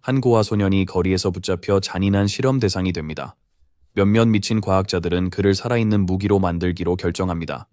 한 고아 소년이 거리에서 붙잡혀 잔인한 실험 대상이 됩니다. 몇몇 미친 과학자들은 그를 살아있는 무기로 만들기로 결정합니다.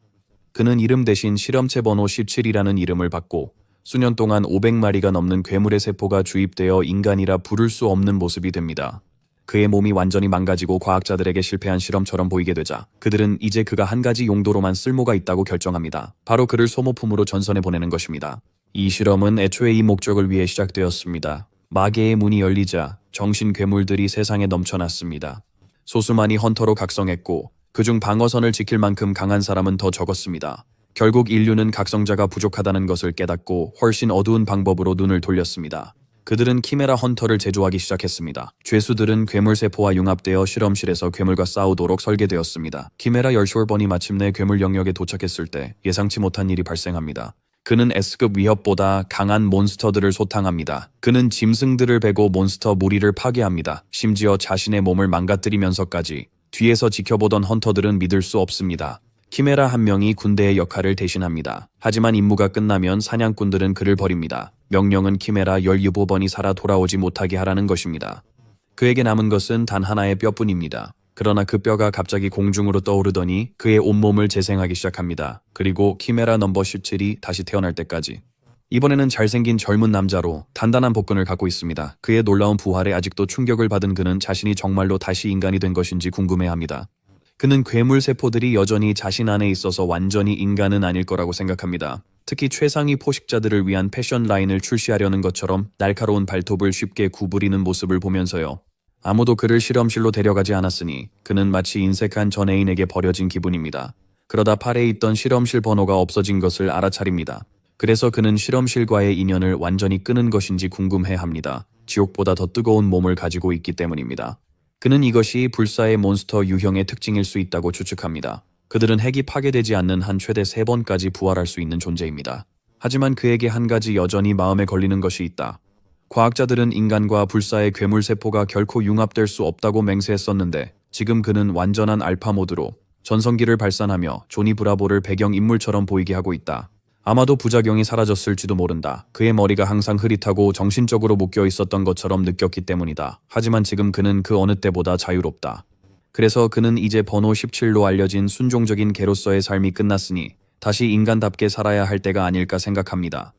그는 이름 대신 실험체 번호 17이라는 이름을 받고 수년 동안 500마리가 넘는 괴물의 세포가 주입되어 인간이라 부를 수 없는 모습이 됩니다. 그의 몸이 완전히 망가지고 과학자들에게 실패한 실험처럼 보이게 되자 그들은 이제 그가 한 가지 용도로만 쓸모가 있다고 결정합니다. 바로 그를 소모품으로 전선에 보내는 것입니다. 이 실험은 애초에 이 목적을 위해 시작되었습니다. 마계의 문이 열리자 정신 괴물들이 세상에 넘쳐났습니다. 소수만이 헌터로 각성했고 그중 방어선을 지킬 만큼 강한 사람은 더 적었습니다. 결국 인류는 각성자가 부족하다는 것을 깨닫고 훨씬 어두운 방법으로 눈을 돌렸습니다. 그들은 키메라 헌터를 제조하기 시작했습니다. 죄수들은 괴물세포와 융합되어 실험실에서 괴물과 싸우도록 설계되었습니다. 키메라 열쇼번이 마침내 괴물 영역에 도착했을 때 예상치 못한 일이 발생합니다. 그는 S급 위협보다 강한 몬스터들을 소탕합니다. 그는 짐승들을 베고 몬스터 무리를 파괴합니다. 심지어 자신의 몸을 망가뜨리면서까지. 뒤에서 지켜보던 헌터들은 믿을 수 없습니다. 키메라 한 명이 군대의 역할을 대신합니다. 하지만 임무가 끝나면 사냥꾼들은 그를 버립니다. 명령은 키메라 17번이 살아 돌아오지 못하게 하라는 것입니다. 그에게 남은 것은 단 하나의 뼈뿐입니다. 그러나 그 뼈가 갑자기 공중으로 떠오르더니 그의 온몸을 재생하기 시작합니다. 그리고 키메라 넘버 17이 다시 태어날 때까지. 이번에는 잘생긴 젊은 남자로 단단한 복근을 갖고 있습니다. 그의 놀라운 부활에 아직도 충격을 받은 그는 자신이 정말로 다시 인간이 된 것인지 궁금해합니다. 그는 괴물 세포들이 여전히 자신 안에 있어서 완전히 인간은 아닐 거라고 생각합니다. 특히 최상위 포식자들을 위한 패션 라인을 출시하려는 것처럼 날카로운 발톱을 쉽게 구부리는 모습을 보면서요. 아무도 그를 실험실로 데려가지 않았으니 그는 마치 인색한 전 애인에게 버려진 기분입니다. 그러다 팔에 있던 실험실 번호가 없어진 것을 알아차립니다. 그래서 그는 실험실과의 인연을 완전히 끊은 것인지 궁금해합니다. 지옥보다 더 뜨거운 몸을 가지고 있기 때문입니다. 그는 이것이 불사의 몬스터 유형의 특징일 수 있다고 추측합니다. 그들은 핵이 파괴되지 않는 한 최대 3번까지 부활할 수 있는 존재입니다. 하지만 그에게 한 가지 여전히 마음에 걸리는 것이 있다. 과학자들은 인간과 불사의 괴물세포가 결코 융합될 수 없다고 맹세했었는데 지금 그는 완전한 알파 모드로 전성기를 발산하며 조니 브라보를 배경인물처럼 보이게 하고 있다. 아마도 부작용이 사라졌을지도 모른다. 그의 머리가 항상 흐릿하고 정신적으로 묶여 있었던 것처럼 느꼈기 때문이다. 하지만 지금 그는 그 어느 때보다 자유롭다. 그래서 그는 이제 번호 17로 알려진 순종적인 개로서의 삶이 끝났으니 다시 인간답게 살아야 할 때가 아닐까 생각합니다.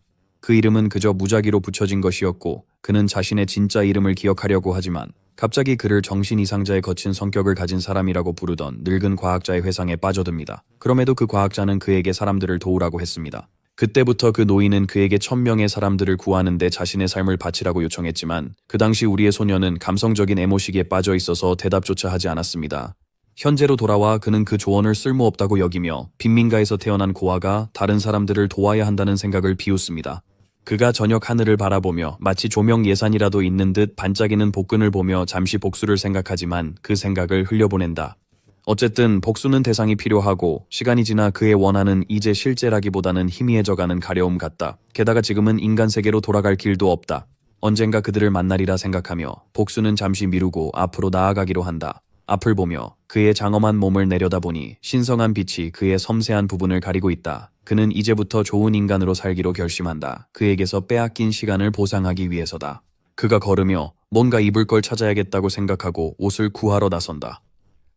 그 이름은 그저 무작위로 붙여진 것이었고 그는 자신의 진짜 이름을 기억하려고 하지만 갑자기 그를 정신 이상자의 거친 성격을 가진 사람이라고 부르던 늙은 과학자의 회상에 빠져듭니다. 그럼에도 그 과학자는 그에게 사람들을 도우라고 했습니다. 그때부터 그 노인은 그에게 1000명의 사람들을 구하는데 자신의 삶을 바치라고 요청했지만 그 당시 우리의 소녀는 감성적인 애모시기에 빠져 있어서 대답조차 하지 않았습니다. 현재로 돌아와 그는 그 조언을 쓸모없다고 여기며 빈민가에서 태어난 고아가 다른 사람들을 도와야 한다는 생각을 비웃습니다. 그가 저녁 하늘을 바라보며 마치 조명 예산이라도 있는 듯 반짝이는 복근을 보며 잠시 복수를 생각하지만 그 생각을 흘려보낸다. 어쨌든 복수는 대상이 필요하고 시간이 지나 그의 원한은 이제 실제라기보다는 희미해져가는 가려움 같다. 게다가 지금은 인간 세계로 돌아갈 길도 없다. 언젠가 그들을 만나리라 생각하며 복수는 잠시 미루고 앞으로 나아가기로 한다. 앞을 보며 그의 장엄한 몸을 내려다보니 신성한 빛이 그의 섬세한 부분을 가리고 있다. 그는 이제부터 좋은 인간으로 살기로 결심한다. 그에게서 빼앗긴 시간을 보상하기 위해서다. 그가 걸으며 뭔가 입을 걸 찾아야겠다고 생각하고 옷을 구하러 나선다.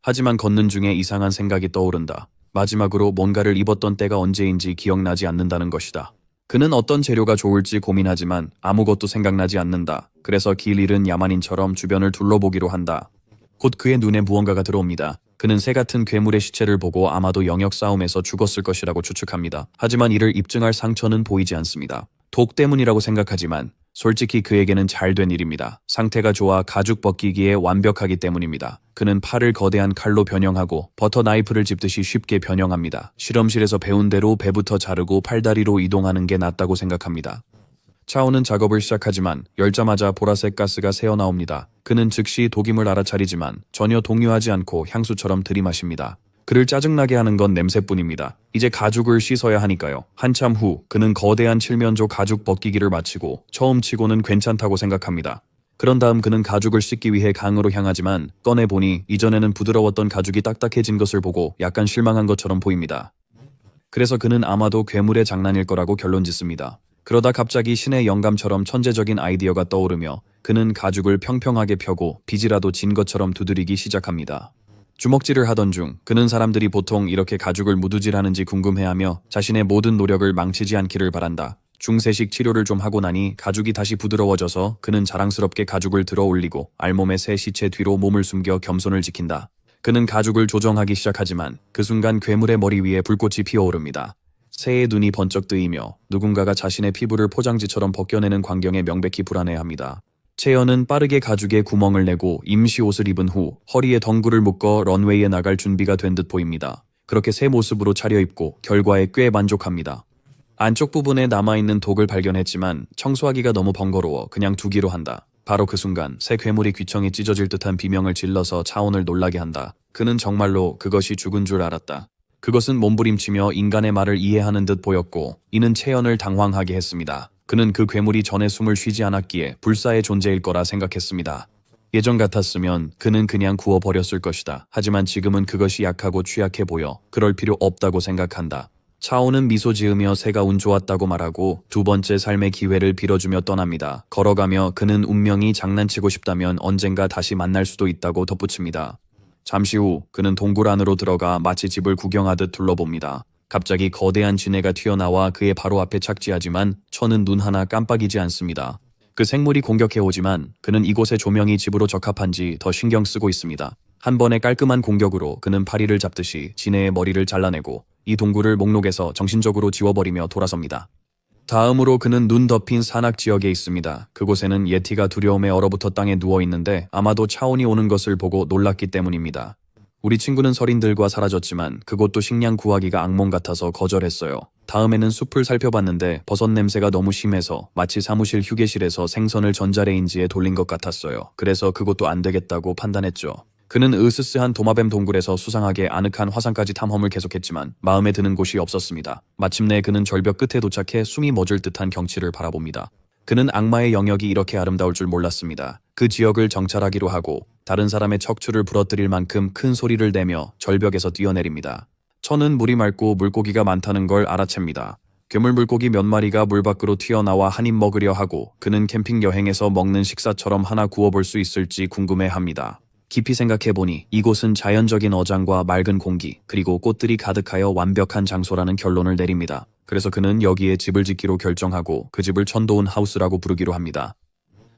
하지만 걷는 중에 이상한 생각이 떠오른다. 마지막으로 뭔가를 입었던 때가 언제인지 기억나지 않는다는 것이다. 그는 어떤 재료가 좋을지 고민하지만 아무것도 생각나지 않는다. 그래서 길 잃은 야만인처럼 주변을 둘러보기로 한다. 곧 그의 눈에 무언가가 들어옵니다. 그는 새 같은 괴물의 시체를 보고 아마도 영역 싸움에서 죽었을 것이라고 추측합니다. 하지만 이를 입증할 상처는 보이지 않습니다. 독 때문이라고 생각하지만 솔직히 그에게는 잘된 일입니다. 상태가 좋아 가죽 벗기기에 완벽하기 때문입니다. 그는 팔을 거대한 칼로 변형하고 버터 나이프를 집듯이 쉽게 변형합니다. 실험실에서 배운 대로 배부터 자르고 팔다리로 이동하는 게 낫다고 생각합니다. 차오는 작업을 시작하지만 열자마자 보라색 가스가 새어나옵니다. 그는 즉시 독임을 알아차리지만 전혀 동요하지 않고 향수처럼 들이마십니다. 그를 짜증나게 하는 건 냄새뿐입니다. 이제 가죽을 씻어야 하니까요. 한참 후 그는 거대한 칠면조 가죽 벗기기를 마치고 처음 치고는 괜찮다고 생각합니다. 그런 다음 그는 가죽을 씻기 위해 강으로 향하지만 꺼내보니 이전에는 부드러웠던 가죽이 딱딱해진 것을 보고 약간 실망한 것처럼 보입니다. 그래서 그는 아마도 괴물의 장난일 거라고 결론짓습니다. 그러다 갑자기 신의 영감처럼 천재적인 아이디어가 떠오르며 그는 가죽을 평평하게 펴고 빗이라도 진 것처럼 두드리기 시작합니다. 주먹질을 하던 중 그는 사람들이 보통 이렇게 가죽을 무두질하는지 궁금해하며 자신의 모든 노력을 망치지 않기를 바란다. 중세식 치료를 좀 하고 나니 가죽이 다시 부드러워져서 그는 자랑스럽게 가죽을 들어 올리고 알몸의 새 시체 뒤로 몸을 숨겨 겸손을 지킨다. 그는 가죽을 조정하기 시작하지만 그 순간 괴물의 머리 위에 불꽃이 피어오릅니다. 새의 눈이 번쩍 뜨이며 누군가가 자신의 피부를 포장지처럼 벗겨내는 광경에 명백히 불안해합니다. 채연은 빠르게 가죽에 구멍을 내고 임시 옷을 입은 후 허리에 덩굴을 묶어 런웨이에 나갈 준비가 된 듯 보입니다. 그렇게 새 모습으로 차려입고 결과에 꽤 만족합니다. 안쪽 부분에 남아있는 독을 발견했지만 청소하기가 너무 번거로워 그냥 두기로 한다. 바로 그 순간 새 괴물이 귀청이 찢어질 듯한 비명을 질러서 차원을 놀라게 한다. 그는 정말로 그것이 죽은 줄 알았다. 그것은 몸부림치며 인간의 말을 이해하는 듯 보였고 이는 채연을 당황하게 했습니다. 그는 그 괴물이 전에 숨을 쉬지 않았기에 불사의 존재일 거라 생각했습니다. 예전 같았으면 그는 그냥 구워버렸을 것이다. 하지만 지금은 그것이 약하고 취약해 보여 그럴 필요 없다고 생각한다. 차오는 미소 지으며 새가 운 좋았다고 말하고 두 번째 삶의 기회를 빌어주며 떠납니다. 걸어가며 그는 운명이 장난치고 싶다면 언젠가 다시 만날 수도 있다고 덧붙입니다. 잠시 후 그는 동굴 안으로 들어가 마치 집을 구경하듯 둘러봅니다. 갑자기 거대한 지네가 튀어나와 그의 바로 앞에 착지하지만 천은 눈 하나 깜빡이지 않습니다. 그 생물이 공격해오지만 그는 이곳의 조명이 집으로 적합한지 더 신경 쓰고 있습니다. 한 번의 깔끔한 공격으로 그는 파리를 잡듯이 지네의 머리를 잘라내고 이 동굴을 목록에서 정신적으로 지워버리며 돌아섭니다. 다음으로 그는 눈 덮인 산악 지역에 있습니다. 그곳에는 예티가 두려움에 얼어붙어 땅에 누워있는데 아마도 차온이 오는 것을 보고 놀랐기 때문입니다. 우리 친구는 서린들과 사라졌지만 그곳도 식량 구하기가 악몽 같아서 거절했어요. 다음에는 숲을 살펴봤는데 버섯 냄새가 너무 심해서 마치 사무실 휴게실에서 생선을 전자레인지에 돌린 것 같았어요. 그래서 그곳도 안 되겠다고 판단했죠. 그는 으스스한 도마뱀 동굴에서 수상하게 아늑한 화산까지 탐험을 계속했지만 마음에 드는 곳이 없었습니다. 마침내 그는 절벽 끝에 도착해 숨이 멎을 듯한 경치를 바라봅니다. 그는 악마의 영역이 이렇게 아름다울 줄 몰랐습니다. 그 지역을 정찰하기로 하고 다른 사람의 척추를 부러뜨릴 만큼 큰 소리를 내며 절벽에서 뛰어내립니다. 천은 물이 맑고 물고기가 많다는 걸 알아챕니다. 괴물 물고기 몇 마리가 물 밖으로 튀어나와 한 입 먹으려 하고 그는 캠핑 여행에서 먹는 식사처럼 하나 구워볼 수 있을지 궁금해합니다. 깊이 생각해보니 이곳은 자연적인 어장과 맑은 공기 그리고 꽃들이 가득하여 완벽한 장소라는 결론을 내립니다. 그래서 그는 여기에 집을 짓기로 결정하고 그 집을 천도운 하우스라고 부르기로 합니다.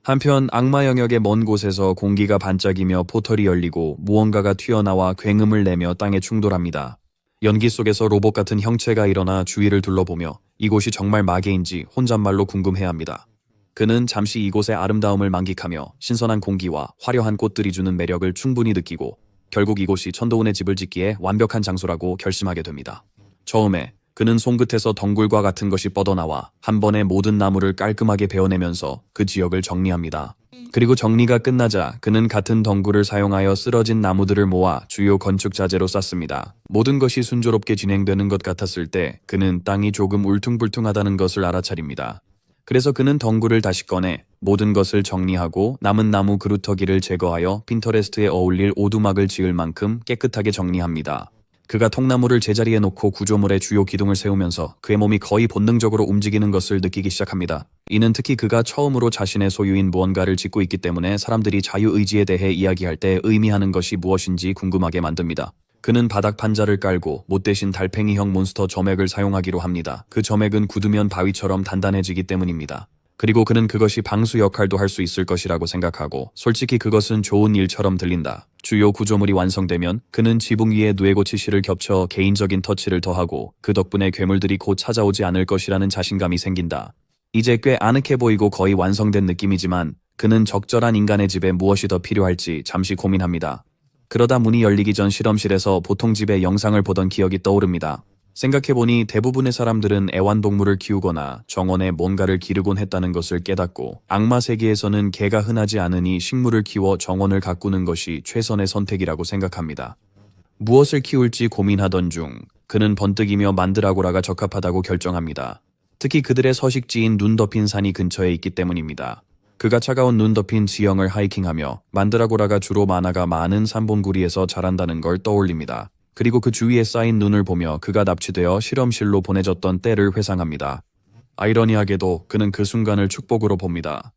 한편 악마 영역의 먼 곳에서 공기가 반짝이며 포털이 열리고 무언가가 튀어나와 굉음을 내며 땅에 충돌합니다. 연기 속에서 로봇 같은 형체가 일어나 주위를 둘러보며 이곳이 정말 마계인지 혼잣말로 궁금해합니다. 그는 잠시 이곳의 아름다움을 만끽하며 신선한 공기와 화려한 꽃들이 주는 매력을 충분히 느끼고 결국 이곳이 천도운의 집을 짓기에 완벽한 장소라고 결심하게 됩니다. 처음에 그는 손끝에서 덩굴과 같은 것이 뻗어나와 한 번에 모든 나무를 깔끔하게 베어내면서 그 지역을 정리합니다. 그리고 정리가 끝나자 그는 같은 덩굴을 사용하여 쓰러진 나무들을 모아 주요 건축 자재로 쌌습니다. 모든 것이 순조롭게 진행되는 것 같았을 때 그는 땅이 조금 울퉁불퉁하다는 것을 알아차립니다. 그래서 그는 덩굴을 다시 꺼내 모든 것을 정리하고 남은 나무 그루터기를 제거하여 핀터레스트에 어울릴 오두막을 지을 만큼 깨끗하게 정리합니다. 그가 통나무를 제자리에 놓고 구조물의 주요 기둥을 세우면서 그의 몸이 거의 본능적으로 움직이는 것을 느끼기 시작합니다. 이는 특히 그가 처음으로 자신의 소유인 무언가를 짓고 있기 때문에 사람들이 자유의지에 대해 이야기할 때 의미하는 것이 무엇인지 궁금하게 만듭니다. 그는 바닥 판자를 깔고 못 대신 달팽이형 몬스터 점액을 사용하기로 합니다. 그 점액은 굳으면 바위처럼 단단해지기 때문입니다. 그리고 그는 그것이 방수 역할도 할 수 있을 것이라고 생각하고 솔직히 그것은 좋은 일처럼 들린다. 주요 구조물이 완성되면 그는 지붕 위에 누에고치실을 겹쳐 개인적인 터치를 더하고 그 덕분에 괴물들이 곧 찾아오지 않을 것이라는 자신감이 생긴다. 이제 꽤 아늑해 보이고 거의 완성된 느낌이지만 그는 적절한 인간의 집에 무엇이 더 필요할지 잠시 고민합니다. 그러다 문이 열리기 전 실험실에서 보통 집의 영상을 보던 기억이 떠오릅니다. 생각해보니 대부분의 사람들은 애완동물을 키우거나 정원에 뭔가를 기르곤 했다는 것을 깨닫고 악마 세계에서는 개가 흔하지 않으니 식물을 키워 정원을 가꾸는 것이 최선의 선택이라고 생각합니다. 무엇을 키울지 고민하던 중 그는 번뜩이며 만드라고라가 적합하다고 결정합니다. 특히 그들의 서식지인 눈 덮인 산이 근처에 있기 때문입니다. 그가 차가운 눈 덮인 지형을 하이킹하며 만드라고라가 주로 만화가 많은 산봉구리에서 자란다는 걸 떠올립니다. 그리고 그 주위에 쌓인 눈을 보며 그가 납치되어 실험실로 보내졌던 때를 회상합니다. 아이러니하게도 그는 그 순간을 축복으로 봅니다.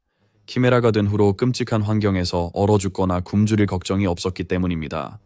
키메라가 된 후로 끔찍한 환경에서 얼어 죽거나 굶주릴 걱정이 없었기 때문입니다.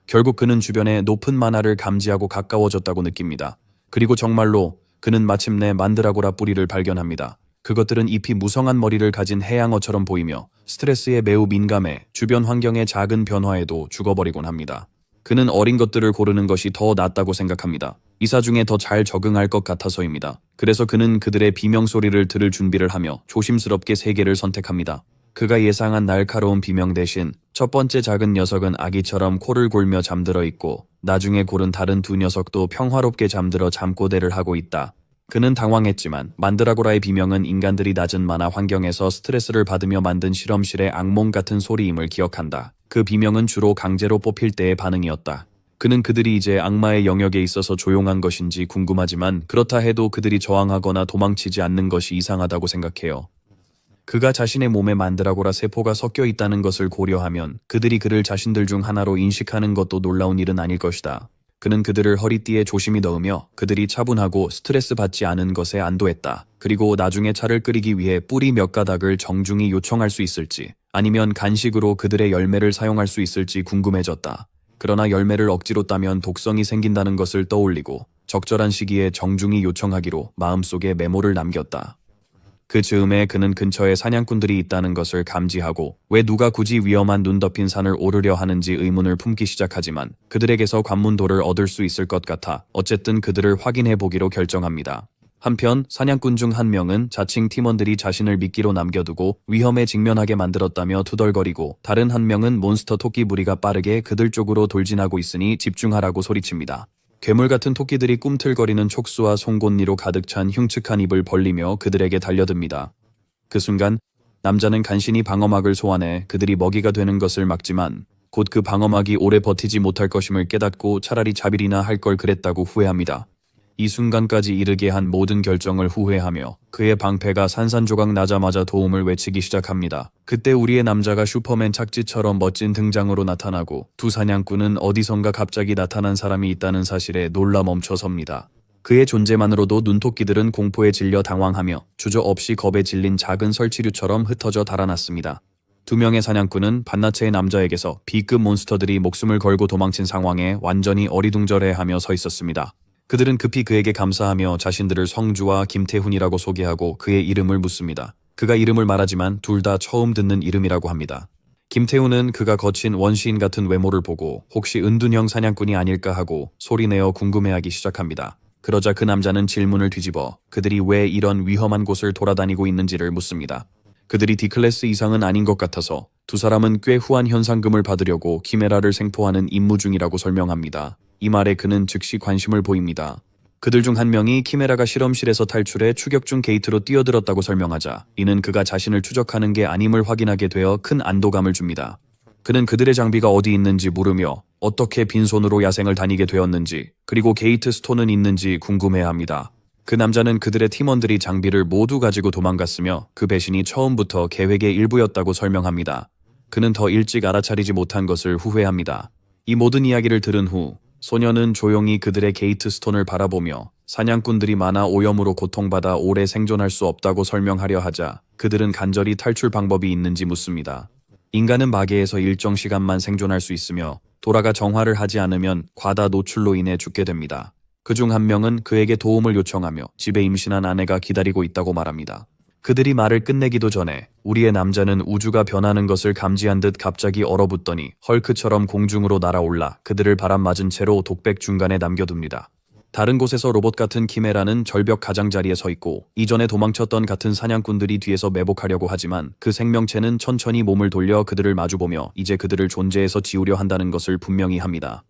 결국 그는 주변에 높은 만화를 감지하고 가까워졌다고 느낍니다. 그리고 정말로 그는 마침내 만드라고라 뿌리를 발견합니다. 그것들은 잎이 무성한 머리를 가진 해양어처럼 보이며 스트레스에 매우 민감해 주변 환경의 작은 변화에도 죽어버리곤 합니다. 그는 어린 것들을 고르는 것이 더 낫다고 생각합니다. 이사 중에 더 잘 적응할 것 같아서입니다. 그래서 그는 그들의 비명소리를 들을 준비를 하며 조심스럽게 세 개를 선택합니다. 그가 예상한 날카로운 비명 대신 첫 번째 작은 녀석은 아기처럼 코를 골며 잠들어 있고 나중에 고른 다른 두 녀석도 평화롭게 잠들어 잠꼬대를 하고 있다. 그는 당황했지만 만드라고라의 비명은 인간들이 낮은 만화 환경에서 스트레스를 받으며 만든 실험실의 악몽 같은 소리임을 기억한다. 그 비명은 주로 강제로 뽑힐 때의 반응이었다. 그는 그들이 이제 악마의 영역에 있어서 조용한 것인지 궁금하지만 그렇다 해도 그들이 저항하거나 도망치지 않는 것이 이상하다고 생각해요. 그가 자신의 몸에 만드라고라 세포가 섞여 있다는 것을 고려하면 그들이 그를 자신들 중 하나로 인식하는 것도 놀라운 일은 아닐 것이다. 그는 그들을 허리띠에 조심히 넣으며 그들이 차분하고 스트레스 받지 않은 것에 안도했다. 그리고 나중에 차를 끓이기 위해 뿌리 몇 가닥을 정중히 요청할 수 있을지 아니면 간식으로 그들의 열매를 사용할 수 있을지 궁금해졌다. 그러나 열매를 억지로 따면 독성이 생긴다는 것을 떠올리고 적절한 시기에 정중히 요청하기로 마음속에 메모를 남겼다. 그 즈음에 그는 근처에 사냥꾼들이 있다는 것을 감지하고 왜 누가 굳이 위험한 눈 덮인 산을 오르려 하는지 의문을 품기 시작하지만 그들에게서 관문도를 얻을 수 있을 것 같아 어쨌든 그들을 확인해 보기로 결정합니다. 한편 사냥꾼 중 한 명은 자칭 팀원들이 자신을 미끼로 남겨두고 위험에 직면하게 만들었다며 투덜거리고 다른 한 명은 몬스터 토끼 무리가 빠르게 그들 쪽으로 돌진하고 있으니 집중하라고 소리칩니다. 괴물 같은 토끼들이 꿈틀거리는 촉수와 송곳니로 가득 찬 흉측한 입을 벌리며 그들에게 달려듭니다. 그 순간 남자는 간신히 방어막을 소환해 그들이 먹이가 되는 것을 막지만 곧 그 방어막이 오래 버티지 못할 것임을 깨닫고 차라리 자빌이나 할 걸 그랬다고 후회합니다. 이 순간까지 이르게 한 모든 결정을 후회하며 그의 방패가 산산조각 나자마자 도움을 외치기 시작합니다. 그때 우리의 남자가 슈퍼맨 착지처럼 멋진 등장으로 나타나고 두 사냥꾼은 어디선가 갑자기 나타난 사람이 있다는 사실에 놀라 멈춰섭니다. 그의 존재만으로도 눈토끼들은 공포에 질려 당황하며 주저없이 겁에 질린 작은 설치류처럼 흩어져 달아났습니다. 두 명의 사냥꾼은 반나체의 남자에게서 B급 몬스터들이 목숨을 걸고 도망친 상황에 완전히 어리둥절해하며 서 있었습니다. 그들은 급히 그에게 감사하며 자신들을 성주와 김태훈이라고 소개하고 그의 이름을 묻습니다. 그가 이름을 말하지만 둘 다 처음 듣는 이름이라고 합니다. 김태훈은 그가 거친 원시인 같은 외모를 보고 혹시 은둔형 사냥꾼이 아닐까 하고 소리내어 궁금해하기 시작합니다. 그러자 그 남자는 질문을 뒤집어 그들이 왜 이런 위험한 곳을 돌아다니고 있는지를 묻습니다. 그들이 D클래스 이상은 아닌 것 같아서 두 사람은 꽤 후한 현상금을 받으려고 키메라를 생포하는 임무 중이라고 설명합니다. 이 말에 그는 즉시 관심을 보입니다. 그들 중 한 명이 키메라가 실험실에서 탈출해 추격 중 게이트로 뛰어들었다고 설명하자 이는 그가 자신을 추적하는 게 아님을 확인하게 되어 큰 안도감을 줍니다. 그는 그들의 장비가 어디 있는지 물으며 어떻게 빈손으로 야생을 다니게 되었는지 그리고 게이트 스톤은 있는지 궁금해합니다. 그 남자는 그들의 팀원들이 장비를 모두 가지고 도망갔으며 그 배신이 처음부터 계획의 일부였다고 설명합니다. 그는 더 일찍 알아차리지 못한 것을 후회합니다. 이 모든 이야기를 들은 후 소녀는 조용히 그들의 게이트 스톤을 바라보며 사냥꾼들이 많아 오염으로 고통받아 오래 생존할 수 없다고 설명하려 하자 그들은 간절히 탈출 방법이 있는지 묻습니다. 인간은 마계에서 일정 시간만 생존할 수 있으며 돌아가 정화를 하지 않으면 과다 노출로 인해 죽게 됩니다. 그중 한 명은 그에게 도움을 요청하며 집에 임신한 아내가 기다리고 있다고 말합니다. 그들이 말을 끝내기도 전에 우리의 남자는 우주가 변하는 것을 감지한 듯 갑자기 얼어붙더니 헐크처럼 공중으로 날아올라 그들을 바람맞은 채로 독백 중간에 남겨둡니다. 다른 곳에서 로봇 같은 키메라는 절벽 가장자리에 서 있고 이전에 도망쳤던 같은 사냥꾼들이 뒤에서 매복하려고 하지만 그 생명체는 천천히 몸을 돌려 그들을 마주보며 이제 그들을 존재에서 지우려 한다는 것을 분명히 합니다.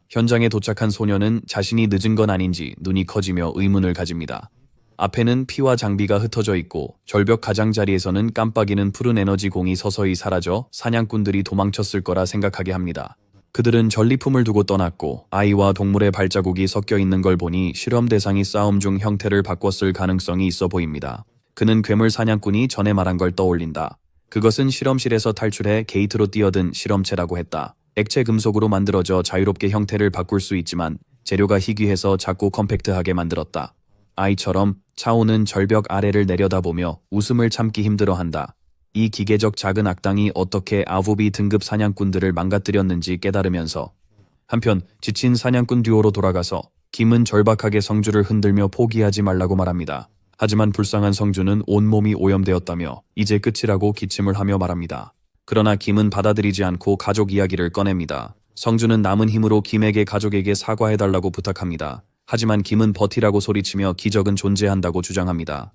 현장에 도착한 소녀는 자신이 늦은 건 아닌지 눈이 커지며 의문을 가집니다. 앞에는 피와 장비가 흩어져 있고 절벽 가장자리에서는 깜빡이는 푸른 에너지 공이 서서히 사라져 사냥꾼들이 도망쳤을 거라 생각하게 합니다. 그들은 전리품을 두고 떠났고 아이와 동물의 발자국이 섞여 있는 걸 보니 실험 대상이 싸움 중 형태를 바꿨을 가능성이 있어 보입니다. 그는 괴물 사냥꾼이 전에 말한 걸 떠올린다. 그것은 실험실에서 탈출해 게이트로 뛰어든 실험체라고 했다. 액체 금속으로 만들어져 자유롭게 형태를 바꿀 수 있지만 재료가 희귀해서 작고 컴팩트하게 만들었다. 아이처럼 차오는 절벽 아래를 내려다보며 웃음을 참기 힘들어한다. 이 기계적 작은 악당이 어떻게 아부비 등급 사냥꾼들을 망가뜨렸는지 깨달으면서 한편 지친 사냥꾼 듀오로 돌아가서 김은 절박하게 성주를 흔들며 포기하지 말라고 말합니다. 하지만 불쌍한 성주는 온몸이 오염되었다며 이제 끝이라고 기침을 하며 말합니다. 그러나 김은 받아들이지 않고 가족 이야기를 꺼냅니다. 성주는 남은 힘으로 김에게 가족에게 사과해달라고 부탁합니다. 하지만 김은 버티라고 소리치며 기적은 존재한다고 주장합니다.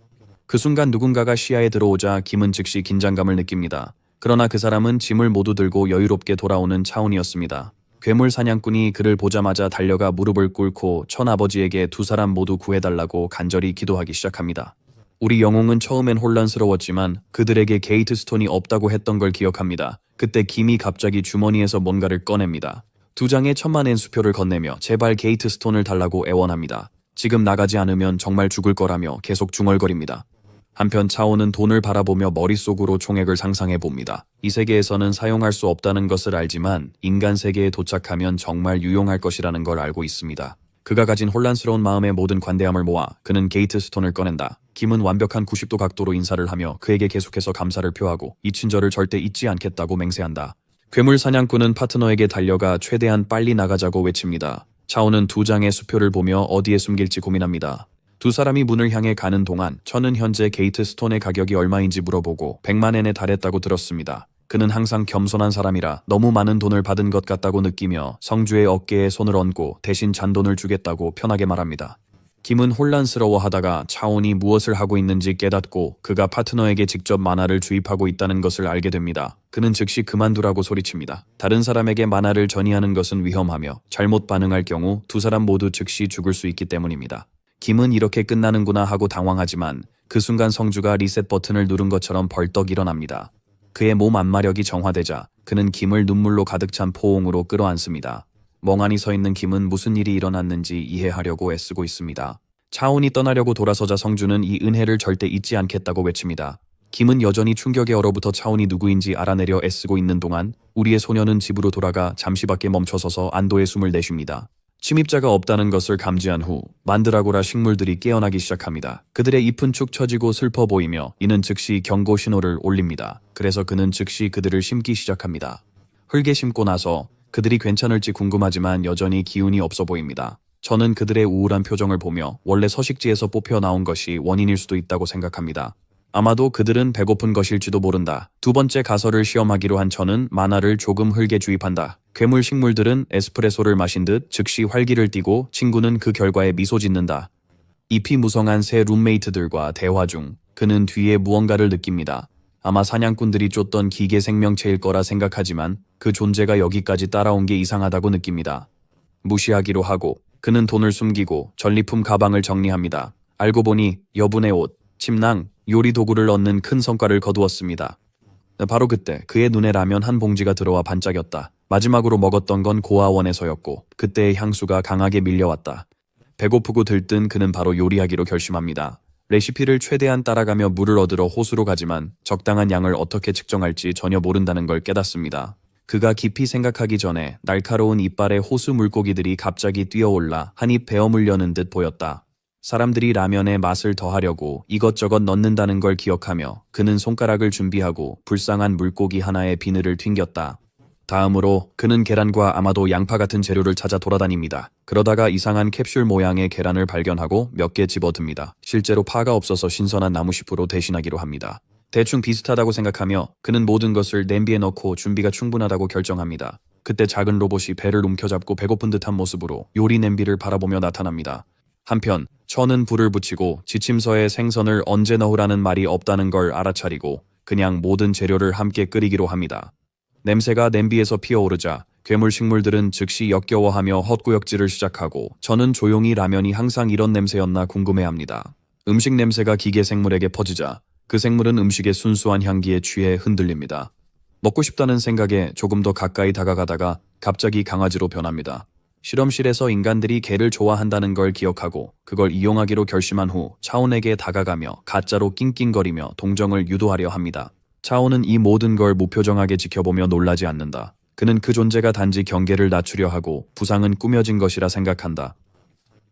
그 순간 누군가가 시야에 들어오자 김은 즉시 긴장감을 느낍니다. 그러나 그 사람은 짐을 모두 들고 여유롭게 돌아오는 차운이었습니다. 괴물 사냥꾼이 그를 보자마자 달려가 무릎을 꿇고 천아버지에게 두 사람 모두 구해달라고 간절히 기도하기 시작합니다. 우리 영웅은 처음엔 혼란스러웠지만 그들에게 게이트 스톤이 없다고 했던 걸 기억합니다. 그때 김이 갑자기 주머니에서 뭔가를 꺼냅니다. 2장의 1000만엔 수표를 건네며 제발 게이트 스톤을 달라고 애원합니다. 지금 나가지 않으면 정말 죽을 거라며 계속 중얼거립니다. 한편 차오는 돈을 바라보며 머릿속으로 총액을 상상해봅니다. 이 세계에서는 사용할 수 없다는 것을 알지만 인간 세계에 도착하면 정말 유용할 것이라는 걸 알고 있습니다. 그가 가진 혼란스러운 마음의 모든 관대함을 모아 그는 게이트 스톤을 꺼낸다. 김은 완벽한 90도 각도로 인사를 하며 그에게 계속해서 감사를 표하고 이 친절을 절대 잊지 않겠다고 맹세한다. 괴물 사냥꾼은 파트너에게 달려가 최대한 빨리 나가자고 외칩니다. 차오는 2장의 수표를 보며 어디에 숨길지 고민합니다. 두 사람이 문을 향해 가는 동안 저는 현재 게이트 스톤의 가격이 얼마인지 물어보고 100만엔에 달했다고 들었습니다. 그는 항상 겸손한 사람이라 너무 많은 돈을 받은 것 같다고 느끼며 성주의 어깨에 손을 얹고 대신 잔돈을 주겠다고 편하게 말합니다. 김은 혼란스러워하다가 차온이 무엇을 하고 있는지 깨닫고 그가 파트너에게 직접 만화를 주입하고 있다는 것을 알게 됩니다. 그는 즉시 그만두라고 소리칩니다. 다른 사람에게 만화를 전이하는 것은 위험하며 잘못 반응할 경우 두 사람 모두 즉시 죽을 수 있기 때문입니다. 김은 이렇게 끝나는구나 하고 당황하지만 그 순간 성주가 리셋 버튼을 누른 것처럼 벌떡 일어납니다. 그의 몸 안마력이 정화되자 그는 김을 눈물로 가득 찬 포옹으로 끌어안습니다. 멍하니 서 있는 김은 무슨 일이 일어났는지 이해하려고 애쓰고 있습니다. 차온이 떠나려고 돌아서자 성주는 이 은혜를 절대 잊지 않겠다고 외칩니다. 김은 여전히 충격에 얼어붙어 차온이 누구인지 알아내려 애쓰고 있는 동안 우리의 소녀는 집으로 돌아가 잠시 밖에 멈춰서서 안도의 숨을 내쉽니다. 침입자가 없다는 것을 감지한 후 만드라고라 식물들이 깨어나기 시작합니다. 그들의 잎은 축 처지고 슬퍼 보이며 이는 즉시 경고 신호를 올립니다. 그래서 그는 즉시 그들을 심기 시작합니다. 흙에 심고 나서 그들이 괜찮을지 궁금하지만 여전히 기운이 없어 보입니다. 저는 그들의 우울한 표정을 보며 원래 서식지에서 뽑혀 나온 것이 원인일 수도 있다고 생각합니다. 아마도 그들은 배고픈 것일지도 모른다. 2번째 가설을 시험하기로 한 저는 만화를 조금 흙에 주입한다. 괴물 식물들은 에스프레소를 마신 듯 즉시 활기를 띠고 친구는 그 결과에 미소 짓는다. 잎이 무성한 새 룸메이트들과 대화 중 그는 뒤에 무언가를 느낍니다. 아마 사냥꾼들이 쫓던 기계 생명체일 거라 생각하지만 그 존재가 여기까지 따라온 게 이상하다고 느낍니다. 무시하기로 하고 그는 돈을 숨기고 전리품 가방을 정리합니다. 알고 보니 여분의 옷, 침낭, 요리 도구를 얻는 큰 성과를 거두었습니다. 바로 그때 그의 눈에 라면 한 봉지가 들어와 반짝였다. 마지막으로 먹었던 건 고아원에서였고 그때의 향수가 강하게 밀려왔다. 배고프고 들뜬 그는 바로 요리하기로 결심합니다. 레시피를 최대한 따라가며 물을 얻으러 호수로 가지만 적당한 양을 어떻게 측정할지 전혀 모른다는 걸 깨닫습니다. 그가 깊이 생각하기 전에 날카로운 이빨에 호수 물고기들이 갑자기 뛰어올라 한입 베어물려는 듯 보였다. 사람들이 라면에 맛을 더하려고 이것저것 넣는다는 걸 기억하며 그는 손가락을 준비하고 불쌍한 물고기 하나의 비늘을 튕겼다. 다음으로 그는 계란과 아마도 양파 같은 재료를 찾아 돌아다닙니다. 그러다가 이상한 캡슐 모양의 계란을 발견하고 몇 개 집어듭니다. 실제로 파가 없어서 신선한 나무잎으로 대신하기로 합니다. 대충 비슷하다고 생각하며 그는 모든 것을 냄비에 넣고 준비가 충분하다고 결정합니다. 그때 작은 로봇이 배를 움켜잡고 배고픈 듯한 모습으로 요리 냄비를 바라보며 나타납니다. 한편 천은 불을 붙이고 지침서에 생선을 언제 넣으라는 말이 없다는 걸 알아차리고 그냥 모든 재료를 함께 끓이기로 합니다. 냄새가 냄비에서 피어오르자 괴물 식물들은 즉시 역겨워하며 헛구역질을 시작하고 저는 조용히 라면이 항상 이런 냄새였나 궁금해합니다. 음식 냄새가 기계 생물에게 퍼지자 그 생물은 음식의 순수한 향기에 취해 흔들립니다. 먹고 싶다는 생각에 조금 더 가까이 다가가다가 갑자기 강아지로 변합니다. 실험실에서 인간들이 개를 좋아한다는 걸 기억하고 그걸 이용하기로 결심한 후 차온에게 다가가며 가짜로 낑낑거리며 동정을 유도하려 합니다. 차온은 이 모든 걸 무표정하게 지켜보며 놀라지 않는다. 그는 그 존재가 단지 경계를 낮추려 하고 부상은 꾸며진 것이라 생각한다.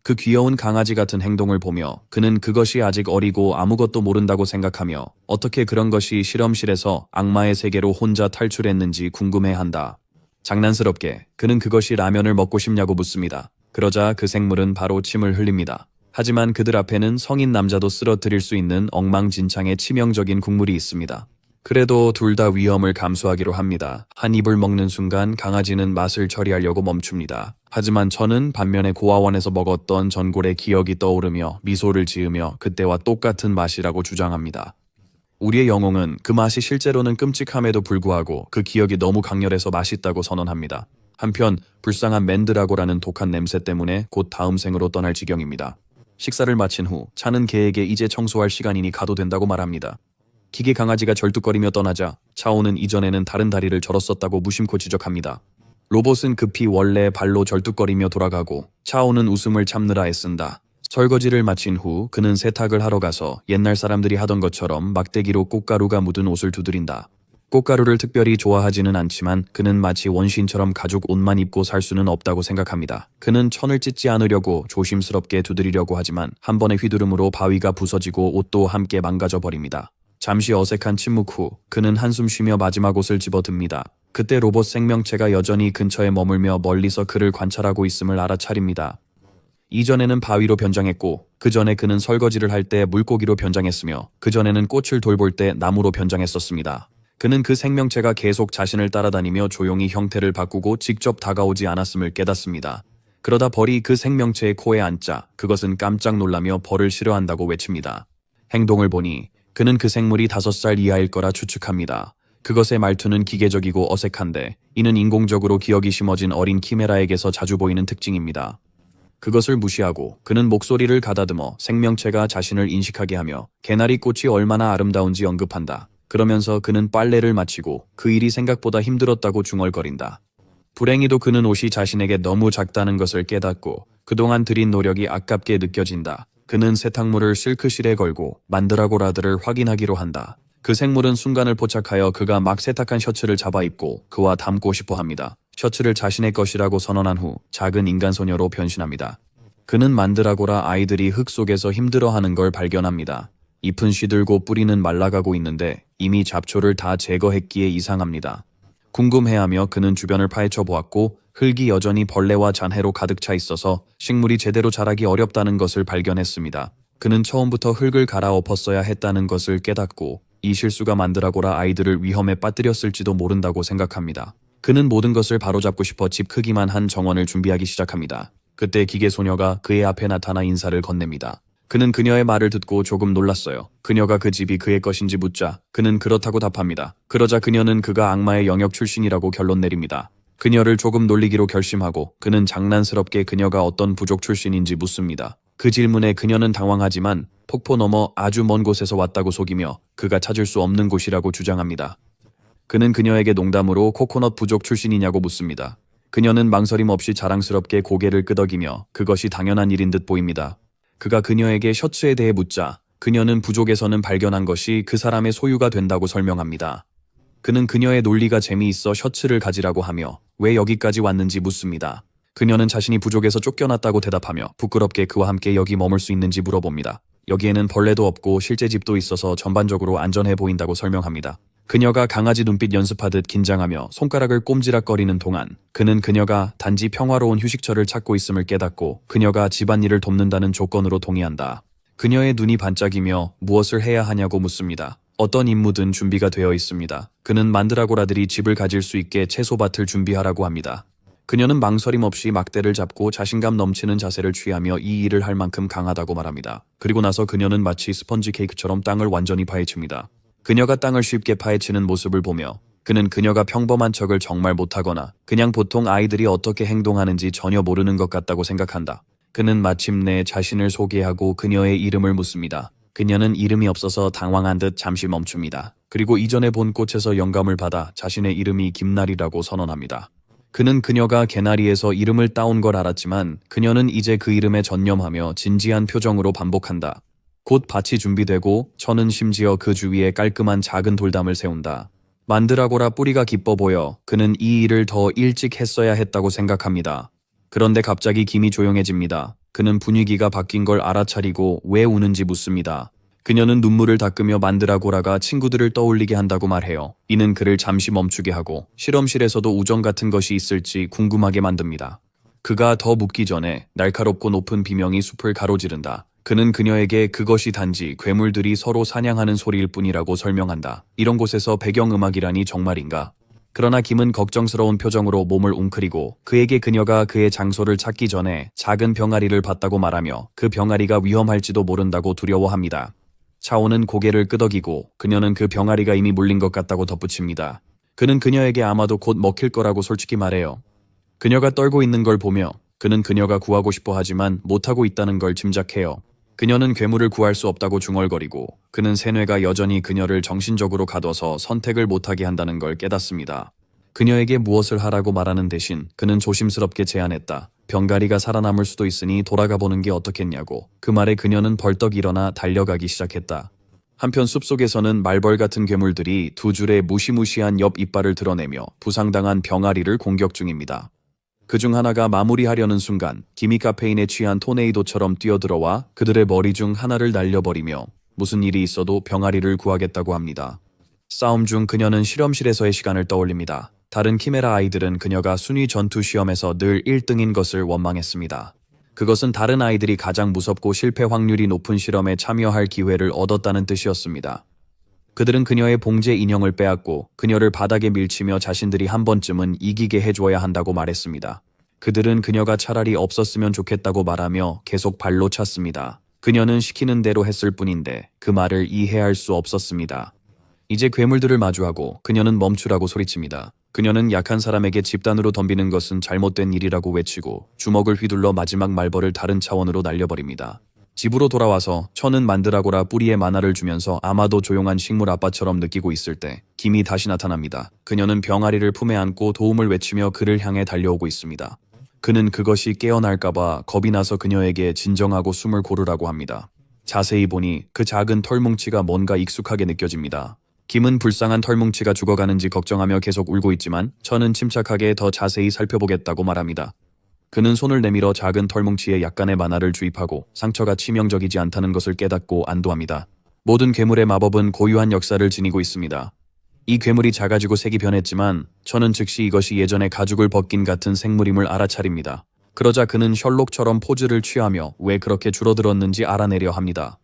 그 귀여운 강아지 같은 행동을 보며 그는 그것이 아직 어리고 아무것도 모른다고 생각하며 어떻게 그런 것이 실험실에서 악마의 세계로 혼자 탈출했는지 궁금해한다. 장난스럽게 그는 그것이 라면을 먹고 싶냐고 묻습니다. 그러자 그 생물은 바로 침을 흘립니다. 하지만 그들 앞에는 성인 남자도 쓰러뜨릴 수 있는 엉망진창의 치명적인 국물이 있습니다. 그래도 둘 다 위험을 감수하기로 합니다. 한 입을 먹는 순간 강아지는 맛을 처리하려고 멈춥니다. 하지만 저는 반면에 고아원에서 먹었던 전골의 기억이 떠오르며 미소를 지으며 그때와 똑같은 맛이라고 주장합니다. 우리의 영웅은 그 맛이 실제로는 끔찍함에도 불구하고 그 기억이 너무 강렬해서 맛있다고 선언합니다. 한편 불쌍한 맨드라고라는 독한 냄새 때문에 곧 다음 생으로 떠날 지경입니다. 식사를 마친 후 차는 개에게 이제 청소할 시간이니 가도 된다고 말합니다. 기계 강아지가 절뚝거리며 떠나자 차오는 이전에는 다른 다리를 절었었다고 무심코 지적합니다. 로봇은 급히 원래 발로 절뚝거리며 돌아가고 차오는 웃음을 참느라 애쓴다. 설거지를 마친 후 그는 세탁을 하러 가서 옛날 사람들이 하던 것처럼 막대기로 꽃가루가 묻은 옷을 두드린다. 꽃가루를 특별히 좋아하지는 않지만 그는 마치 원시인처럼 가죽 옷만 입고 살 수는 없다고 생각합니다. 그는 천을 찢지 않으려고 조심스럽게 두드리려고 하지만 한 번의 휘두름으로 바위가 부서지고 옷도 함께 망가져 버립니다. 잠시 어색한 침묵 후 그는 한숨 쉬며 마지막 옷을 집어듭니다. 그때 로봇 생명체가 여전히 근처에 머물며 멀리서 그를 관찰하고 있음을 알아차립니다. 이전에는 바위로 변장했고 그 전에 그는 설거지를 할 때 물고기로 변장했으며 그 전에는 꽃을 돌볼 때 나무로 변장했었습니다. 그는 그 생명체가 계속 자신을 따라다니며 조용히 형태를 바꾸고 직접 다가오지 않았음을 깨닫습니다. 그러다 벌이 그 생명체의 코에 앉자 그것은 깜짝 놀라며 벌을 싫어한다고 외칩니다. 행동을 보니 그는 그 생물이 5살 이하일 거라 추측합니다. 그것의 말투는 기계적이고 어색한데 이는 인공적으로 기억이 심어진 어린 키메라에게서 자주 보이는 특징입니다. 그것을 무시하고 그는 목소리를 가다듬어 생명체가 자신을 인식하게 하며 개나리 꽃이 얼마나 아름다운지 언급한다. 그러면서 그는 빨래를 마치고 그 일이 생각보다 힘들었다고 중얼거린다. 불행히도 그는 옷이 자신에게 너무 작다는 것을 깨닫고 그동안 들인 노력이 아깝게 느껴진다. 그는 세탁물을 실크실에 걸고 만드라고라들을 확인하기로 한다. 그 생물은 순간을 포착하여 그가 막 세탁한 셔츠를 잡아 입고 그와 닮고 싶어 합니다. 셔츠를 자신의 것이라고 선언한 후 작은 인간소녀로 변신합니다. 그는 만드라고라 아이들이 흙 속에서 힘들어하는 걸 발견합니다. 잎은 시들고 뿌리는 말라가고 있는데 이미 잡초를 다 제거했기에 이상합니다. 궁금해하며 그는 주변을 파헤쳐 보았고 흙이 여전히 벌레와 잔해로 가득 차 있어서 식물이 제대로 자라기 어렵다는 것을 발견했습니다. 그는 처음부터 흙을 갈아엎었어야 했다는 것을 깨닫고 이 실수가 만드라고라 아이들을 위험에 빠뜨렸을지도 모른다고 생각합니다. 그는 모든 것을 바로잡고 싶어 집 크기만 한 정원을 준비하기 시작합니다. 그때 기계 소녀가 그의 앞에 나타나 인사를 건넵니다. 그는 그녀의 말을 듣고 조금 놀랐어요. 그녀가 그 집이 그의 것인지 묻자 그는 그렇다고 답합니다. 그러자 그녀는 그가 악마의 영역 출신이라고 결론 내립니다. 그녀를 조금 놀리기로 결심하고 그는 장난스럽게 그녀가 어떤 부족 출신인지 묻습니다. 그 질문에 그녀는 당황하지만 폭포 너머 아주 먼 곳에서 왔다고 속이며 그가 찾을 수 없는 곳이라고 주장합니다. 그는 그녀에게 농담으로 코코넛 부족 출신이냐고 묻습니다. 그녀는 망설임 없이 자랑스럽게 고개를 끄덕이며 그것이 당연한 일인 듯 보입니다. 그가 그녀에게 셔츠에 대해 묻자 그녀는 부족에서는 발견한 것이 그 사람의 소유가 된다고 설명합니다. 그는 그녀의 논리가 재미있어 셔츠를 가지라고 하며 왜 여기까지 왔는지 묻습니다. 그녀는 자신이 부족에서 쫓겨났다고 대답하며 부끄럽게 그와 함께 여기 머물 수 있는지 물어봅니다. 여기에는 벌레도 없고 실제 집도 있어서 전반적으로 안전해 보인다고 설명합니다. 그녀가 강아지 눈빛 연습하듯 긴장하며 손가락을 꼼지락거리는 동안 그는 그녀가 단지 평화로운 휴식처를 찾고 있음을 깨닫고 그녀가 집안일을 돕는다는 조건으로 동의한다. 그녀의 눈이 반짝이며 무엇을 해야 하냐고 묻습니다. 어떤 임무든 준비가 되어 있습니다. 그는 만드라고라들이 집을 가질 수 있게 채소밭을 준비하라고 합니다. 그녀는 망설임 없이 막대를 잡고 자신감 넘치는 자세를 취하며 이 일을 할 만큼 강하다고 말합니다. 그리고 나서 그녀는 마치 스펀지 케이크처럼 땅을 완전히 파헤칩니다. 그녀가 땅을 쉽게 파헤치는 모습을 보며 그는 그녀가 평범한 척을 정말 못하거나 그냥 보통 아이들이 어떻게 행동하는지 전혀 모르는 것 같다고 생각한다. 그는 마침내 자신을 소개하고 그녀의 이름을 묻습니다. 그녀는 이름이 없어서 당황한 듯 잠시 멈춥니다. 그리고 이전에 본 꽃에서 영감을 받아 자신의 이름이 김날이라고 선언합니다. 그는 그녀가 개나리에서 이름을 따온 걸 알았지만 그녀는 이제 그 이름에 전념하며 진지한 표정으로 반복한다. 곧 밭이 준비되고 천은 심지어 그 주위에 깔끔한 작은 돌담을 세운다. 만드라고라 뿌리가 기뻐 보여 그는 이 일을 더 일찍 했어야 했다고 생각합니다. 그런데 갑자기 김이 조용해집니다. 그는 분위기가 바뀐 걸 알아차리고 왜 우는지 묻습니다. 그녀는 눈물을 닦으며 만드라고라가 친구들을 떠올리게 한다고 말해요. 이는 그를 잠시 멈추게 하고 실험실에서도 우정 같은 것이 있을지 궁금하게 만듭니다. 그가 더 묻기 전에 날카롭고 높은 비명이 숲을 가로지른다. 그는 그녀에게 그것이 단지 괴물들이 서로 사냥하는 소리일 뿐이라고 설명한다. 이런 곳에서 배경음악이라니 정말인가? 그러나 김은 걱정스러운 표정으로 몸을 웅크리고 그에게 그녀가 그의 장소를 찾기 전에 작은 병아리를 봤다고 말하며 그 병아리가 위험할지도 모른다고 두려워합니다. 차오는 고개를 끄덕이고 그녀는 그 병아리가 이미 물린 것 같다고 덧붙입니다. 그는 그녀에게 아마도 곧 먹힐 거라고 솔직히 말해요. 그녀가 떨고 있는 걸 보며 그는 그녀가 구하고 싶어 하지만 못하고 있다는 걸 짐작해요. 그녀는 괴물을 구할 수 없다고 중얼거리고 그는 세뇌가 여전히 그녀를 정신적으로 가둬서 선택을 못하게 한다는 걸 깨닫습니다. 그녀에게 무엇을 하라고 말하는 대신 그는 조심스럽게 제안했다. 병가리가 살아남을 수도 있으니 돌아가 보는 게 어떻겠냐고. 그 말에 그녀는 벌떡 일어나 달려가기 시작했다. 한편 숲속에서는 말벌 같은 괴물들이 두 줄의 무시무시한 옆 이빨을 드러내며 부상당한 병아리를 공격 중입니다. 그중 하나가 마무리하려는 순간 김이 카페인에 취한 토네이도처럼 뛰어들어와 그들의 머리 중 하나를 날려버리며 무슨 일이 있어도 병아리를 구하겠다고 합니다. 싸움 중 그녀는 실험실에서의 시간을 떠올립니다. 다른 키메라 아이들은 그녀가 순위 전투 시험에서 늘 1등인 것을 원망했습니다. 그것은 다른 아이들이 가장 무섭고 실패 확률이 높은 실험에 참여할 기회를 얻었다는 뜻이었습니다. 그들은 그녀의 봉제 인형을 빼앗고 그녀를 바닥에 밀치며 자신들이 한 번쯤은 이기게 해줘야 한다고 말했습니다. 그들은 그녀가 차라리 없었으면 좋겠다고 말하며 계속 발로 찼습니다. 그녀는 시키는 대로 했을 뿐인데 그 말을 이해할 수 없었습니다. 이제 괴물들을 마주하고 그녀는 멈추라고 소리칩니다. 그녀는 약한 사람에게 집단으로 덤비는 것은 잘못된 일이라고 외치고 주먹을 휘둘러 마지막 말벌을 다른 차원으로 날려버립니다. 집으로 돌아와서 천은 만드라고라 뿌리에 만화를 주면서 아마도 조용한 식물 아빠처럼 느끼고 있을 때 김이 다시 나타납니다. 그녀는 병아리를 품에 안고 도움을 외치며 그를 향해 달려오고 있습니다. 그는 그것이 깨어날까봐 겁이 나서 그녀에게 진정하고 숨을 고르라고 합니다. 자세히 보니 그 작은 털뭉치가 뭔가 익숙하게 느껴집니다. 김은 불쌍한 털뭉치가 죽어가는지 걱정하며 계속 울고 있지만 천은 침착하게 더 자세히 살펴보겠다고 말합니다. 그는 손을 내밀어 작은 털뭉치에 약간의 만화를 주입하고 상처가 치명적이지 않다는 것을 깨닫고 안도합니다. 모든 괴물의 마법은 고유한 역사를 지니고 있습니다. 이 괴물이 작아지고 색이 변했지만 천은 즉시 이것이 예전에 가죽을 벗긴 같은 생물임을 알아차립니다. 그러자 그는 셜록처럼 포즈를 취하며 왜 그렇게 줄어들었는지 알아내려 합니다.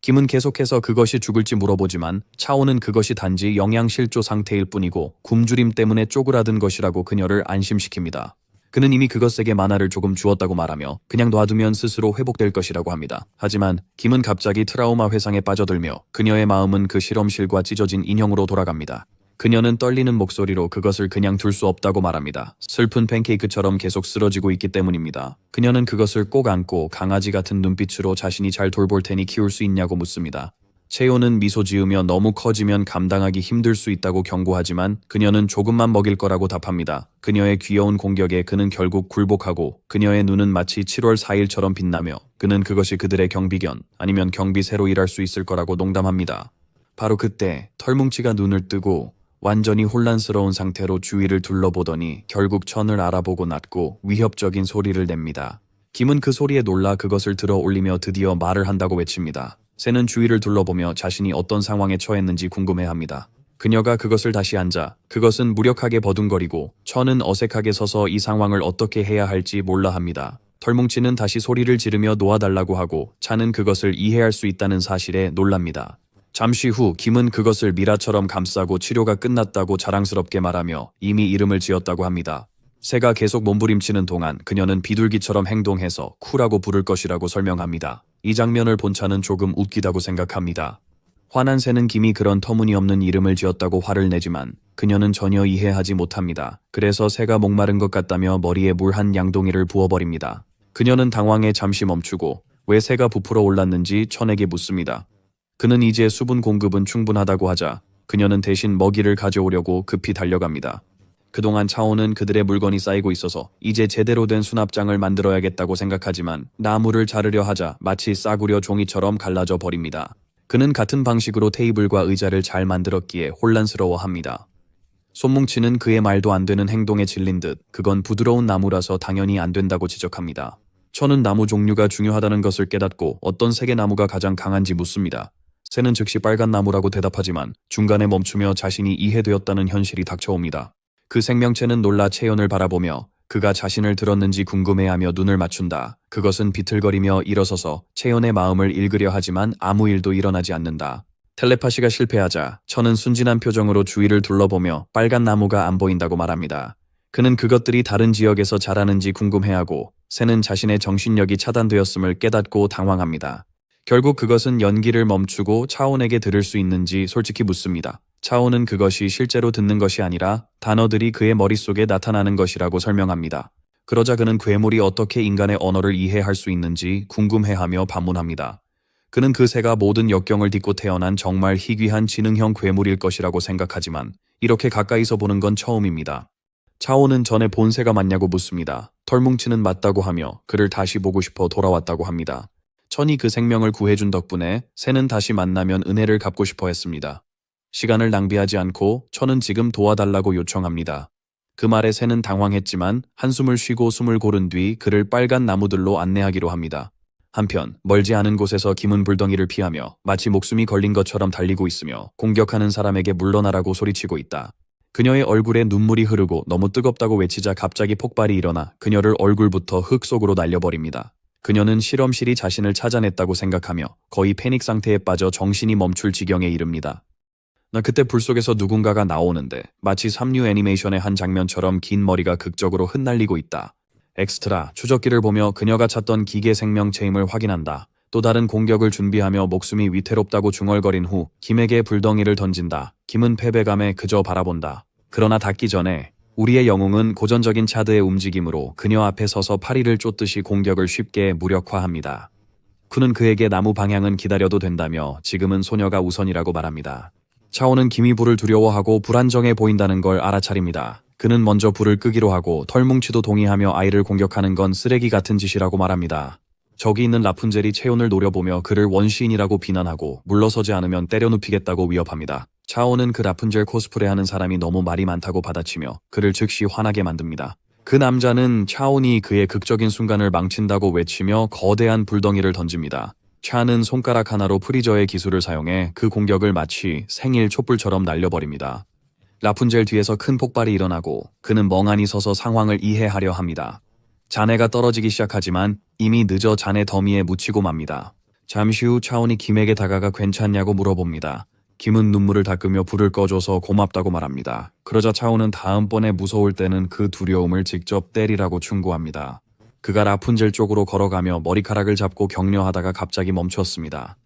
김은 계속해서 그것이 죽을지 물어보지만 차오는 그것이 단지 영양실조 상태일 뿐이고 굶주림 때문에 쪼그라든 것이라고 그녀를 안심시킵니다. 그는 이미 그것에게 만화를 조금 주었다고 말하며 그냥 놔두면 스스로 회복될 것이라고 합니다. 하지만 김은 갑자기 트라우마 회상에 빠져들며 그녀의 마음은 그 실험실과 찢어진 인형으로 돌아갑니다. 그녀는 떨리는 목소리로 그것을 그냥 둘 수 없다고 말합니다. 슬픈 팬케이크처럼 계속 쓰러지고 있기 때문입니다. 그녀는 그것을 꼭 안고 강아지 같은 눈빛으로 자신이 잘 돌볼 테니 키울 수 있냐고 묻습니다. 채요는 미소 지으며 너무 커지면 감당하기 힘들 수 있다고 경고하지만 그녀는 조금만 먹일 거라고 답합니다. 그녀의 귀여운 공격에 그는 결국 굴복하고 그녀의 눈은 마치 7월 4일처럼 빛나며 그는 그것이 그들의 경비견 아니면 경비새로 일할 수 있을 거라고 농담합니다. 바로 그때 털뭉치가 눈을 뜨고 완전히 혼란스러운 상태로 주위를 둘러보더니 결국 천을 알아보고 낮고 위협적인 소리를 냅니다. 김은 그 소리에 놀라 그것을 들어 올리며 드디어 말을 한다고 외칩니다. 새는 주위를 둘러보며 자신이 어떤 상황에 처했는지 궁금해합니다. 그녀가 그것을 다시 앉아 그것은 무력하게 버둥거리고 천은 어색하게 서서 이 상황을 어떻게 해야 할지 몰라 합니다. 털뭉치는 다시 소리를 지르며 놓아달라고 하고 차는 그것을 이해할 수 있다는 사실에 놀랍니다. 잠시 후 김은 그것을 미라처럼 감싸고 치료가 끝났다고 자랑스럽게 말하며 이미 이름을 지었다고 합니다. 새가 계속 몸부림치는 동안 그녀는 비둘기처럼 행동해서 쿨하고 부를 것이라고 설명합니다. 이 장면을 본 차는 조금 웃기다고 생각합니다. 화난 새는 김이 그런 터무니없는 이름을 지었다고 화를 내지만 그녀는 전혀 이해하지 못합니다. 그래서 새가 목마른 것 같다며 머리에 물 한 양동이를 부어버립니다. 그녀는 당황해 잠시 멈추고 왜 새가 부풀어 올랐는지 천에게 묻습니다. 그는 이제 수분 공급은 충분하다고 하자 그녀는 대신 먹이를 가져오려고 급히 달려갑니다. 그동안 차오는 그들의 물건이 쌓이고 있어서 이제 제대로 된 수납장을 만들어야겠다고 생각하지만 나무를 자르려 하자 마치 싸구려 종이처럼 갈라져 버립니다. 그는 같은 방식으로 테이블과 의자를 잘 만들었기에 혼란스러워합니다. 손뭉치는 그의 말도 안 되는 행동에 질린 듯 그건 부드러운 나무라서 당연히 안 된다고 지적합니다. 천은 나무 종류가 중요하다는 것을 깨닫고 어떤 색의 나무가 가장 강한지 묻습니다. 새는 즉시 빨간 나무라고 대답하지만 중간에 멈추며 자신이 이해되었다는 현실이 닥쳐옵니다. 그 생명체는 놀라 채연을 바라보며 그가 자신을 들었는지 궁금해하며 눈을 맞춘다. 그것은 비틀거리며 일어서서 채연의 마음을 읽으려 하지만 아무 일도 일어나지 않는다. 텔레파시가 실패하자 천은 순진한 표정으로 주위를 둘러보며 빨간 나무가 안 보인다고 말합니다. 그는 그것들이 다른 지역에서 자라는지 궁금해하고 새는 자신의 정신력이 차단되었음을 깨닫고 당황합니다. 결국 그것은 연기를 멈추고 차온에게 들을 수 있는지 솔직히 묻습니다. 차온은 그것이 실제로 듣는 것이 아니라 단어들이 그의 머릿속에 나타나는 것이라고 설명합니다. 그러자 그는 괴물이 어떻게 인간의 언어를 이해할 수 있는지 궁금해하며 반문합니다. 그는 그 새가 모든 역경을 딛고 태어난 정말 희귀한 지능형 괴물일 것이라고 생각하지만 이렇게 가까이서 보는 건 처음입니다. 차오는 전에 본 새가 맞냐고 묻습니다. 털뭉치는 맞다고 하며 그를 다시 보고 싶어 돌아왔다고 합니다. 천이 그 생명을 구해준 덕분에 새는 다시 만나면 은혜를 갚고 싶어 했습니다. 시간을 낭비하지 않고 천은 지금 도와달라고 요청합니다. 그 말에 새는 당황했지만 한숨을 쉬고 숨을 고른 뒤 그를 빨간 나무들로 안내하기로 합니다. 한편 멀지 않은 곳에서 김은 불덩이를 피하며 마치 목숨이 걸린 것처럼 달리고 있으며 공격하는 사람에게 물러나라고 소리치고 있다. 그녀의 얼굴에 눈물이 흐르고 너무 뜨겁다고 외치자 갑자기 폭발이 일어나 그녀를 얼굴부터 흙 속으로 날려버립니다. 그녀는 실험실이 자신을 찾아냈다고 생각하며 거의 패닉 상태에 빠져 정신이 멈출 지경에 이릅니다. 그때 불 속에서 누군가가 나오는데 마치 3류 애니메이션의 한 장면처럼 긴 머리가 극적으로 흩날리고 있다. 엑스트라, 추적기를 보며 그녀가 찾던 기계 생명체임을 확인한다. 또 다른 공격을 준비하며 목숨이 위태롭다고 중얼거린 후 김에게 불덩이를 던진다. 김은 패배감에 그저 바라본다. 그러나 닿기 전에 우리의 영웅은 고전적인 차드의 움직임으로 그녀 앞에 서서 파리를 쫓듯이 공격을 쉽게 무력화합니다. 쿠는 그에게 나무 방향은 기다려도 된다며 지금은 소녀가 우선이라고 말합니다. 차오는 김이 불을 두려워하고 불안정해 보인다는 걸 알아차립니다. 그는 먼저 불을 끄기로 하고 털뭉치도 동의하며 아이를 공격하는 건 쓰레기 같은 짓이라고 말합니다. 저기 있는 라푼젤이 채온을 노려보며 그를 원시인이라고 비난하고 물러서지 않으면 때려 눕히겠다고 위협합니다. 차오는 그 라푼젤 코스프레하는 사람이 너무 말이 많다고 받아치며 그를 즉시 화나게 만듭니다. 그 남자는 차온이 그의 극적인 순간을 망친다고 외치며 거대한 불덩이를 던집니다. 차는 손가락 하나로 프리저의 기술을 사용해 그 공격을 마치 생일 촛불처럼 날려버립니다. 라푼젤 뒤에서 큰 폭발이 일어나고 그는 멍하니 서서 상황을 이해하려 합니다. 잔해가 떨어지기 시작하지만 이미 늦어 잔해 더미에 묻히고 맙니다. 잠시 후 차온이 김에게 다가가 괜찮냐고 물어봅니다. 김은 눈물을 닦으며 불을 꺼줘서 고맙다고 말합니다. 그러자 차온은 다음번에 무서울 때는 그 두려움을 직접 때리라고 충고합니다. 그가 라푼젤 쪽으로 걸어가며 머리카락을 잡고 격려하다가 갑자기 멈췄습니다.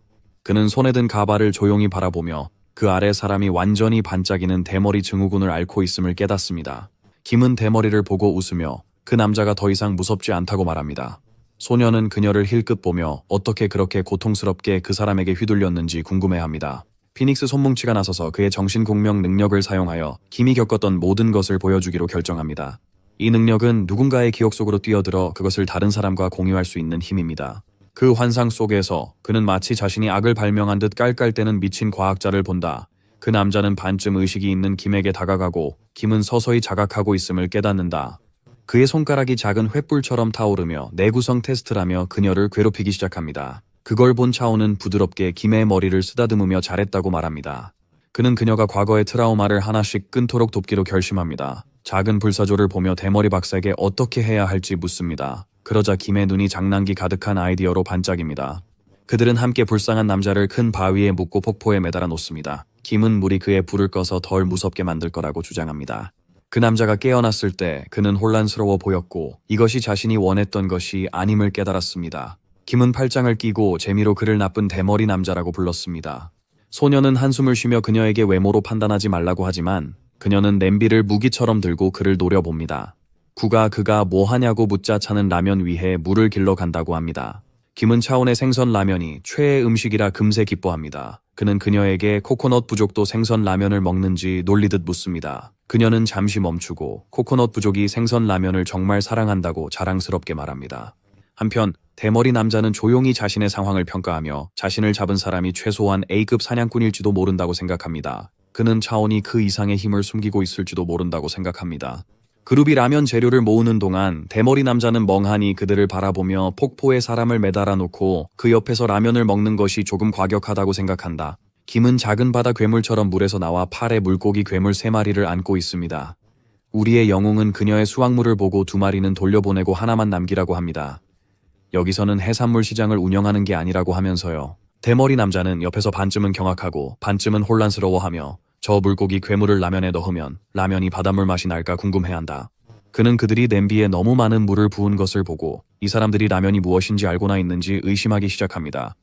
그는 손에 든 가발을 조용히 바라보며 그 아래 사람이 완전히 반짝이는 대머리 증후군을 앓고 있음을 깨닫습니다. 김은 대머리를 보고 웃으며 그 남자가 더 이상 무섭지 않다고 말합니다. 소녀는 그녀를 힐끗 보며 어떻게 그렇게 고통스럽게 그 사람에게 휘둘렸는지 궁금해합니다. 피닉스 손뭉치가 나서서 그의 정신공명 능력을 사용하여 김이 겪었던 모든 것을 보여주기로 결정합니다. 이 능력은 누군가의 기억 속으로 뛰어들어 그것을 다른 사람과 공유할 수 있는 힘입니다. 그 환상 속에서 그는 마치 자신이 악을 발명한 듯 깔깔대는 미친 과학자를 본다. 그 남자는 반쯤 의식이 있는 김에게 다가가고 김은 서서히 자각하고 있음을 깨닫는다. 그의 손가락이 작은 횃불처럼 타오르며 내구성 테스트라며 그녀를 괴롭히기 시작합니다. 그걸 본 차오는 부드럽게 김의 머리를 쓰다듬으며 잘했다고 말합니다. 그는 그녀가 과거의 트라우마를 하나씩 끊도록 돕기로 결심합니다. 작은 불사조를 보며 대머리 박사에게 어떻게 해야 할지 묻습니다. 그러자 김의 눈이 장난기 가득한 아이디어로 반짝입니다. 그들은 함께 불쌍한 남자를 큰 바위에 묶고 폭포에 매달아 놓습니다. 김은 물이 그의 불을 꺼서 덜 무섭게 만들 거라고 주장합니다. 그 남자가 깨어났을 때 그는 혼란스러워 보였고 이것이 자신이 원했던 것이 아님을 깨달았습니다. 김은 팔짱을 끼고 재미로 그를 나쁜 대머리 남자라고 불렀습니다. 소녀는 한숨을 쉬며 그녀에게 외모로 판단하지 말라고 하지만 그녀는 냄비를 무기처럼 들고 그를 노려봅니다. 그가 뭐하냐고 묻자 차는 라면 위에 물을 길러 간다고 합니다. 김은 차온의 생선 라면이 최애 음식이라 금세 기뻐합니다. 그는 그녀에게 코코넛 부족도 생선 라면을 먹는지 놀리듯 묻습니다. 그녀는 잠시 멈추고 코코넛 부족이 생선 라면을 정말 사랑한다고 자랑스럽게 말합니다. 한편 대머리 남자는 조용히 자신의 상황을 평가하며 자신을 잡은 사람이 최소한 A급 사냥꾼일지도 모른다고 생각합니다. 그는 차온이 그 이상의 힘을 숨기고 있을지도 모른다고 생각합니다. 그룹이 라면 재료를 모으는 동안 대머리 남자는 멍하니 그들을 바라보며 폭포에 사람을 매달아 놓고 그 옆에서 라면을 먹는 것이 조금 과격하다고 생각한다. 김은 작은 바다 괴물처럼 물에서 나와 팔에 물고기 괴물 3마리를 안고 있습니다. 우리의 영웅은 그녀의 수확물을 보고 2마리는 돌려보내고 하나만 남기라고 합니다. 여기서는 해산물 시장을 운영하는 게 아니라고 하면서요. 대머리 남자는 옆에서 반쯤은 경악하고 반쯤은 혼란스러워하며 저 물고기 괴물을 라면에 넣으면 라면이 바닷물 맛이 날까 궁금해한다. 그는 그들이 냄비에 너무 많은 물을 부은 것을 보고 이 사람들이 라면이 무엇인지 알고나 있는지 의심하기 시작합니다.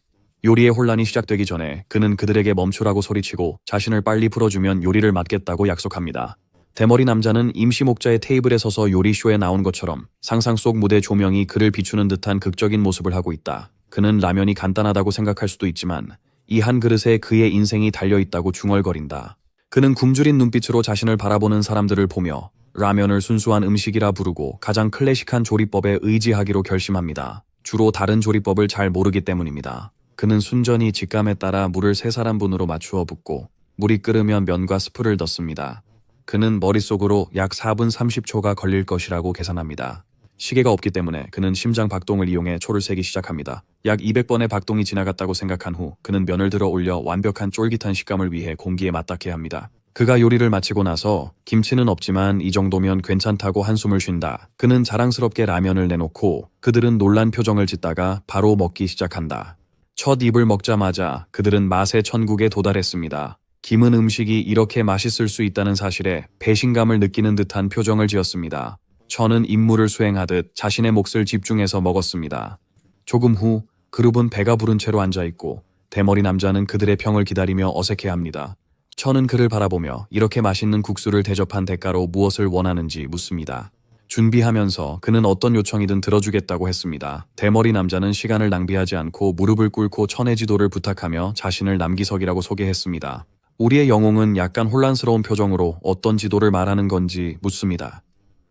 요리의 혼란이 시작되기 전에 그는 그들에게 멈추라고 소리치고 자신을 빨리 풀어주면 요리를 맡겠다고 약속합니다. 대머리 남자는 임시 목자의 테이블에 서서 요리쇼에 나온 것처럼 상상 속 무대 조명이 그를 비추는 듯한 극적인 모습을 하고 있다. 그는 라면이 간단하다고 생각할 수도 있지만 이 한 그릇에 그의 인생이 달려있다고 중얼거린다. 그는 굶주린 눈빛으로 자신을 바라보는 사람들을 보며 라면을 순수한 음식이라 부르고 가장 클래식한 조리법에 의지하기로 결심합니다. 주로 다른 조리법을 잘 모르기 때문입니다. 그는 순전히 직감에 따라 물을 3사람분으로 맞추어 붓고 물이 끓으면 면과 스프를 넣습니다. 그는 머릿속으로 약 4분 30초가 걸릴 것이라고 계산합니다. 시계가 없기 때문에 그는 심장 박동을 이용해 초를 세기 시작합니다. 약 200번의 박동이 지나갔다고 생각한 후 그는 면을 들어 올려 완벽한 쫄깃한 식감을 위해 공기에 맞닿게 합니다. 그가 요리를 마치고 나서 김치는 없지만 이 정도면 괜찮다고 한숨을 쉰다. 그는 자랑스럽게 라면을 내놓고 그들은 놀란 표정을 짓다가 바로 먹기 시작한다. 첫 입을 먹자마자 그들은 맛의 천국에 도달했습니다. 김은 음식이 이렇게 맛있을 수 있다는 사실에 배신감을 느끼는 듯한 표정을 지었습니다. 저는 임무를 수행하듯 자신의 몫을 집중해서 먹었습니다. 조금 후 그룹은 배가 부른 채로 앉아있고 대머리 남자는 그들의 평을 기다리며 어색해합니다. 저는 그를 바라보며 이렇게 맛있는 국수를 대접한 대가로 무엇을 원하는지 묻습니다. 준비하면서 그는 어떤 요청이든 들어주겠다고 했습니다. 대머리 남자는 시간을 낭비하지 않고 무릎을 꿇고 천혜지도를 부탁하며 자신을 남기석이라고 소개했습니다. 우리의 영웅은 약간 혼란스러운 표정으로 어떤 지도를 말하는 건지 묻습니다.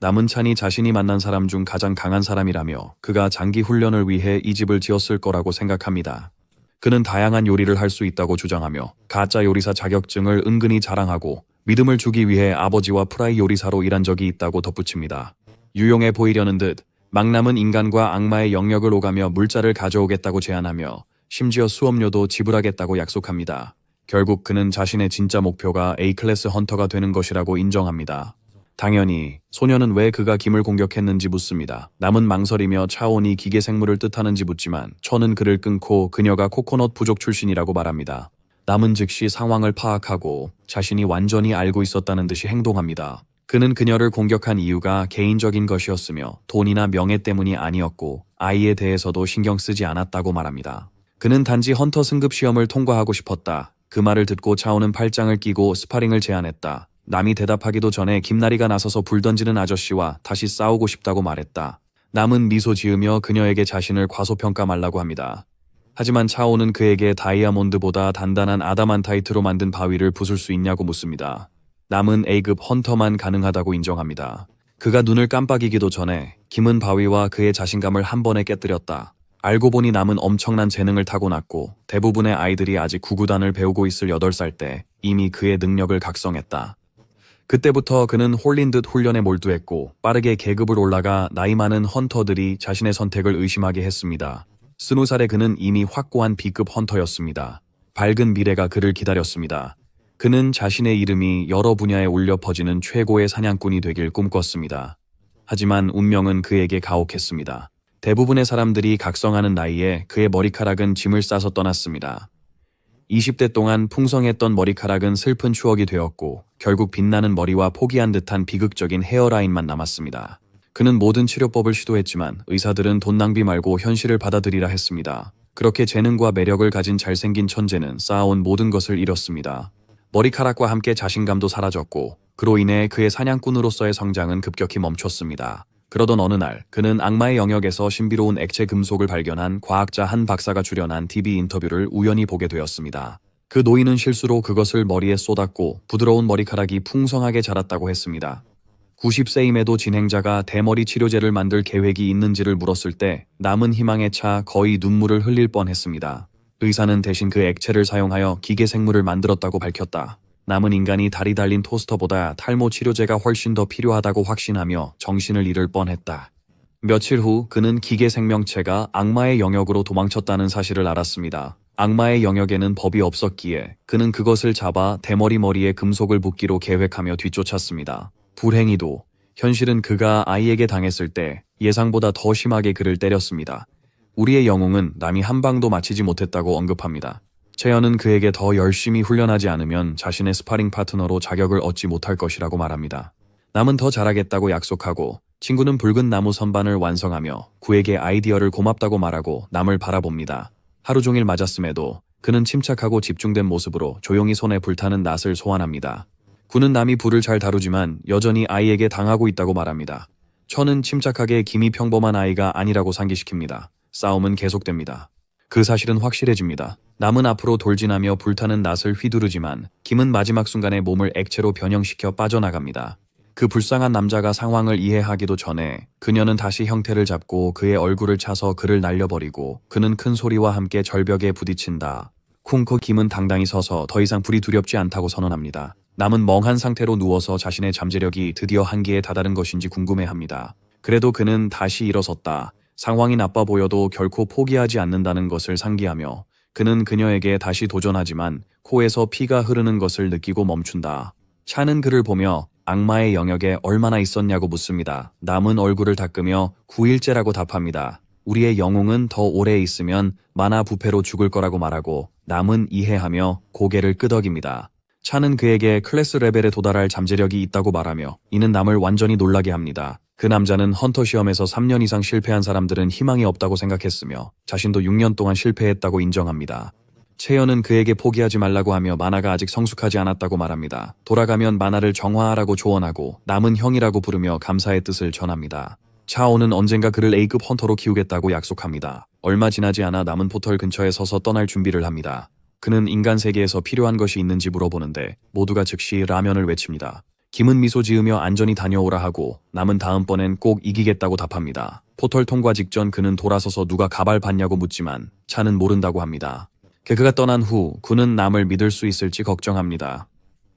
남은 찬이 자신이 만난 사람 중 가장 강한 사람이라며 그가 장기 훈련을 위해 이 집을 지었을 거라고 생각합니다. 그는 다양한 요리를 할 수 있다고 주장하며 가짜 요리사 자격증을 은근히 자랑하고 믿음을 주기 위해 아버지와 프라이 요리사로 일한 적이 있다고 덧붙입니다. 유용해 보이려는 듯 막 남은 인간과 악마의 영역을 오가며 물자를 가져오겠다고 제안하며 심지어 수업료도 지불하겠다고 약속합니다. 결국 그는 자신의 진짜 목표가 A클래스 헌터가 되는 것이라고 인정합니다. 당연히 소녀는 왜 그가 김을 공격했는지 묻습니다. 남은 망설이며 차원이 기계 생물을 뜻하는지 묻지만 천은 그를 끊고 그녀가 코코넛 부족 출신이라고 말합니다. 남은 즉시 상황을 파악하고 자신이 완전히 알고 있었다는 듯이 행동합니다. 그는 그녀를 공격한 이유가 개인적인 것이었으며 돈이나 명예 때문이 아니었고 아이에 대해서도 신경 쓰지 않았다고 말합니다. 그는 단지 헌터 승급 시험을 통과하고 싶었다. 그 말을 듣고 차오는 팔짱을 끼고 스파링을 제안했다. 남이 대답하기도 전에 김나리가 나서서 불 던지는 아저씨와 다시 싸우고 싶다고 말했다. 남은 미소 지으며 그녀에게 자신을 과소평가 말라고 합니다. 하지만 차오는 그에게 다이아몬드보다 단단한 아담한타이트로 만든 바위를 부술 수 있냐고 묻습니다. 남은 A급 헌터만 가능하다고 인정합니다. 그가 눈을 깜빡이기도 전에 김은 바위와 그의 자신감을 한 번에 깨뜨렸다. 알고 보니 남은 엄청난 재능을 타고났고 대부분의 아이들이 아직 구구단을 배우고 있을 8살 때 이미 그의 능력을 각성했다. 그때부터 그는 홀린 듯 훈련에 몰두했고 빠르게 계급을 올라가 나이 많은 헌터들이 자신의 선택을 의심하게 했습니다. 20살의 그는 이미 확고한 B급 헌터였습니다. 밝은 미래가 그를 기다렸습니다. 그는 자신의 이름이 여러 분야에 울려 퍼지는 최고의 사냥꾼이 되길 꿈꿨습니다. 하지만 운명은 그에게 가혹했습니다. 대부분의 사람들이 각성하는 나이에 그의 머리카락은 짐을 싸서 떠났습니다. 20대 동안 풍성했던 머리카락은 슬픈 추억이 되었고 결국 빛나는 머리와 포기한 듯한 비극적인 헤어라인만 남았습니다. 그는 모든 치료법을 시도했지만 의사들은 돈 낭비 말고 현실을 받아들이라 했습니다. 그렇게 재능과 매력을 가진 잘생긴 천재는 쌓아온 모든 것을 잃었습니다. 머리카락과 함께 자신감도 사라졌고 그로 인해 그의 사냥꾼으로서의 성장은 급격히 멈췄습니다. 그러던 어느 날 그는 악마의 영역에서 신비로운 액체 금속을 발견한 과학자 한 박사가 출연한 TV 인터뷰를 우연히 보게 되었습니다. 그 노인은 실수로 그것을 머리에 쏟았고 부드러운 머리카락이 풍성하게 자랐다고 했습니다. 90세임에도 진행자가 대머리 치료제를 만들 계획이 있는지를 물었을 때 남은 희망에 차 거의 눈물을 흘릴 뻔했습니다. 의사는 대신 그 액체를 사용하여 기계 생물을 만들었다고 밝혔다. 남은 인간이 달이 달린 토스터보다 탈모 치료제가 훨씬 더 필요하다고 확신하며 정신을 잃을 뻔했다. 며칠 후 그는 기계 생명체가 악마의 영역으로 도망쳤다는 사실을 알았습니다. 악마의 영역에는 법이 없었기에 그는 그것을 잡아 대머리 머리에 금속을 붓기로 계획하며 뒤쫓았습니다. 불행히도 현실은 그가 아이에게 당했을 때 예상보다 더 심하게 그를 때렸습니다. 우리의 영웅은 남이 한 방도 맞히지 못했다고 언급합니다. 채연은 그에게 더 열심히 훈련하지 않으면 자신의 스파링 파트너로 자격을 얻지 못할 것이라고 말합니다. 남은 더 잘하겠다고 약속하고 친구는 붉은 나무 선반을 완성하며 구에게 아이디어를 고맙다고 말하고 남을 바라봅니다. 하루 종일 맞았음에도 그는 침착하고 집중된 모습으로 조용히 손에 불타는 낫을 소환합니다. 구는 남이 불을 잘 다루지만 여전히 아이에게 당하고 있다고 말합니다. 천은 침착하게 김이 평범한 아이가 아니라고 상기시킵니다. 싸움은 계속됩니다. 그 사실은 확실해집니다. 남은 앞으로 돌진하며 불타는 낫을 휘두르지만 김은 마지막 순간에 몸을 액체로 변형시켜 빠져나갑니다. 그 불쌍한 남자가 상황을 이해하기도 전에 그녀는 다시 형태를 잡고 그의 얼굴을 차서 그를 날려버리고 그는 큰 소리와 함께 절벽에 부딪힌다. 쿵코 김은 당당히 서서 더 이상 불이 두렵지 않다고 선언합니다. 남은 멍한 상태로 누워서 자신의 잠재력이 드디어 한계에 다다른 것인지 궁금해합니다. 그래도 그는 다시 일어섰다. 상황이 나빠 보여도 결코 포기하지 않는다는 것을 상기하며 그는 그녀에게 다시 도전하지만 코에서 피가 흐르는 것을 느끼고 멈춘다. 차는 그를 보며 악마의 영역에 얼마나 있었냐고 묻습니다. 남은 얼굴을 닦으며 9일째라고 답합니다. 우리의 영웅은 더 오래 있으면 만화 부패로 죽을 거라고 말하고 남은 이해하며 고개를 끄덕입니다. 차는 그에게 클래스 레벨에 도달할 잠재력이 있다고 말하며 이는 남을 완전히 놀라게 합니다. 그 남자는 헌터 시험에서 3년 이상 실패한 사람들은 희망이 없다고 생각했으며 자신도 6년 동안 실패했다고 인정합니다. 채연은 그에게 포기하지 말라고 하며 만화가 아직 성숙하지 않았다고 말합니다. 돌아가면 만화를 정화하라고 조언하고 남은 형이라고 부르며 감사의 뜻을 전합니다. 차오는 언젠가 그를 A급 헌터로 키우겠다고 약속합니다. 얼마 지나지 않아 남은 포털 근처에 서서 떠날 준비를 합니다. 그는 인간 세계에서 필요한 것이 있는지 물어보는데 모두가 즉시 라면을 외칩니다. 김은 미소 지으며 안전히 다녀오라 하고 남은 다음번엔 꼭 이기겠다고 답합니다. 포털 통과 직전 그는 돌아서서 누가 가발 봤냐고 묻지만 차는 모른다고 합니다. 그가 떠난 후 그는 남을 믿을 수 있을지 걱정합니다.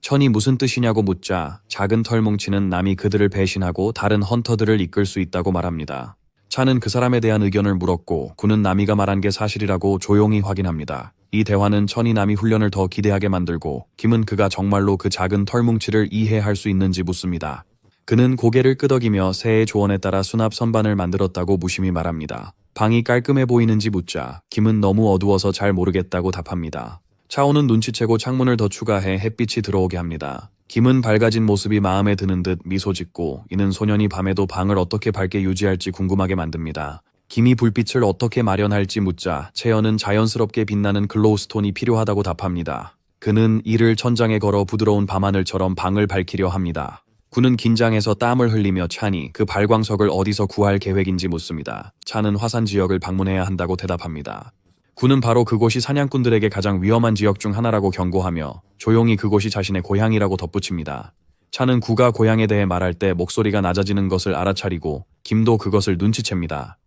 천이 무슨 뜻이냐고 묻자 작은 털 뭉치는 남이 그들을 배신하고 다른 헌터들을 이끌 수 있다고 말합니다. 차는 그 사람에 대한 의견을 물었고 그는 남이가 말한 게 사실이라고 조용히 확인합니다. 이 대화는 천이 남이 훈련을 더 기대하게 만들고 김은 그가 정말로 그 작은 털뭉치를 이해할 수 있는지 묻습니다. 그는 고개를 끄덕이며 새의 조언에 따라 수납 선반을 만들었다고 무심히 말합니다. 방이 깔끔해 보이는지 묻자 김은 너무 어두워서 잘 모르겠다고 답합니다. 차오는 눈치채고 창문을 더 추가해 햇빛이 들어오게 합니다. 김은 밝아진 모습이 마음에 드는 듯 미소 짓고 이는 소년이 밤에도 방을 어떻게 밝게 유지할지 궁금하게 만듭니다. 김이 불빛을 어떻게 마련할지 묻자 채연은 자연스럽게 빛나는 글로우스톤이 필요하다고 답합니다. 그는 이를 천장에 걸어 부드러운 밤하늘처럼 방을 밝히려 합니다. 군은 긴장해서 땀을 흘리며 차니 그 발광석을 어디서 구할 계획인지 묻습니다. 차는 화산 지역을 방문해야 한다고 대답합니다. 군은 바로 그곳이 사냥꾼들에게 가장 위험한 지역 중 하나라고 경고하며 조용히 그곳이 자신의 고향이라고 덧붙입니다. 차는 구가 고향에 대해 말할 때 목소리가 낮아지는 것을 알아차리고 김도 그것을 눈치챕니다.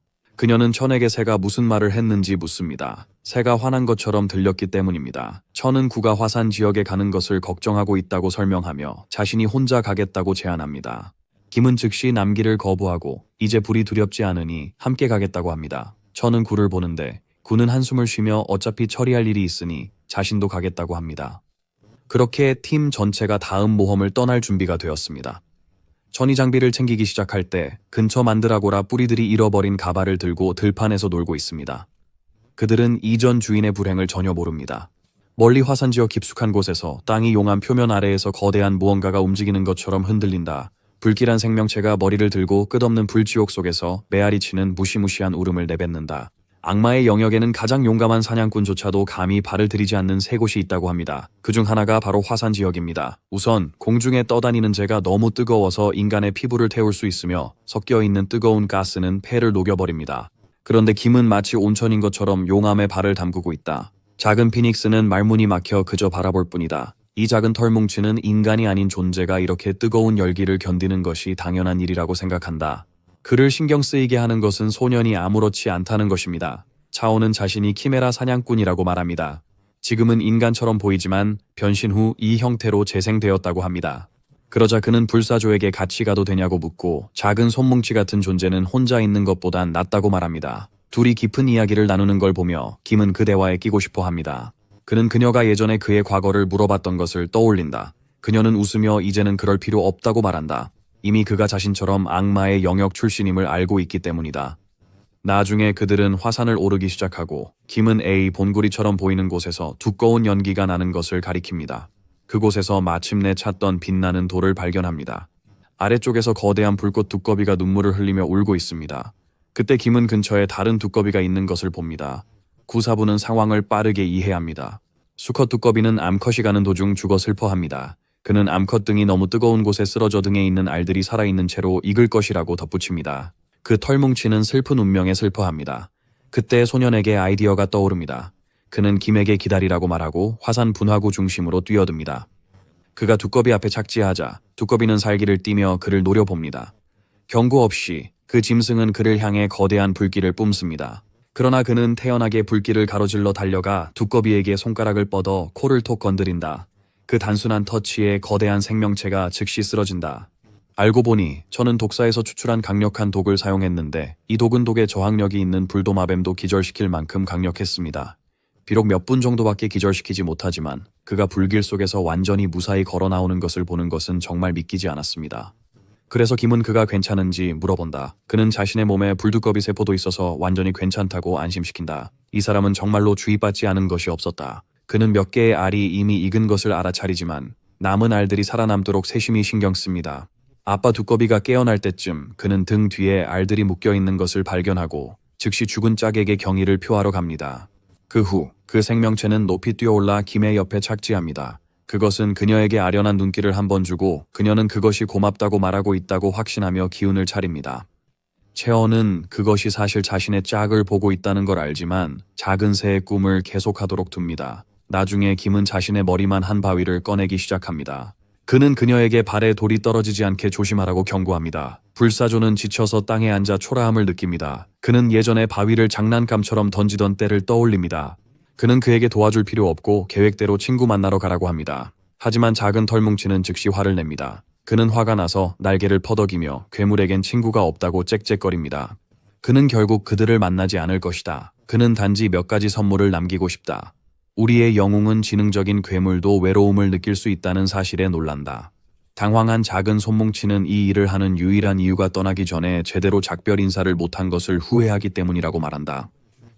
그녀는 천에게 새가 무슨 말을 했는지 묻습니다. 새가 화난 것처럼 들렸기 때문입니다. 천은 구가 화산 지역에 가는 것을 걱정하고 있다고 설명하며 자신이 혼자 가겠다고 제안합니다. 김은 즉시 남기를 거부하고 이제 불이 두렵지 않으니 함께 가겠다고 합니다. 천은 구를 보는데 구는 한숨을 쉬며 어차피 처리할 일이 있으니 자신도 가겠다고 합니다. 그렇게 팀 전체가 다음 모험을 떠날 준비가 되었습니다. 천이 장비를 챙기기 시작할 때 근처 만드라고라 뿌리들이 잃어버린 가발을 들고 들판에서 놀고 있습니다. 그들은 이전 주인의 불행을 전혀 모릅니다. 멀리 화산지역 깊숙한 곳에서 땅이 용암 표면 아래에서 거대한 무언가가 움직이는 것처럼 흔들린다. 불길한 생명체가 머리를 들고 끝없는 불지옥 속에서 메아리치는 무시무시한 울음을 내뱉는다. 악마의 영역에는 가장 용감한 사냥꾼조차도 감히 발을 들이지 않는 세 곳이 있다고 합니다. 그중 하나가 바로 화산 지역입니다. 우선 공중에 떠다니는 재가 너무 뜨거워서 인간의 피부를 태울 수 있으며 섞여있는 뜨거운 가스는 폐를 녹여버립니다. 그런데 김은 마치 온천인 것처럼 용암에 발을 담그고 있다. 작은 피닉스는 말문이 막혀 그저 바라볼 뿐이다. 이 작은 털뭉치는 인간이 아닌 존재가 이렇게 뜨거운 열기를 견디는 것이 당연한 일이라고 생각한다. 그를 신경 쓰이게 하는 것은 소년이 아무렇지 않다는 것입니다. 차오는 자신이 키메라 사냥꾼이라고 말합니다. 지금은 인간처럼 보이지만 변신 후 이 형태로 재생되었다고 합니다. 그러자 그는 불사조에게 같이 가도 되냐고 묻고 작은 손뭉치 같은 존재는 혼자 있는 것보단 낫다고 말합니다. 둘이 깊은 이야기를 나누는 걸 보며 김은 그 대화에 끼고 싶어 합니다. 그는 그녀가 예전에 그의 과거를 물어봤던 것을 떠올린다. 그녀는 웃으며 이제는 그럴 필요 없다고 말한다. 이미 그가 자신처럼 악마의 영역 출신임을 알고 있기 때문이다. 나중에 그들은 화산을 오르기 시작하고 김은 A 본구리처럼 보이는 곳에서 두꺼운 연기가 나는 것을 가리킵니다. 그곳에서 마침내 찾던 빛나는 돌을 발견합니다. 아래쪽에서 거대한 불꽃 두꺼비가 눈물을 흘리며 울고 있습니다. 그때 김은 근처에 다른 두꺼비가 있는 것을 봅니다. 구사부는 상황을 빠르게 이해합니다. 수컷 두꺼비는 암컷이 가는 도중 죽어 슬퍼합니다. 그는 암컷 등이 너무 뜨거운 곳에 쓰러져 등에 있는 알들이 살아있는 채로 익을 것이라고 덧붙입니다. 그 털뭉치는 슬픈 운명에 슬퍼합니다. 그때 소년에게 아이디어가 떠오릅니다. 그는 김에게 기다리라고 말하고 화산 분화구 중심으로 뛰어듭니다. 그가 두꺼비 앞에 착지하자 두꺼비는 살기를 띠며 그를 노려봅니다. 경고 없이 그 짐승은 그를 향해 거대한 불길을 뿜습니다. 그러나 그는 태연하게 불길을 가로질러 달려가 두꺼비에게 손가락을 뻗어 코를 톡 건드린다. 그 단순한 터치에 거대한 생명체가 즉시 쓰러진다. 알고 보니 저는 독사에서 추출한 강력한 독을 사용했는데 이 독은 독에 저항력이 있는 불도마뱀도 기절시킬 만큼 강력했습니다. 비록 몇 분 정도밖에 기절시키지 못하지만 그가 불길 속에서 완전히 무사히 걸어 나오는 것을 보는 것은 정말 믿기지 않았습니다. 그래서 김은 그가 괜찮은지 물어본다. 그는 자신의 몸에 불두꺼비 세포도 있어서 완전히 괜찮다고 안심시킨다. 이 사람은 정말로 주의받지 않은 것이 없었다. 그는 몇 개의 알이 이미 익은 것을 알아차리지만 남은 알들이 살아남도록 세심히 신경 씁니다. 아빠 두꺼비가 깨어날 때쯤 그는 등 뒤에 알들이 묶여있는 것을 발견하고 즉시 죽은 짝에게 경의를 표하러 갑니다. 그 후 그 생명체는 높이 뛰어올라 김의 옆에 착지합니다. 그것은 그녀에게 아련한 눈길을 한번 주고 그녀는 그것이 고맙다고 말하고 있다고 확신하며 기운을 차립니다. 채어는 그것이 사실 자신의 짝을 보고 있다는 걸 알지만 작은 새의 꿈을 계속하도록 둡니다. 나중에 김은 자신의 머리만 한 바위를 꺼내기 시작합니다. 그는 그녀에게 발에 돌이 떨어지지 않게 조심하라고 경고합니다. 불사조는 지쳐서 땅에 앉아 초라함을 느낍니다. 그는 예전에 바위를 장난감처럼 던지던 때를 떠올립니다. 그는 그에게 도와줄 필요 없고 계획대로 친구 만나러 가라고 합니다. 하지만 작은 털뭉치는 즉시 화를 냅니다. 그는 화가 나서 날개를 퍼덕이며 괴물에겐 친구가 없다고 짹짹거립니다. 그는 결국 그들을 만나지 않을 것이다. 그는 단지 몇 가지 선물을 남기고 싶다. 우리의 영웅은 지능적인 괴물도 외로움을 느낄 수 있다는 사실에 놀란다. 당황한 작은 손뭉치는 이 일을 하는 유일한 이유가 떠나기 전에 제대로 작별 인사를 못한 것을 후회하기 때문이라고 말한다.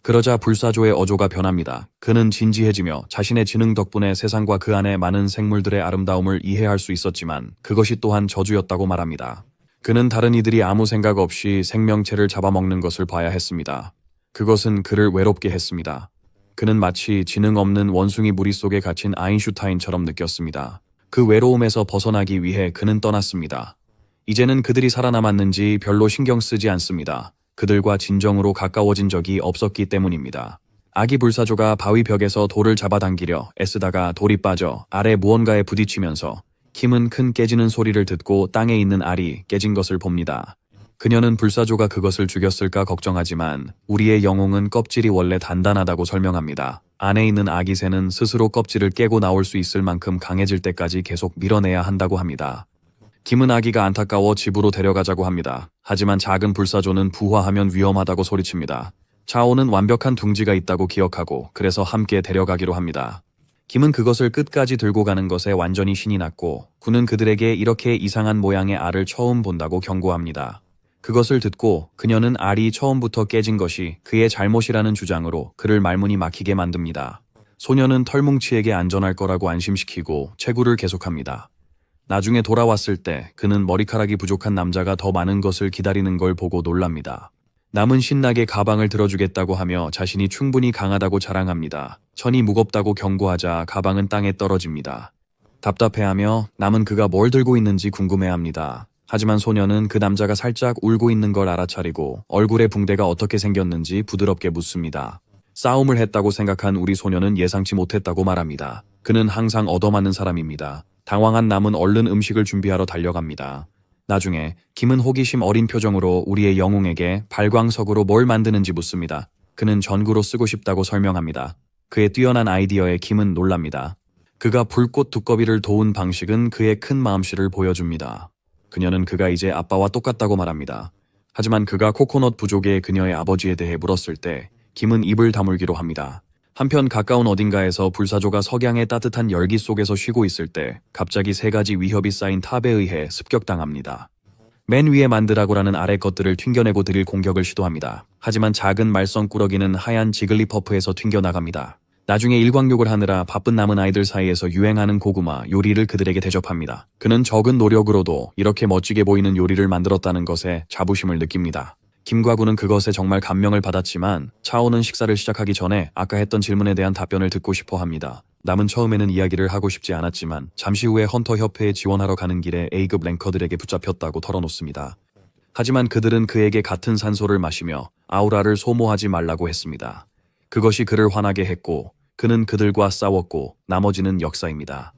그러자 불사조의 어조가 변합니다. 그는 진지해지며 자신의 지능 덕분에 세상과 그 안에 많은 생물들의 아름다움을 이해할 수 있었지만 그것이 또한 저주였다고 말합니다. 그는 다른 이들이 아무 생각 없이 생명체를 잡아먹는 것을 봐야 했습니다. 그것은 그를 외롭게 했습니다. 그는 마치 지능 없는 원숭이 무리 속에 갇힌 아인슈타인처럼 느꼈습니다. 그 외로움에서 벗어나기 위해 그는 떠났습니다. 이제는 그들이 살아남았는지 별로 신경 쓰지 않습니다. 그들과 진정으로 가까워진 적이 없었기 때문입니다. 아기 불사조가 바위 벽에서 돌을 잡아당기려 애쓰다가 돌이 빠져 아래 무언가에 부딪히면서 김은 큰 깨지는 소리를 듣고 땅에 있는 알이 깨진 것을 봅니다. 그녀는 불사조가 그것을 죽였을까 걱정하지만 우리의 영웅은 껍질이 원래 단단하다고 설명합니다. 안에 있는 아기 새는 스스로 껍질을 깨고 나올 수 있을 만큼 강해질 때까지 계속 밀어내야 한다고 합니다. 김은 아기가 안타까워 집으로 데려가자고 합니다. 하지만 작은 불사조는 부화하면 위험하다고 소리칩니다. 차오는 완벽한 둥지가 있다고 기억하고 그래서 함께 데려가기로 합니다. 김은 그것을 끝까지 들고 가는 것에 완전히 신이 났고 군은 그들에게 이렇게 이상한 모양의 알을 처음 본다고 경고합니다. 그것을 듣고 그녀는 알이 처음부터 깨진 것이 그의 잘못이라는 주장으로 그를 말문이 막히게 만듭니다. 소녀는 털뭉치에게 안전할 거라고 안심시키고 채굴을 계속합니다. 나중에 돌아왔을 때 그는 머리카락이 부족한 남자가 더 많은 것을 기다리는 걸 보고 놀랍니다. 남은 신나게 가방을 들어주겠다고 하며 자신이 충분히 강하다고 자랑합니다. 천이 무겁다고 경고하자 가방은 땅에 떨어집니다. 답답해하며 남은 그가 뭘 들고 있는지 궁금해합니다. 하지만 소녀는 그 남자가 살짝 울고 있는 걸 알아차리고 얼굴에 붕대가 어떻게 생겼는지 부드럽게 묻습니다. 싸움을 했다고 생각한 우리 소녀는 예상치 못했다고 말합니다. 그는 항상 얻어맞는 사람입니다. 당황한 남은 얼른 음식을 준비하러 달려갑니다. 나중에 김은 호기심 어린 표정으로 우리의 영웅에게 발광석으로 뭘 만드는지 묻습니다. 그는 전구로 쓰고 싶다고 설명합니다. 그의 뛰어난 아이디어에 김은 놀랍니다. 그가 불꽃 두꺼비를 도운 방식은 그의 큰 마음씨를 보여줍니다. 그녀는 그가 이제 아빠와 똑같다고 말합니다. 하지만 그가 코코넛 부족의 그녀의 아버지에 대해 물었을 때 김은 입을 다물기로 합니다. 한편 가까운 어딘가에서 불사조가 석양의 따뜻한 열기 속에서 쉬고 있을 때 갑자기 3가지 위협이 쌓인 탑에 의해 습격당합니다. 맨 위에 만드라고라는 아래 것들을 튕겨내고 드릴 공격을 시도합니다. 하지만 작은 말썽꾸러기는 하얀 지글리퍼프에서 튕겨나갑니다. 나중에 일광욕을 하느라 바쁜 남은 아이들 사이에서 유행하는 고구마 요리를 그들에게 대접합니다. 그는 적은 노력으로도 이렇게 멋지게 보이는 요리를 만들었다는 것에 자부심을 느낍니다. 김과구는 그것에 정말 감명을 받았지만 차오는 식사를 시작하기 전에 아까 했던 질문에 대한 답변을 듣고 싶어 합니다. 남은 처음에는 이야기를 하고 싶지 않았지만 잠시 후에 헌터 협회에 지원하러 가는 길에 A급 랭커들에게 붙잡혔다고 털어놓습니다. 하지만 그들은 그에게 같은 산소를 마시며 아우라를 소모하지 말라고 했습니다. 그것이 그를 화나게 했고 그는 그들과 싸웠고 나머지는 역사입니다.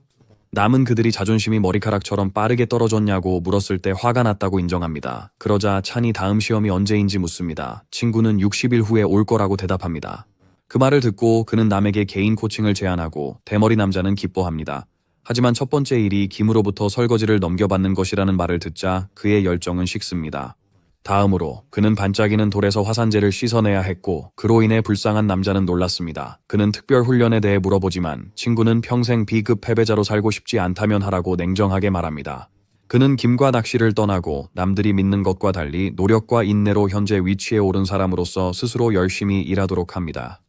남은 그들이 자존심이 머리카락처럼 빠르게 떨어졌냐고 물었을 때 화가 났다고 인정합니다. 그러자 찬이 다음 시험이 언제인지 묻습니다. 친구는 60일 후에 올 거라고 대답합니다. 그 말을 듣고 그는 남에게 개인 코칭을 제안하고 대머리 남자는 기뻐합니다. 하지만 첫 번째 일이 김으로부터 설거지를 넘겨받는 것이라는 말을 듣자 그의 열정은 식습니다. 다음으로 그는 반짝이는 돌에서 화산재를 씻어내야 했고 그로 인해 불쌍한 남자는 놀랐습니다. 그는 특별 훈련에 대해 물어보지만 친구는 평생 B급 패배자로 살고 싶지 않다면 하라고 냉정하게 말합니다. 그는 김과 낚시를 떠나고 남들이 믿는 것과 달리 노력과 인내로 현재 위치에 오른 사람으로서 스스로 열심히 일하도록 합니다.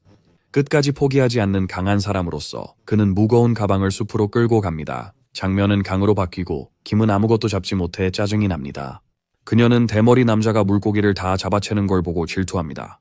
끝까지 포기하지 않는 강한 사람으로서 그는 무거운 가방을 숲으로 끌고 갑니다. 장면은 강으로 바뀌고 김은 아무것도 잡지 못해 짜증이 납니다. 그녀는 대머리 남자가 물고기를 다 잡아채는 걸 보고 질투합니다.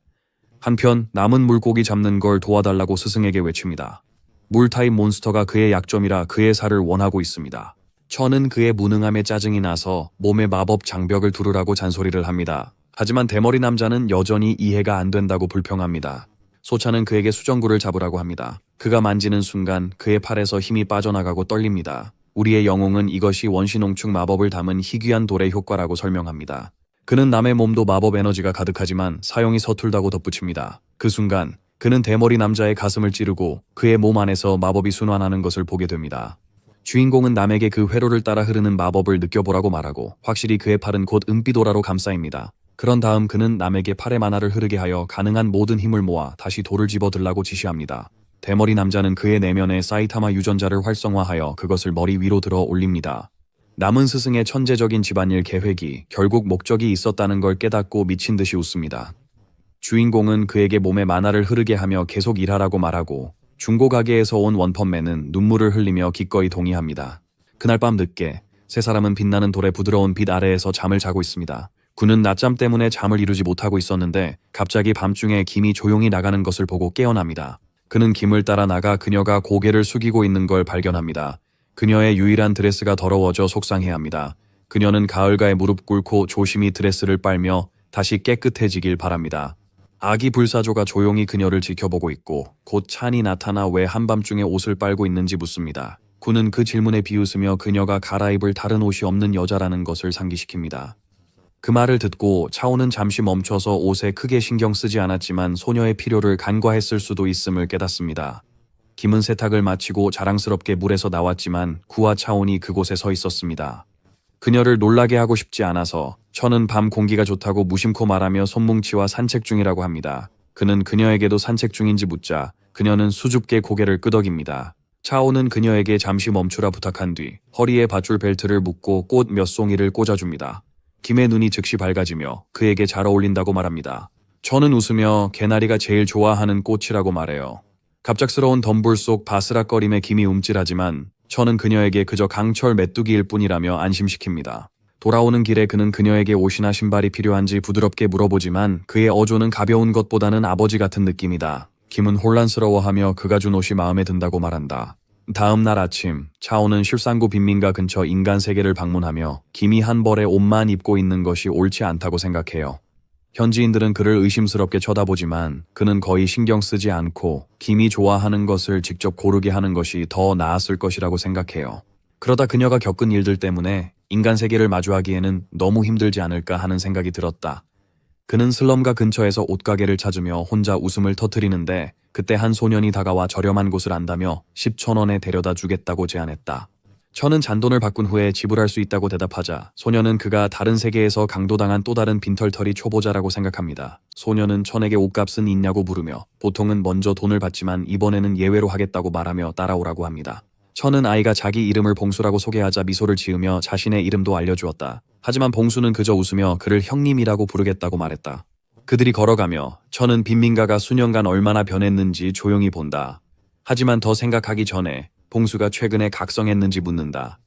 한편 남은 물고기 잡는 걸 도와달라고 스승에게 외칩니다. 물타입 몬스터가 그의 약점이라 그의 살을 원하고 있습니다. 천은 그의 무능함에 짜증이 나서 몸에 마법 장벽을 두르라고 잔소리를 합니다. 하지만 대머리 남자는 여전히 이해가 안 된다고 불평합니다. 소차는 그에게 수정구를 잡으라고 합니다. 그가 만지는 순간 그의 팔에서 힘이 빠져나가고 떨립니다. 우리의 영웅은 이것이 원시농축 마법을 담은 희귀한 돌의 효과라고 설명합니다. 그는 남의 몸도 마법 에너지가 가득하지만 사용이 서툴다고 덧붙입니다. 그 순간 그는 대머리 남자의 가슴을 찌르고 그의 몸 안에서 마법이 순환하는 것을 보게 됩니다. 주인공은 남에게 그 회로를 따라 흐르는 마법을 느껴보라고 말하고 확실히 그의 팔은 곧 은비도라로 감싸입니다. 그런 다음 그는 남에게 팔의 만화를 흐르게 하여 가능한 모든 힘을 모아 다시 돌을 집어들라고 지시합니다. 대머리 남자는 그의 내면에 사이타마 유전자를 활성화하여 그것을 머리 위로 들어 올립니다. 남은 스승의 천재적인 집안일 계획이 결국 목적이 있었다는 걸 깨닫고 미친 듯이 웃습니다. 주인공은 그에게 몸에 만화를 흐르게 하며 계속 일하라고 말하고 중고 가게에서 온 원펀맨은 눈물을 흘리며 기꺼이 동의합니다. 그날 밤 늦게 세 사람은 빛나는 돌의 부드러운 빛 아래에서 잠을 자고 있습니다. 그는 낮잠 때문에 잠을 이루지 못하고 있었는데 갑자기 밤중에 김이 조용히 나가는 것을 보고 깨어납니다. 그는 김을 따라 나가 그녀가 고개를 숙이고 있는 걸 발견합니다. 그녀의 유일한 드레스가 더러워져 속상해합니다. 그녀는 가을가에 무릎 꿇고 조심히 드레스를 빨며 다시 깨끗해지길 바랍니다. 아기 불사조가 조용히 그녀를 지켜보고 있고 곧 찬이 나타나 왜 한밤중에 옷을 빨고 있는지 묻습니다. 군은 그 질문에 비웃으며 그녀가 갈아입을 다른 옷이 없는 여자라는 것을 상기시킵니다. 그 말을 듣고 차오는 잠시 멈춰서 옷에 크게 신경 쓰지 않았지만 소녀의 필요를 간과했을 수도 있음을 깨닫습니다. 김은 세탁을 마치고 자랑스럽게 물에서 나왔지만 구와 차온이 그곳에 서 있었습니다. 그녀를 놀라게 하고 싶지 않아서 천은 밤 공기가 좋다고 무심코 말하며 손뭉치와 산책 중이라고 합니다. 그는 그녀에게도 산책 중인지 묻자 그녀는 수줍게 고개를 끄덕입니다. 차오는 그녀에게 잠시 멈추라 부탁한 뒤 허리에 밧줄 벨트를 묶고 꽃 몇 송이를 꽂아줍니다. 김의 눈이 즉시 밝아지며 그에게 잘 어울린다고 말합니다. 저는 웃으며 개나리가 제일 좋아하는 꽃이라고 말해요. 갑작스러운 덤불 속 바스락거림에 김이 움찔하지만 저는 그녀에게 그저 강철 메뚜기일 뿐이라며 안심시킵니다. 돌아오는 길에 그는 그녀에게 옷이나 신발이 필요한지 부드럽게 물어보지만 그의 어조는 가벼운 것보다는 아버지 같은 느낌이다. 김은 혼란스러워하며 그가 준 옷이 마음에 든다고 말한다. 다음 날 아침, 차오는 실상구 빈민가 근처 인간 세계를 방문하며 김이 한 벌의 옷만 입고 있는 것이 옳지 않다고 생각해요. 현지인들은 그를 의심스럽게 쳐다보지만 그는 거의 신경 쓰지 않고 김이 좋아하는 것을 직접 고르게 하는 것이 더 나았을 것이라고 생각해요. 그러다 그녀가 겪은 일들 때문에 인간 세계를 마주하기에는 너무 힘들지 않을까 하는 생각이 들었다. 그는 슬럼가 근처에서 옷가게를 찾으며 혼자 웃음을 터뜨리는데 그때 한 소년이 다가와 저렴한 곳을 안다며 10,000원에 데려다 주겠다고 제안했다. 천은 잔돈을 바꾼 후에 지불할 수 있다고 대답하자 소년은 그가 다른 세계에서 강도당한 또 다른 빈털터리 초보자라고 생각합니다. 소년은 천에게 옷값은 있냐고 물으며 보통은 먼저 돈을 받지만 이번에는 예외로 하겠다고 말하며 따라오라고 합니다. 천은 아이가 자기 이름을 봉수라고 소개하자 미소를 지으며 자신의 이름도 알려주었다. 하지만 봉수는 그저 웃으며 그를 형님이라고 부르겠다고 말했다. 그들이 걸어가며 천은 빈민가가 수년간 얼마나 변했는지 조용히 본다. 하지만 더 생각하기 전에 봉수가 최근에 각성했는지 묻는다.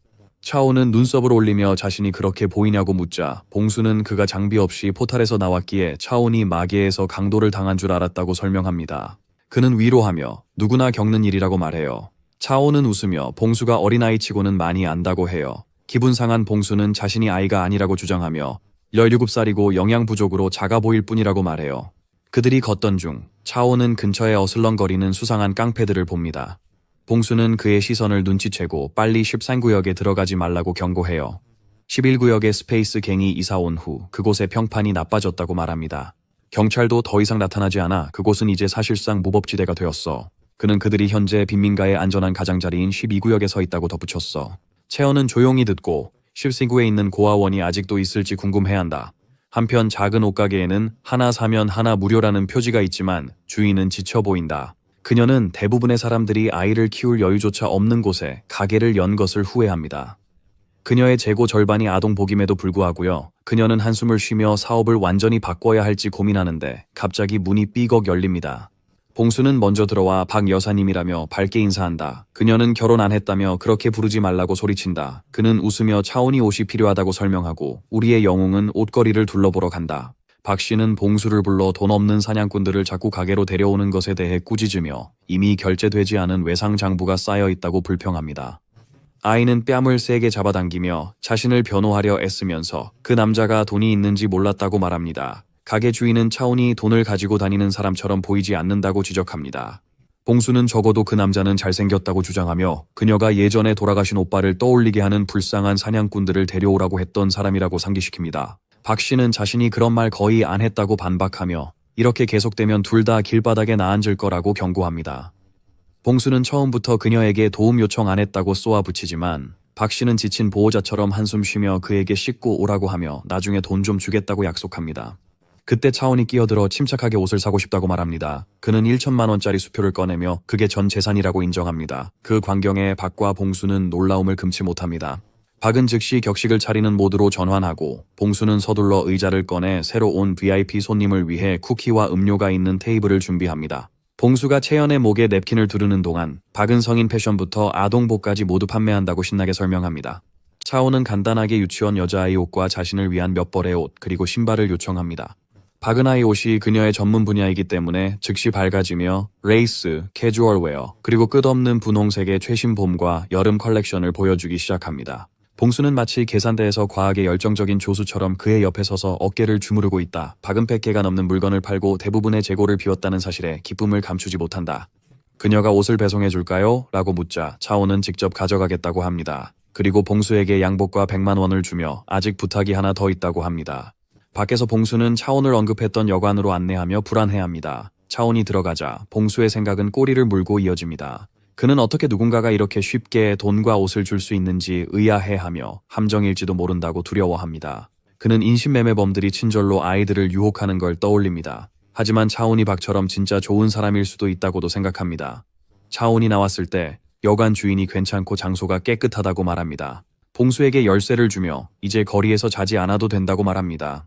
차오는 눈썹을 올리며 자신이 그렇게 보이냐고 묻자 봉수는 그가 장비 없이 포탈에서 나왔기에 차온이 마계에서 강도를 당한 줄 알았다고 설명합니다. 그는 위로하며 누구나 겪는 일이라고 말해요. 차오는 웃으며 봉수가 어린아이치고는 많이 안다고 해요. 기분 상한 봉수는 자신이 아이가 아니라고 주장하며 17살이고 영양 부족으로 작아 보일 뿐이라고 말해요. 그들이 걷던 중 차오는 근처에 어슬렁거리는 수상한 깡패들을 봅니다. 봉수는 그의 시선을 눈치채고 빨리 13구역에 들어가지 말라고 경고해요. 11구역에 스페이스 갱이 이사 온 후 그곳의 평판이 나빠졌다고 말합니다. 경찰도 더 이상 나타나지 않아 그곳은 이제 사실상 무법지대가 되었어. 그는 그들이 현재 빈민가의 안전한 가장자리인 12구역에 서 있다고 덧붙였어. 채연은 조용히 듣고 13구에 있는 고아원이 아직도 있을지 궁금해한다. 한편 작은 옷가게에는 하나 사면 하나 무료라는 표지가 있지만 주인은 지쳐 보인다. 그녀는 대부분의 사람들이 아이를 키울 여유조차 없는 곳에 가게를 연 것을 후회합니다. 그녀의 재고 절반이 아동복임에도 불구하고요. 그녀는 한숨을 쉬며 사업을 완전히 바꿔야 할지 고민하는데 갑자기 문이 삐걱 열립니다. 봉수는 먼저 들어와 박 여사님이라며 밝게 인사한다. 그녀는 결혼 안 했다며 그렇게 부르지 말라고 소리친다. 그는 웃으며 차온이 옷이 필요하다고 설명하고 우리의 영웅은 옷거리를 둘러보러 간다. 박 씨는 봉수를 불러 돈 없는 사냥꾼들을 자꾸 가게로 데려오는 것에 대해 꾸짖으며 이미 결제되지 않은 외상 장부가 쌓여 있다고 불평합니다. 아이는 뺨을 세게 잡아당기며 자신을 변호하려 애쓰면서 그 남자가 돈이 있는지 몰랐다고 말합니다. 가게 주인은 차온이 돈을 가지고 다니는 사람처럼 보이지 않는다고 지적합니다. 봉수는 적어도 그 남자는 잘생겼다고 주장하며 그녀가 예전에 돌아가신 오빠를 떠올리게 하는 불쌍한 사냥꾼들을 데려오라고 했던 사람이라고 상기시킵니다. 박 씨는 자신이 그런 말 거의 안 했다고 반박하며 이렇게 계속되면 둘 다 길바닥에 나앉을 거라고 경고합니다. 봉수는 처음부터 그녀에게 도움 요청 안 했다고 쏘아붙이지만 박 씨는 지친 보호자처럼 한숨 쉬며 그에게 씻고 오라고 하며 나중에 돈 좀 주겠다고 약속합니다. 그때 차온이 끼어들어 침착하게 옷을 사고 싶다고 말합니다. 그는 1천만 원짜리 수표를 꺼내며 그게 전 재산이라고 인정합니다. 그 광경에 박과 봉수는 놀라움을 금치 못합니다. 박은 즉시 격식을 차리는 모드로 전환하고 봉수는 서둘러 의자를 꺼내 새로 온 VIP 손님을 위해 쿠키와 음료가 있는 테이블을 준비합니다. 봉수가 채연의 목에 냅킨을 두르는 동안 박은 성인 패션부터 아동복까지 모두 판매한다고 신나게 설명합니다. 차오는 간단하게 유치원 여자아이 옷과 자신을 위한 몇 벌의 옷 그리고 신발을 요청합니다. 박은 아이 옷이 그녀의 전문 분야이기 때문에 즉시 밝아지며 레이스, 캐주얼웨어 그리고 끝없는 분홍색의 최신 봄과 여름 컬렉션을 보여주기 시작합니다. 봉수는 마치 계산대에서 과학의 열정적인 조수처럼 그의 옆에 서서 어깨를 주무르고 있다. 박은 100개가 넘는 물건을 팔고 대부분의 재고를 비웠다는 사실에 기쁨을 감추지 못한다. 그녀가 옷을 배송해 줄까요? 라고 묻자 차오는 직접 가져가겠다고 합니다. 그리고 봉수에게 양복과 100만 원을 주며 아직 부탁이 하나 더 있다고 합니다. 밖에서 봉수는 차온을 언급했던 여관으로 안내하며 불안해합니다. 차온이 들어가자 봉수의 생각은 꼬리를 물고 이어집니다. 그는 어떻게 누군가가 이렇게 쉽게 돈과 옷을 줄 수 있는지 의아해하며 함정일지도 모른다고 두려워합니다. 그는 인신매매범들이 친절로 아이들을 유혹하는 걸 떠올립니다. 하지만 차온이 박처럼 진짜 좋은 사람일 수도 있다고도 생각합니다. 차온이 나왔을 때 여관 주인이 괜찮고 장소가 깨끗하다고 말합니다. 봉수에게 열쇠를 주며 이제 거리에서 자지 않아도 된다고 말합니다.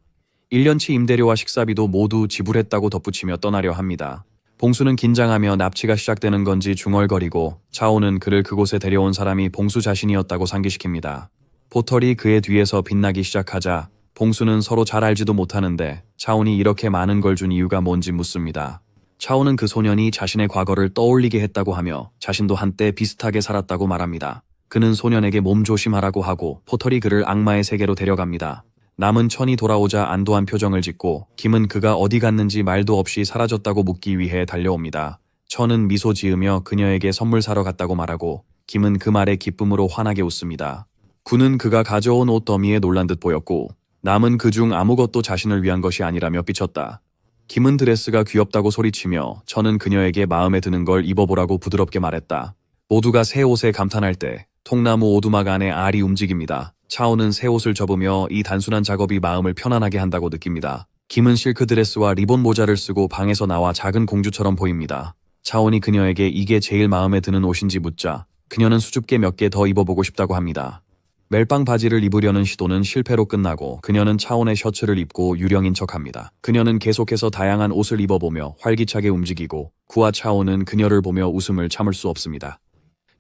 1년치 임대료와 식사비도 모두 지불했다고 덧붙이며 떠나려 합니다. 봉수는 긴장하며 납치가 시작되는 건지 중얼거리고 차오는 그를 그곳에 데려온 사람이 봉수 자신이었다고 상기시킵니다. 포털이 그의 뒤에서 빛나기 시작하자 봉수는 서로 잘 알지도 못하는데 차온이 이렇게 많은 걸 준 이유가 뭔지 묻습니다. 차온은 그 소년이 자신의 과거를 떠올리게 했다고 하며 자신도 한때 비슷하게 살았다고 말합니다. 그는 소년에게 몸조심하라고 하고 포털이 그를 악마의 세계로 데려갑니다. 남은 천이 돌아오자 안도한 표정을 짓고 김은 그가 어디 갔는지 말도 없이 사라졌다고 묻기 위해 달려옵니다. 천은 미소 지으며 그녀에게 선물 사러 갔다고 말하고 김은 그 말에 기쁨으로 환하게 웃습니다. 군은 그가 가져온 옷 더미에 놀란 듯 보였고 남은 그중 아무것도 자신을 위한 것이 아니라며 삐쳤다. 김은 드레스가 귀엽다고 소리치며 천은 그녀에게 마음에 드는 걸 입어보라고 부드럽게 말했다. 모두가 새 옷에 감탄할 때 통나무 오두막 안에 알이 움직입니다. 차오는 새 옷을 접으며 이 단순한 작업이 마음을 편안하게 한다고 느낍니다. 김은 실크 드레스와 리본 모자를 쓰고 방에서 나와 작은 공주처럼 보입니다. 차온이 그녀에게 이게 제일 마음에 드는 옷인지 묻자 그녀는 수줍게 몇 개 더 입어보고 싶다고 합니다. 멜빵 바지를 입으려는 시도는 실패로 끝나고 그녀는 차온의 셔츠를 입고 유령인 척합니다. 그녀는 계속해서 다양한 옷을 입어보며 활기차게 움직이고 구와 차온은 그녀를 보며 웃음을 참을 수 없습니다.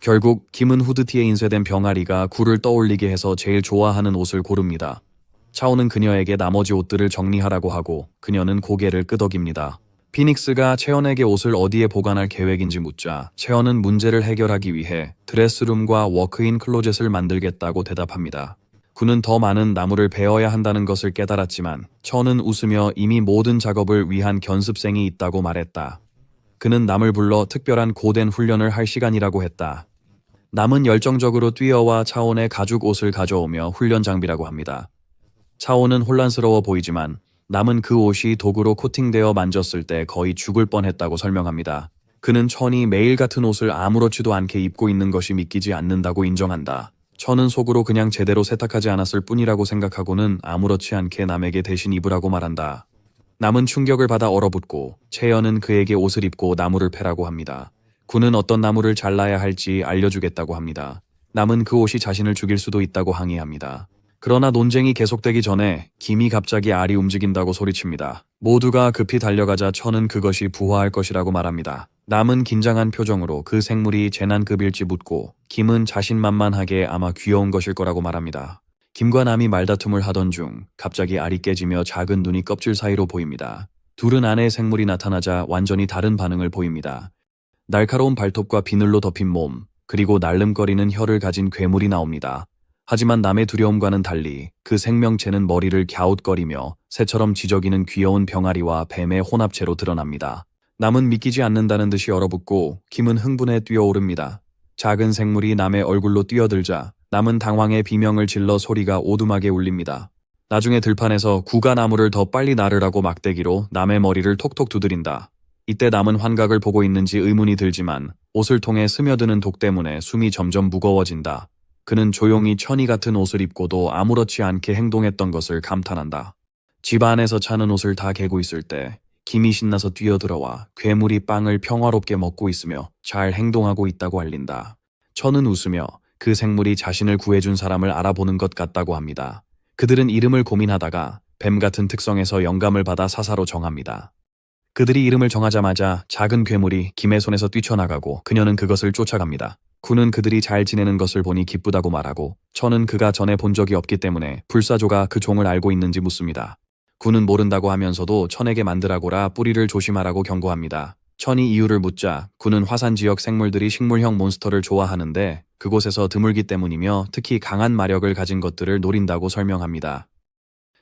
결국 김은 후드티에 인쇄된 병아리가 구를 떠올리게 해서 제일 좋아하는 옷을 고릅니다. 차온은 그녀에게 나머지 옷들을 정리하라고 하고 그녀는 고개를 끄덕입니다. 피닉스가 채연에게 옷을 어디에 보관할 계획인지 묻자 채연은 문제를 해결하기 위해 드레스룸과 워크인 클로젯을 만들겠다고 대답합니다. 그는 더 많은 나무를 베어야 한다는 것을 깨달았지만 천은 웃으며 이미 모든 작업을 위한 견습생이 있다고 말했다. 그는 남을 불러 특별한 고된 훈련을 할 시간이라고 했다. 남은 열정적으로 뛰어와 차온의 가죽 옷을 가져오며 훈련 장비라고 합니다. 차온은 혼란스러워 보이지만 남은 그 옷이 도구로 코팅되어 만졌을 때 거의 죽을 뻔했다고 설명합니다. 그는 천이 매일 같은 옷을 아무렇지도 않게 입고 있는 것이 믿기지 않는다고 인정한다. 천은 속으로 그냥 제대로 세탁하지 않았을 뿐이라고 생각하고는 아무렇지 않게 남에게 대신 입으라고 말한다. 남은 충격을 받아 얼어붙고 채연은 그에게 옷을 입고 나무를 패라고 합니다. 군은 어떤 나무를 잘라야 할지 알려주겠다고 합니다. 남은 그 옷이 자신을 죽일 수도 있다고 항의합니다. 그러나 논쟁이 계속되기 전에 김이 갑자기 알이 움직인다고 소리칩니다. 모두가 급히 달려가자 천은 그것이 부화할 것이라고 말합니다. 남은 긴장한 표정으로 그 생물이 재난급일지 묻고 김은 자신만만하게 아마 귀여운 것일 거라고 말합니다. 김과 남이 말다툼을 하던 중 갑자기 알이 깨지며 작은 눈이 껍질 사이로 보입니다. 둘은 안에 생물이 나타나자 완전히 다른 반응을 보입니다. 날카로운 발톱과 비늘로 덮인 몸, 그리고 날름거리는 혀를 가진 괴물이 나옵니다. 하지만 남의 두려움과는 달리 그 생명체는 머리를 갸웃거리며 새처럼 지저귀는 귀여운 병아리와 뱀의 혼합체로 드러납니다. 남은 믿기지 않는다는 듯이 얼어붙고 김은 흥분해 뛰어오릅니다. 작은 생물이 남의 얼굴로 뛰어들자 남은 당황해 비명을 질러 소리가 오두막에 울립니다. 나중에 들판에서 구가 나무를 더 빨리 나르라고 막대기로 남의 머리를 톡톡 두드린다. 이때 남은 환각을 보고 있는지 의문이 들지만 옷을 통해 스며드는 독 때문에 숨이 점점 무거워진다. 그는 조용히 천이 같은 옷을 입고도 아무렇지 않게 행동했던 것을 감탄한다. 집 안에서 차는 옷을 다 개고 있을 때 김이 신나서 뛰어들어와 괴물이 빵을 평화롭게 먹고 있으며 잘 행동하고 있다고 알린다. 천은 웃으며 그 생물이 자신을 구해준 사람을 알아보는 것 같다고 합니다. 그들은 이름을 고민하다가 뱀 같은 특성에서 영감을 받아 사사로 정합니다. 그들이 이름을 정하자마자 작은 괴물이 김의 손에서 뛰쳐나가고 그녀는 그것을 쫓아갑니다. 군은 그들이 잘 지내는 것을 보니 기쁘다고 말하고 천은 그가 전에 본 적이 없기 때문에 불사조가 그 종을 알고 있는지 묻습니다. 군은 모른다고 하면서도 천에게 만드라고라 뿌리를 조심하라고 경고합니다. 천이 이유를 묻자 군은 화산 지역 생물들이 식물형 몬스터를 좋아하는데 그곳에서 드물기 때문이며 특히 강한 마력을 가진 것들을 노린다고 설명합니다.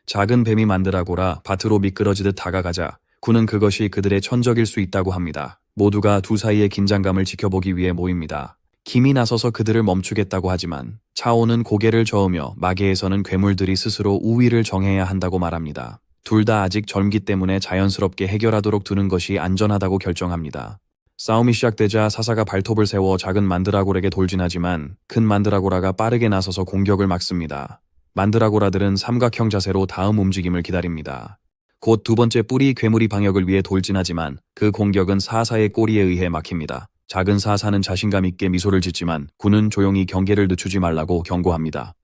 작은 뱀이 만드라고라 밭으로 미끄러지듯 다가가자 군은 그것이 그들의 천적일 수 있다고 합니다. 모두가 두 사이의 긴장감을 지켜보기 위해 모입니다. 김이 나서서 그들을 멈추겠다고 하지만 차오는 고개를 저으며 마계에서는 괴물들이 스스로 우위를 정해야 한다고 말합니다. 둘 다 아직 젊기 때문에 자연스럽게 해결하도록 두는 것이 안전하다고 결정합니다. 싸움이 시작되자 사사가 발톱을 세워 작은 만드라골에게 돌진하지만 큰 만드라고라가 빠르게 나서서 공격을 막습니다. 만드라고라들은 삼각형 자세로 다음 움직임을 기다립니다. 곧 두 번째 뿌리 괴물이 방역을 위해 돌진하지만 그 공격은 사사의 꼬리에 의해 막힙니다. 작은 사사는 자신감 있게 미소를 짓지만 군은 조용히 경계를 늦추지 말라고 경고합니다.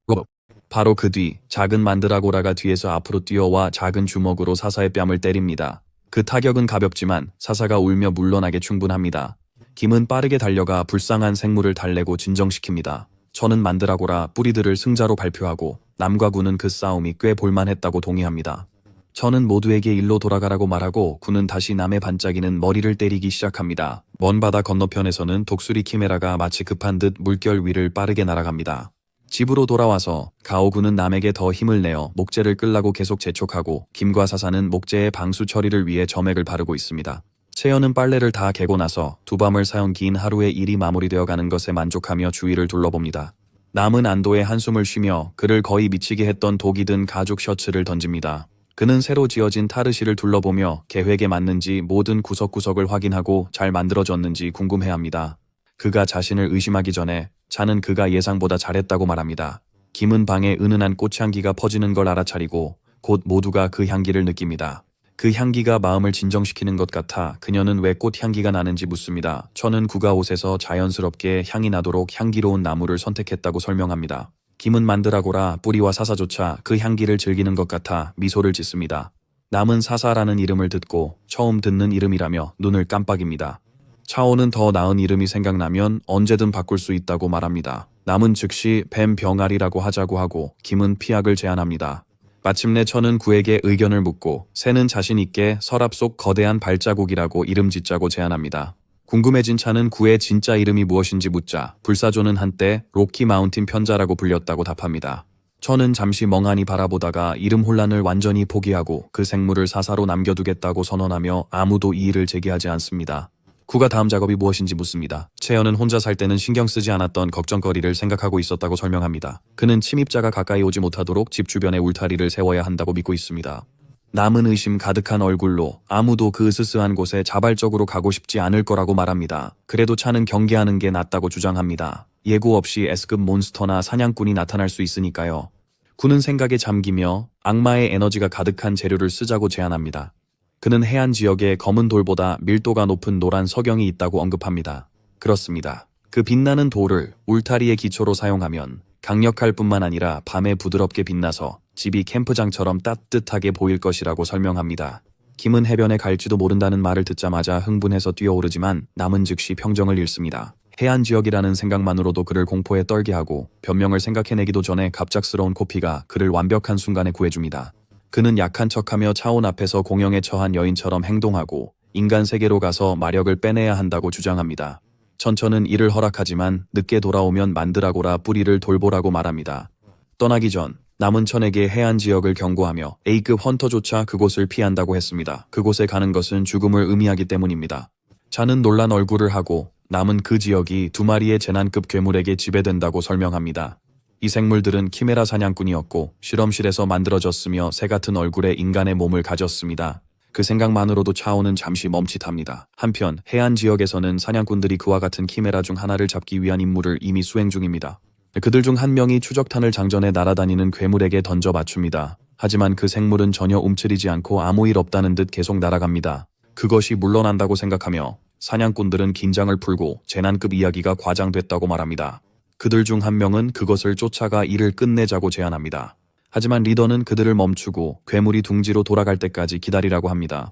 바로 그 뒤 작은 만드라고라가 뒤에서 앞으로 뛰어와 작은 주먹으로 사사의 뺨을 때립니다. 그 타격은 가볍지만 사사가 울며 물러나게 충분합니다. 김은 빠르게 달려가 불쌍한 생물을 달래고 진정시킵니다. 천은 만드라고라 뿌리들을 승자로 발표하고 남과 군은 그 싸움이 꽤 볼만했다고 동의합니다. 천은 모두에게 일로 돌아가라고 말하고 군은 다시 남의 반짝이는 머리를 때리기 시작합니다. 먼 바다 건너편에서는 독수리 키메라가 마치 급한 듯 물결 위를 빠르게 날아갑니다. 집으로 돌아와서 가오군은 남에게 더 힘을 내어 목재를 끌라고 계속 재촉하고 김과 사사는 목재의 방수 처리를 위해 점액을 바르고 있습니다. 채연은 빨래를 다 개고 나서 두 밤을 사용 긴 하루의 일이 마무리되어 가는 것에 만족하며 주위를 둘러봅니다. 남은 안도의 한숨을 쉬며 그를 거의 미치게 했던 독이 든 가죽 셔츠를 던집니다. 그는 새로 지어진 타르시를 둘러보며 계획에 맞는지 모든 구석구석을 확인하고 잘 만들어졌는지 궁금해합니다. 그가 자신을 의심하기 전에 차는 그가 예상보다 잘했다고 말합니다. 김은 방에 은은한 꽃향기가 퍼지는 걸 알아차리고 곧 모두가 그 향기를 느낍니다. 그 향기가 마음을 진정시키는 것 같아 그녀는 왜 꽃향기가 나는지 묻습니다. 천은 구가 옷에서 자연스럽게 향이 나도록 향기로운 나무를 선택했다고 설명합니다. 김은 만드라고라 뿌리와 사사조차 그 향기를 즐기는 것 같아 미소를 짓습니다. 남은 사사라는 이름을 듣고 처음 듣는 이름이라며 눈을 깜빡입니다. 차오는 더 나은 이름이 생각나면 언제든 바꿀 수 있다고 말합니다. 남은 즉시 뱀 병아리라고 하자고 하고 김은 피약을 제안합니다. 마침내 천은 구에게 의견을 묻고 새는 자신 있게 서랍 속 거대한 발자국이라고 이름 짓자고 제안합니다. 궁금해진 차는 구의 진짜 이름이 무엇인지 묻자 불사조는 한때 로키 마운틴 편자라고 불렸다고 답합니다. 천은 잠시 멍하니 바라보다가 이름 혼란을 완전히 포기하고 그 생물을 사사로 남겨두겠다고 선언하며 아무도 이의를 제기하지 않습니다. 구가 다음 작업이 무엇인지 묻습니다. 채연은 혼자 살 때는 신경 쓰지 않았던 걱정거리를 생각하고 있었다고 설명합니다. 그는 침입자가 가까이 오지 못하도록 집 주변에 울타리를 세워야 한다고 믿고 있습니다. 남은 의심 가득한 얼굴로 아무도 그 으스스한 곳에 자발적으로 가고 싶지 않을 거라고 말합니다. 그래도 차는 경계하는 게 낫다고 주장합니다. 예고 없이 S급 몬스터나 사냥꾼이 나타날 수 있으니까요. 구는 생각에 잠기며 악마의 에너지가 가득한 재료를 쓰자고 제안합니다. 그는 해안 지역에 검은 돌보다 밀도가 높은 노란 석영이 있다고 언급합니다. 그렇습니다. 그 빛나는 돌을 울타리의 기초로 사용하면 강력할 뿐만 아니라 밤에 부드럽게 빛나서 집이 캠프장처럼 따뜻하게 보일 것이라고 설명합니다. 김은 해변에 갈지도 모른다는 말을 듣자마자 흥분해서 뛰어오르지만 남은 즉시 평정을 잃습니다. 해안 지역이라는 생각만으로도 그를 공포에 떨게 하고 변명을 생각해내기도 전에 갑작스러운 코피가 그를 완벽한 순간에 구해줍니다. 그는 약한 척하며 차온 앞에서 공영에 처한 여인처럼 행동하고 인간 세계로 가서 마력을 빼내야 한다고 주장합니다. 천천은 이를 허락하지만 늦게 돌아오면 만드라고라 뿌리를 돌보라고 말합니다. 떠나기 전 남은 천에게 해안 지역을 경고하며 A급 헌터조차 그곳을 피한다고 했습니다. 그곳에 가는 것은 죽음을 의미하기 때문입니다. 차는 놀란 얼굴을 하고 남은 그 지역이 2마리의 재난급 괴물에게 지배된다고 설명합니다. 이 생물들은 키메라 사냥꾼이었고 실험실에서 만들어졌으며 새 같은 얼굴에 인간의 몸을 가졌습니다. 그 생각만으로도 차오는 잠시 멈칫합니다. 한편 해안 지역에서는 사냥꾼들이 그와 같은 키메라 중 하나를 잡기 위한 임무를 이미 수행 중입니다. 그들 중 한 명이 추적탄을 장전해 날아다니는 괴물에게 던져 맞춥니다. 하지만 그 생물은 전혀 움츠리지 않고 아무 일 없다는 듯 계속 날아갑니다. 그것이 물러난다고 생각하며 사냥꾼들은 긴장을 풀고 재난급 이야기가 과장됐다고 말합니다. 그들 중 한 명은 그것을 쫓아가 일을 끝내자고 제안합니다. 하지만 리더는 그들을 멈추고 괴물이 둥지로 돌아갈 때까지 기다리라고 합니다.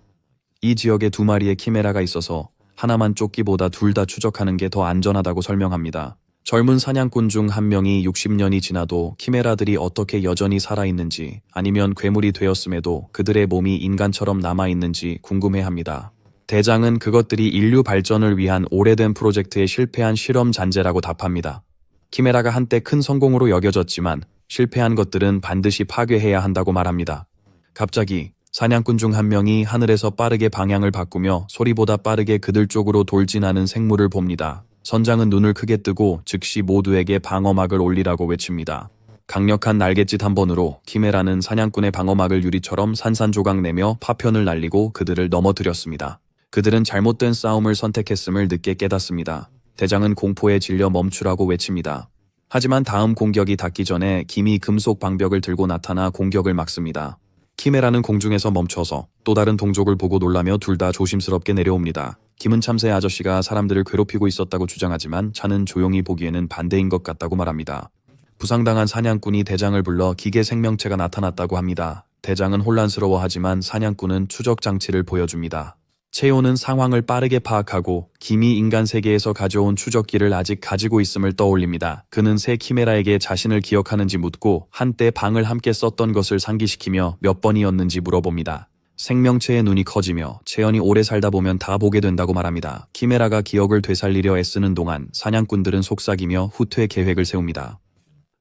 이 지역에 2마리의 키메라가 있어서 하나만 쫓기보다 둘 다 추적하는 게 더 안전하다고 설명합니다. 젊은 사냥꾼 중 한 명이 60년이 지나도 키메라들이 어떻게 여전히 살아있는지 아니면 괴물이 되었음에도 그들의 몸이 인간처럼 남아있는지 궁금해합니다. 대장은 그것들이 인류 발전을 위한 오래된 프로젝트에 실패한 실험 잔재라고 답합니다. 키메라가 한때 큰 성공으로 여겨졌지만 실패한 것들은 반드시 파괴해야 한다고 말합니다. 갑자기 사냥꾼 중 한 명이 하늘에서 빠르게 방향을 바꾸며 소리보다 빠르게 그들 쪽으로 돌진하는 생물을 봅니다. 선장은 눈을 크게 뜨고 즉시 모두에게 방어막을 올리라고 외칩니다. 강력한 날갯짓 한 번으로 키메라는 사냥꾼의 방어막을 유리처럼 산산조각 내며 파편을 날리고 그들을 넘어뜨렸습니다. 그들은 잘못된 싸움을 선택했음을 늦게 깨닫습니다. 대장은 공포에 질려 멈추라고 외칩니다. 하지만 다음 공격이 닿기 전에 김이 금속 방벽을 들고 나타나 공격을 막습니다. 키메라는 공중에서 멈춰서 또 다른 동족을 보고 놀라며 둘 다 조심스럽게 내려옵니다. 김은 참새 아저씨가 사람들을 괴롭히고 있었다고 주장하지만 차는 조용히 보기에는 반대인 것 같다고 말합니다. 부상당한 사냥꾼이 대장을 불러 기계 생명체가 나타났다고 합니다. 대장은 혼란스러워하지만 사냥꾼은 추적 장치를 보여줍니다. 채오는 상황을 빠르게 파악하고 김이 인간 세계에서 가져온 추적기를 아직 가지고 있음을 떠올립니다. 그는 새 키메라에게 자신을 기억하는지 묻고 한때 방을 함께 썼던 것을 상기시키며 몇 번이었는지 물어봅니다. 생명체의 눈이 커지며 채연이 오래 살다 보면 다 보게 된다고 말합니다. 키메라가 기억을 되살리려 애쓰는 동안 사냥꾼들은 속삭이며 후퇴 계획을 세웁니다.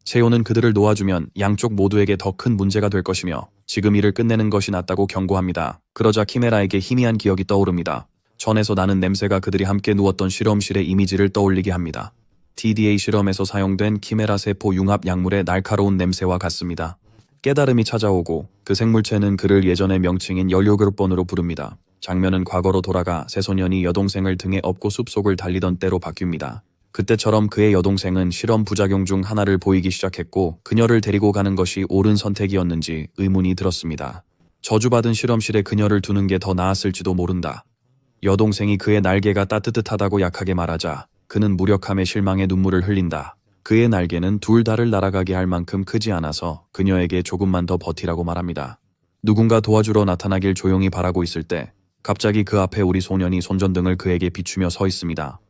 채오는 그들을 놓아주면 양쪽 모두에게 더 큰 문제가 될 것이며 지금 일을 끝내는 것이 낫다고 경고합니다. 그러자 키메라에게 희미한 기억이 떠오릅니다. 전에서 나는 냄새가 그들이 함께 누웠던 실험실의 이미지를 떠올리게 합니다. TDA 실험에서 사용된 키메라 세포 융합 약물의 날카로운 냄새와 같습니다. 깨달음이 찾아오고 그 생물체는 그를 예전의 명칭인 연료그룹번으로 부릅니다. 장면은 과거로 돌아가 새소년이 여동생을 등에 업고 숲속을 달리던 때로 바뀝니다. 그때처럼 그의 여동생은 실험 부작용 중 하나를 보이기 시작했고 그녀를 데리고 가는 것이 옳은 선택이었는지 의문이 들었습니다. 저주받은 실험실에 그녀를 두는 게 더 나았을지도 모른다. 여동생이 그의 날개가 따뜻하다고 약하게 말하자 그는 무력함에 실망의 눈물을 흘린다. 그의 날개는 둘 다를 날아가게 할 만큼 크지 않아서 그녀에게 조금만 더 버티라고 말합니다. 누군가 도와주러 나타나길 조용히 바라고 있을 때 갑자기 그 앞에 우리 소년이 손전등을 그에게 비추며 서 있습니다.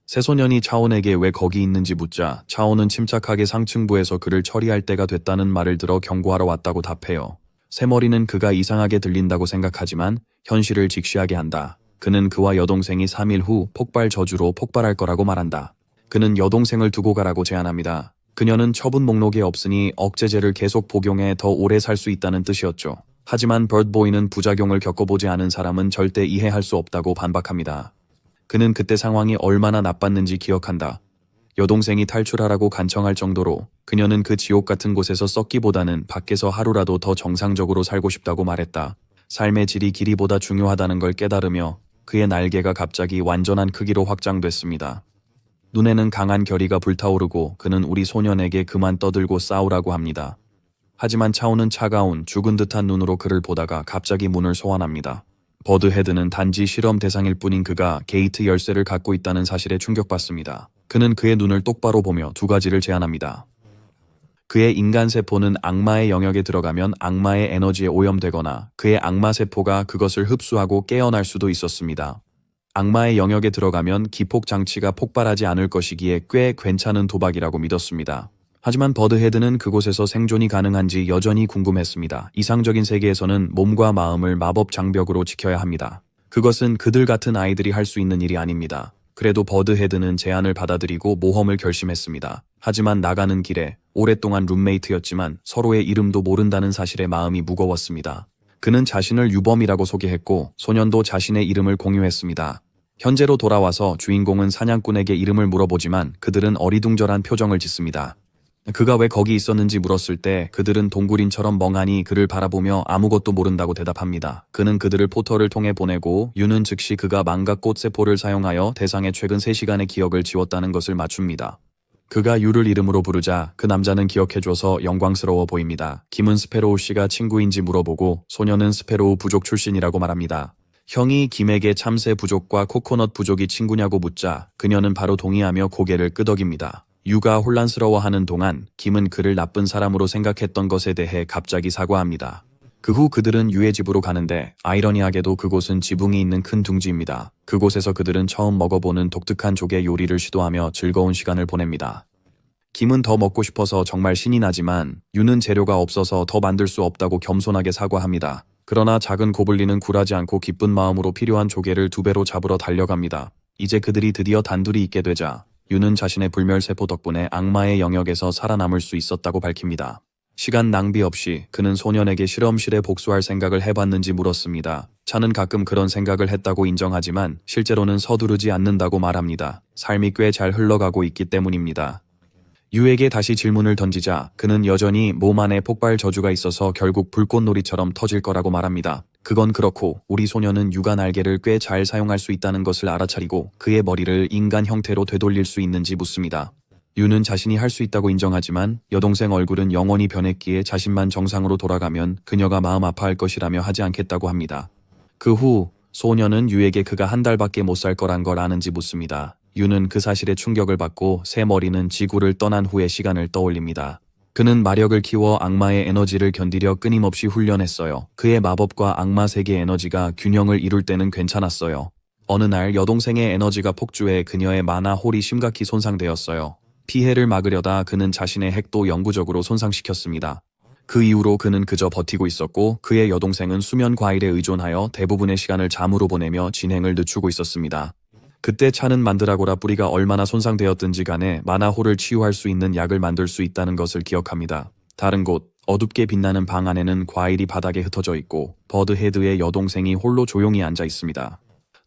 새소년이 차온에게 왜 거기 있는지 묻자 차온은 침착하게 상층부에서 그를 처리할 때가 됐다는 말을 들어 경고하러 왔다고 답해요. 새머리는 그가 이상하게 들린다고 생각하지만 현실을 직시하게 한다. 그는 그와 여동생이 3일 후 폭발 저주로 폭발할 거라고 말한다. 그는 여동생을 두고 가라고 제안합니다. 그녀는 처분 목록에 없으니 억제제를 계속 복용해 더 오래 살 수 있다는 뜻이었죠. 하지만 버드보이는 부작용을 겪어보지 않은 사람은 절대 이해할 수 없다고 반박합니다. 그는 그때 상황이 얼마나 나빴는지 기억한다. 여동생이 탈출하라고 간청할 정도로 그녀는 그 지옥 같은 곳에서 썩기보다는 밖에서 하루라도 더 정상적으로 살고 싶다고 말했다. 삶의 질이 길이보다 중요하다는 걸 깨달으며 그의 날개가 갑자기 완전한 크기로 확장됐습니다. 눈에는 강한 결의가 불타오르고 그는 우리 소년에게 그만 떠들고 싸우라고 합니다. 하지만 차오는 차가운 죽은 듯한 눈으로 그를 보다가 갑자기 문을 소환합니다. 버드헤드는 단지 실험 대상일 뿐인 그가 게이트 열쇠를 갖고 있다는 사실에 충격받습니다. 그는 그의 눈을 똑바로 보며 두 가지를 제안합니다. 그의 인간세포는 악마의 영역에 들어가면 악마의 에너지에 오염되거나 그의 악마세포가 그것을 흡수하고 깨어날 수도 있었습니다. 악마의 영역에 들어가면 기폭장치가 폭발하지 않을 것이기에 꽤 괜찮은 도박이라고 믿었습니다. 하지만 버드헤드는 그곳에서 생존이 가능한지 여전히 궁금했습니다. 이상적인 세계에서는 몸과 마음을 마법 장벽으로 지켜야 합니다. 그것은 그들 같은 아이들이 할 수 있는 일이 아닙니다. 그래도 버드헤드는 제안을 받아들이고 모험을 결심했습니다. 하지만 나가는 길에 오랫동안 룸메이트였지만 서로의 이름도 모른다는 사실에 마음이 무거웠습니다. 그는 자신을 유범이라고 소개했고 소년도 자신의 이름을 공유했습니다. 현재로 돌아와서 주인공은 사냥꾼에게 이름을 물어보지만 그들은 어리둥절한 표정을 짓습니다. 그가 왜 거기 있었는지 물었을 때 그들은 동굴인처럼 멍하니 그를 바라보며 아무것도 모른다고 대답합니다. 그는 그들을 포털을 통해 보내고 유는 즉시 그가 망각 꽃세포를 사용하여 대상의 최근 3시간의 기억을 지웠다는 것을 맞춥니다. 그가 유를 이름으로 부르자 그 남자는 기억해줘서 영광스러워 보입니다. 김은 스페로우 씨가 친구인지 물어보고 소년은 스페로우 부족 출신이라고 말합니다. 형이 김에게 참새 부족과 코코넛 부족이 친구냐고 묻자 그녀는 바로 동의하며 고개를 끄덕입니다. 유가 혼란스러워하는 동안 김은 그를 나쁜 사람으로 생각했던 것에 대해 갑자기 사과합니다. 그 후 그들은 유의 집으로 가는데 아이러니하게도 그곳은 지붕이 있는 큰 둥지입니다. 그곳에서 그들은 처음 먹어보는 독특한 조개 요리를 시도하며 즐거운 시간을 보냅니다. 김은 더 먹고 싶어서 정말 신이 나지만 유는 재료가 없어서 더 만들 수 없다고 겸손하게 사과합니다. 그러나 작은 고블린은 굴하지 않고 기쁜 마음으로 필요한 조개를 2배로 잡으러 달려갑니다. 이제 그들이 드디어 단둘이 있게 되자 유는 자신의 불멸세포 덕분에 악마의 영역에서 살아남을 수 있었다고 밝힙니다. 시간 낭비 없이 그는 소년에게 실험실에 복수할 생각을 해봤는지 물었습니다. 차는 가끔 그런 생각을 했다고 인정하지만 실제로는 서두르지 않는다고 말합니다. 삶이 꽤 잘 흘러가고 있기 때문입니다. 유에게 다시 질문을 던지자 그는 여전히 몸 안에 폭발 저주가 있어서 결국 불꽃놀이처럼 터질 거라고 말합니다. 그건 그렇고 우리 소녀는 유가 날개를 꽤 잘 사용할 수 있다는 것을 알아차리고 그의 머리를 인간 형태로 되돌릴 수 있는지 묻습니다. 유는 자신이 할 수 있다고 인정하지만 여동생 얼굴은 영원히 변했기에 자신만 정상으로 돌아가면 그녀가 마음 아파할 것이라며 하지 않겠다고 합니다. 그 후 소녀는 유에게 그가 한 달밖에 못 살 거란 걸 아는지 묻습니다. 유는 그 사실에 충격을 받고 새머리는 지구를 떠난 후의 시간을 떠올립니다. 그는 마력을 키워 악마의 에너지를 견디려 끊임없이 훈련했어요. 그의 마법과 악마 세계의 에너지가 균형을 이룰 때는 괜찮았어요. 어느 날 여동생의 에너지가 폭주해 그녀의 마나 홀이 심각히 손상되었어요. 피해를 막으려다 그는 자신의 핵도 영구적으로 손상시켰습니다. 그 이후로 그는 그저 버티고 있었고 그의 여동생은 수면 과일에 의존하여 대부분의 시간을 잠으로 보내며 진행을 늦추고 있었습니다. 그때 차는 만드라고라 뿌리가 얼마나 손상되었든지 간에 마나홀을 치유할 수 있는 약을 만들 수 있다는 것을 기억합니다. 다른 곳 어둡게 빛나는 방 안에는 과일이 바닥에 흩어져 있고 버드헤드의 여동생이 홀로 조용히 앉아 있습니다.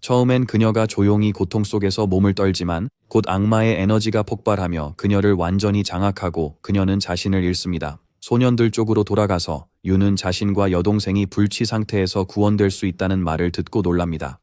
처음엔 그녀가 조용히 고통 속에서 몸을 떨지만 곧 악마의 에너지가 폭발하며 그녀를 완전히 장악하고 그녀는 자신을 잃습니다. 소년들 쪽으로 돌아가서 유는 자신과 여동생이 불치 상태에서 구원될 수 있다는 말을 듣고 놀랍니다.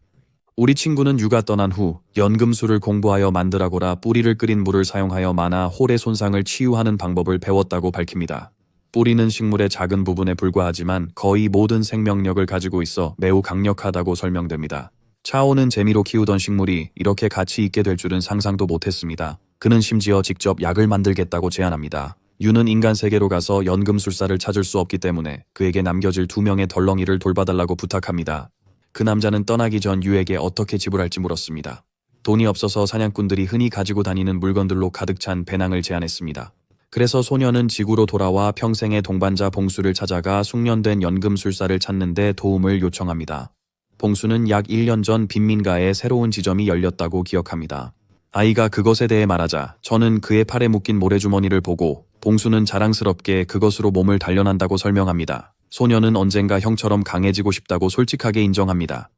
우리 친구는 유가 떠난 후 연금술을 공부하여 만드라고라 뿌리를 끓인 물을 사용하여 만화 홀의 손상을 치유하는 방법을 배웠다고 밝힙니다. 뿌리는 식물의 작은 부분에 불과하지만 거의 모든 생명력을 가지고 있어 매우 강력하다고 설명됩니다. 차오는 재미로 키우던 식물이 이렇게 가치 있게 될 줄은 상상도 못했습니다. 그는 심지어 직접 약을 만들겠다고 제안합니다. 유는 인간 세계로 가서 연금술사를 찾을 수 없기 때문에 그에게 남겨질 2명의 덜렁이를 돌봐달라고 부탁합니다. 그 남자는 떠나기 전 유에게 어떻게 지불할지 물었습니다. 돈이 없어서 사냥꾼들이 흔히 가지고 다니는 물건들로 가득 찬 배낭을 제안했습니다. 그래서 소녀는 지구로 돌아와 평생의 동반자 봉수를 찾아가 숙련된 연금술사를 찾는 데 도움을 요청합니다. 봉수는 약 1년 전 빈민가에 새로운 지점이 열렸다고 기억합니다. 아이가 그것에 대해 말하자 저는 그의 팔에 묶인 모래주머니를 보고 봉수는 자랑스럽게 그것으로 몸을 단련한다고 설명합니다. 소녀는 언젠가 형처럼 강해지고 싶다고 솔직하게 인정합니다.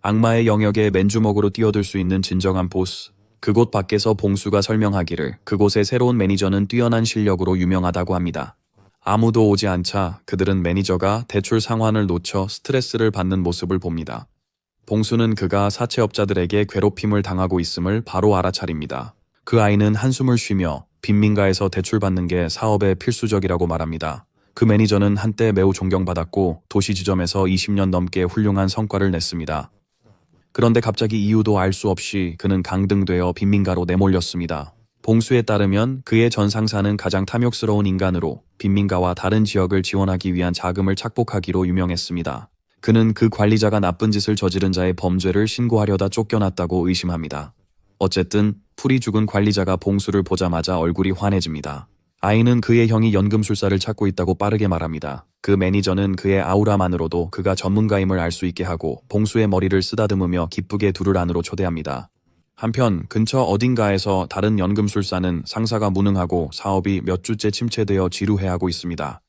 악마의 영역에 맨주먹으로 뛰어들 수 있는 진정한 보스. 그곳 밖에서 봉수가 설명하기를 그곳의 새로운 매니저는 뛰어난 실력으로 유명하다고 합니다. 아무도 오지 않자 그들은 매니저가 대출 상환을 놓쳐 스트레스를 받는 모습을 봅니다. 봉수는 그가 사채업자들에게 괴롭힘을 당하고 있음을 바로 알아차립니다. 그 아이는 한숨을 쉬며 빈민가에서 대출받는 게 사업에 필수적이라고 말합니다. 그 매니저는 한때 매우 존경받았고 도시 지점에서 20년 넘게 훌륭한 성과를 냈습니다. 그런데 갑자기 이유도 알 수 없이 그는 강등되어 빈민가로 내몰렸습니다. 봉수에 따르면 그의 전 상사는 가장 탐욕스러운 인간으로 빈민가와 다른 지역을 지원하기 위한 자금을 착복하기로 유명했습니다. 그는 그 관리자가 나쁜 짓을 저지른 자의 범죄를 신고하려다 쫓겨났다고 의심합니다. 어쨌든 풀이 죽은 관리자가 봉수를 보자마자 얼굴이 환해집니다. 아이는 그의 형이 연금술사를 찾고 있다고 빠르게 말합니다. 그 매니저는 그의 아우라만으로도 그가 전문가임을 알 수 있게 하고 봉수의 머리를 쓰다듬으며 기쁘게 둘을 안으로 초대합니다. 한편 근처 어딘가에서 다른 연금술사는 상사가 무능하고 사업이 몇 주째 침체되어 지루해하고 있습니다.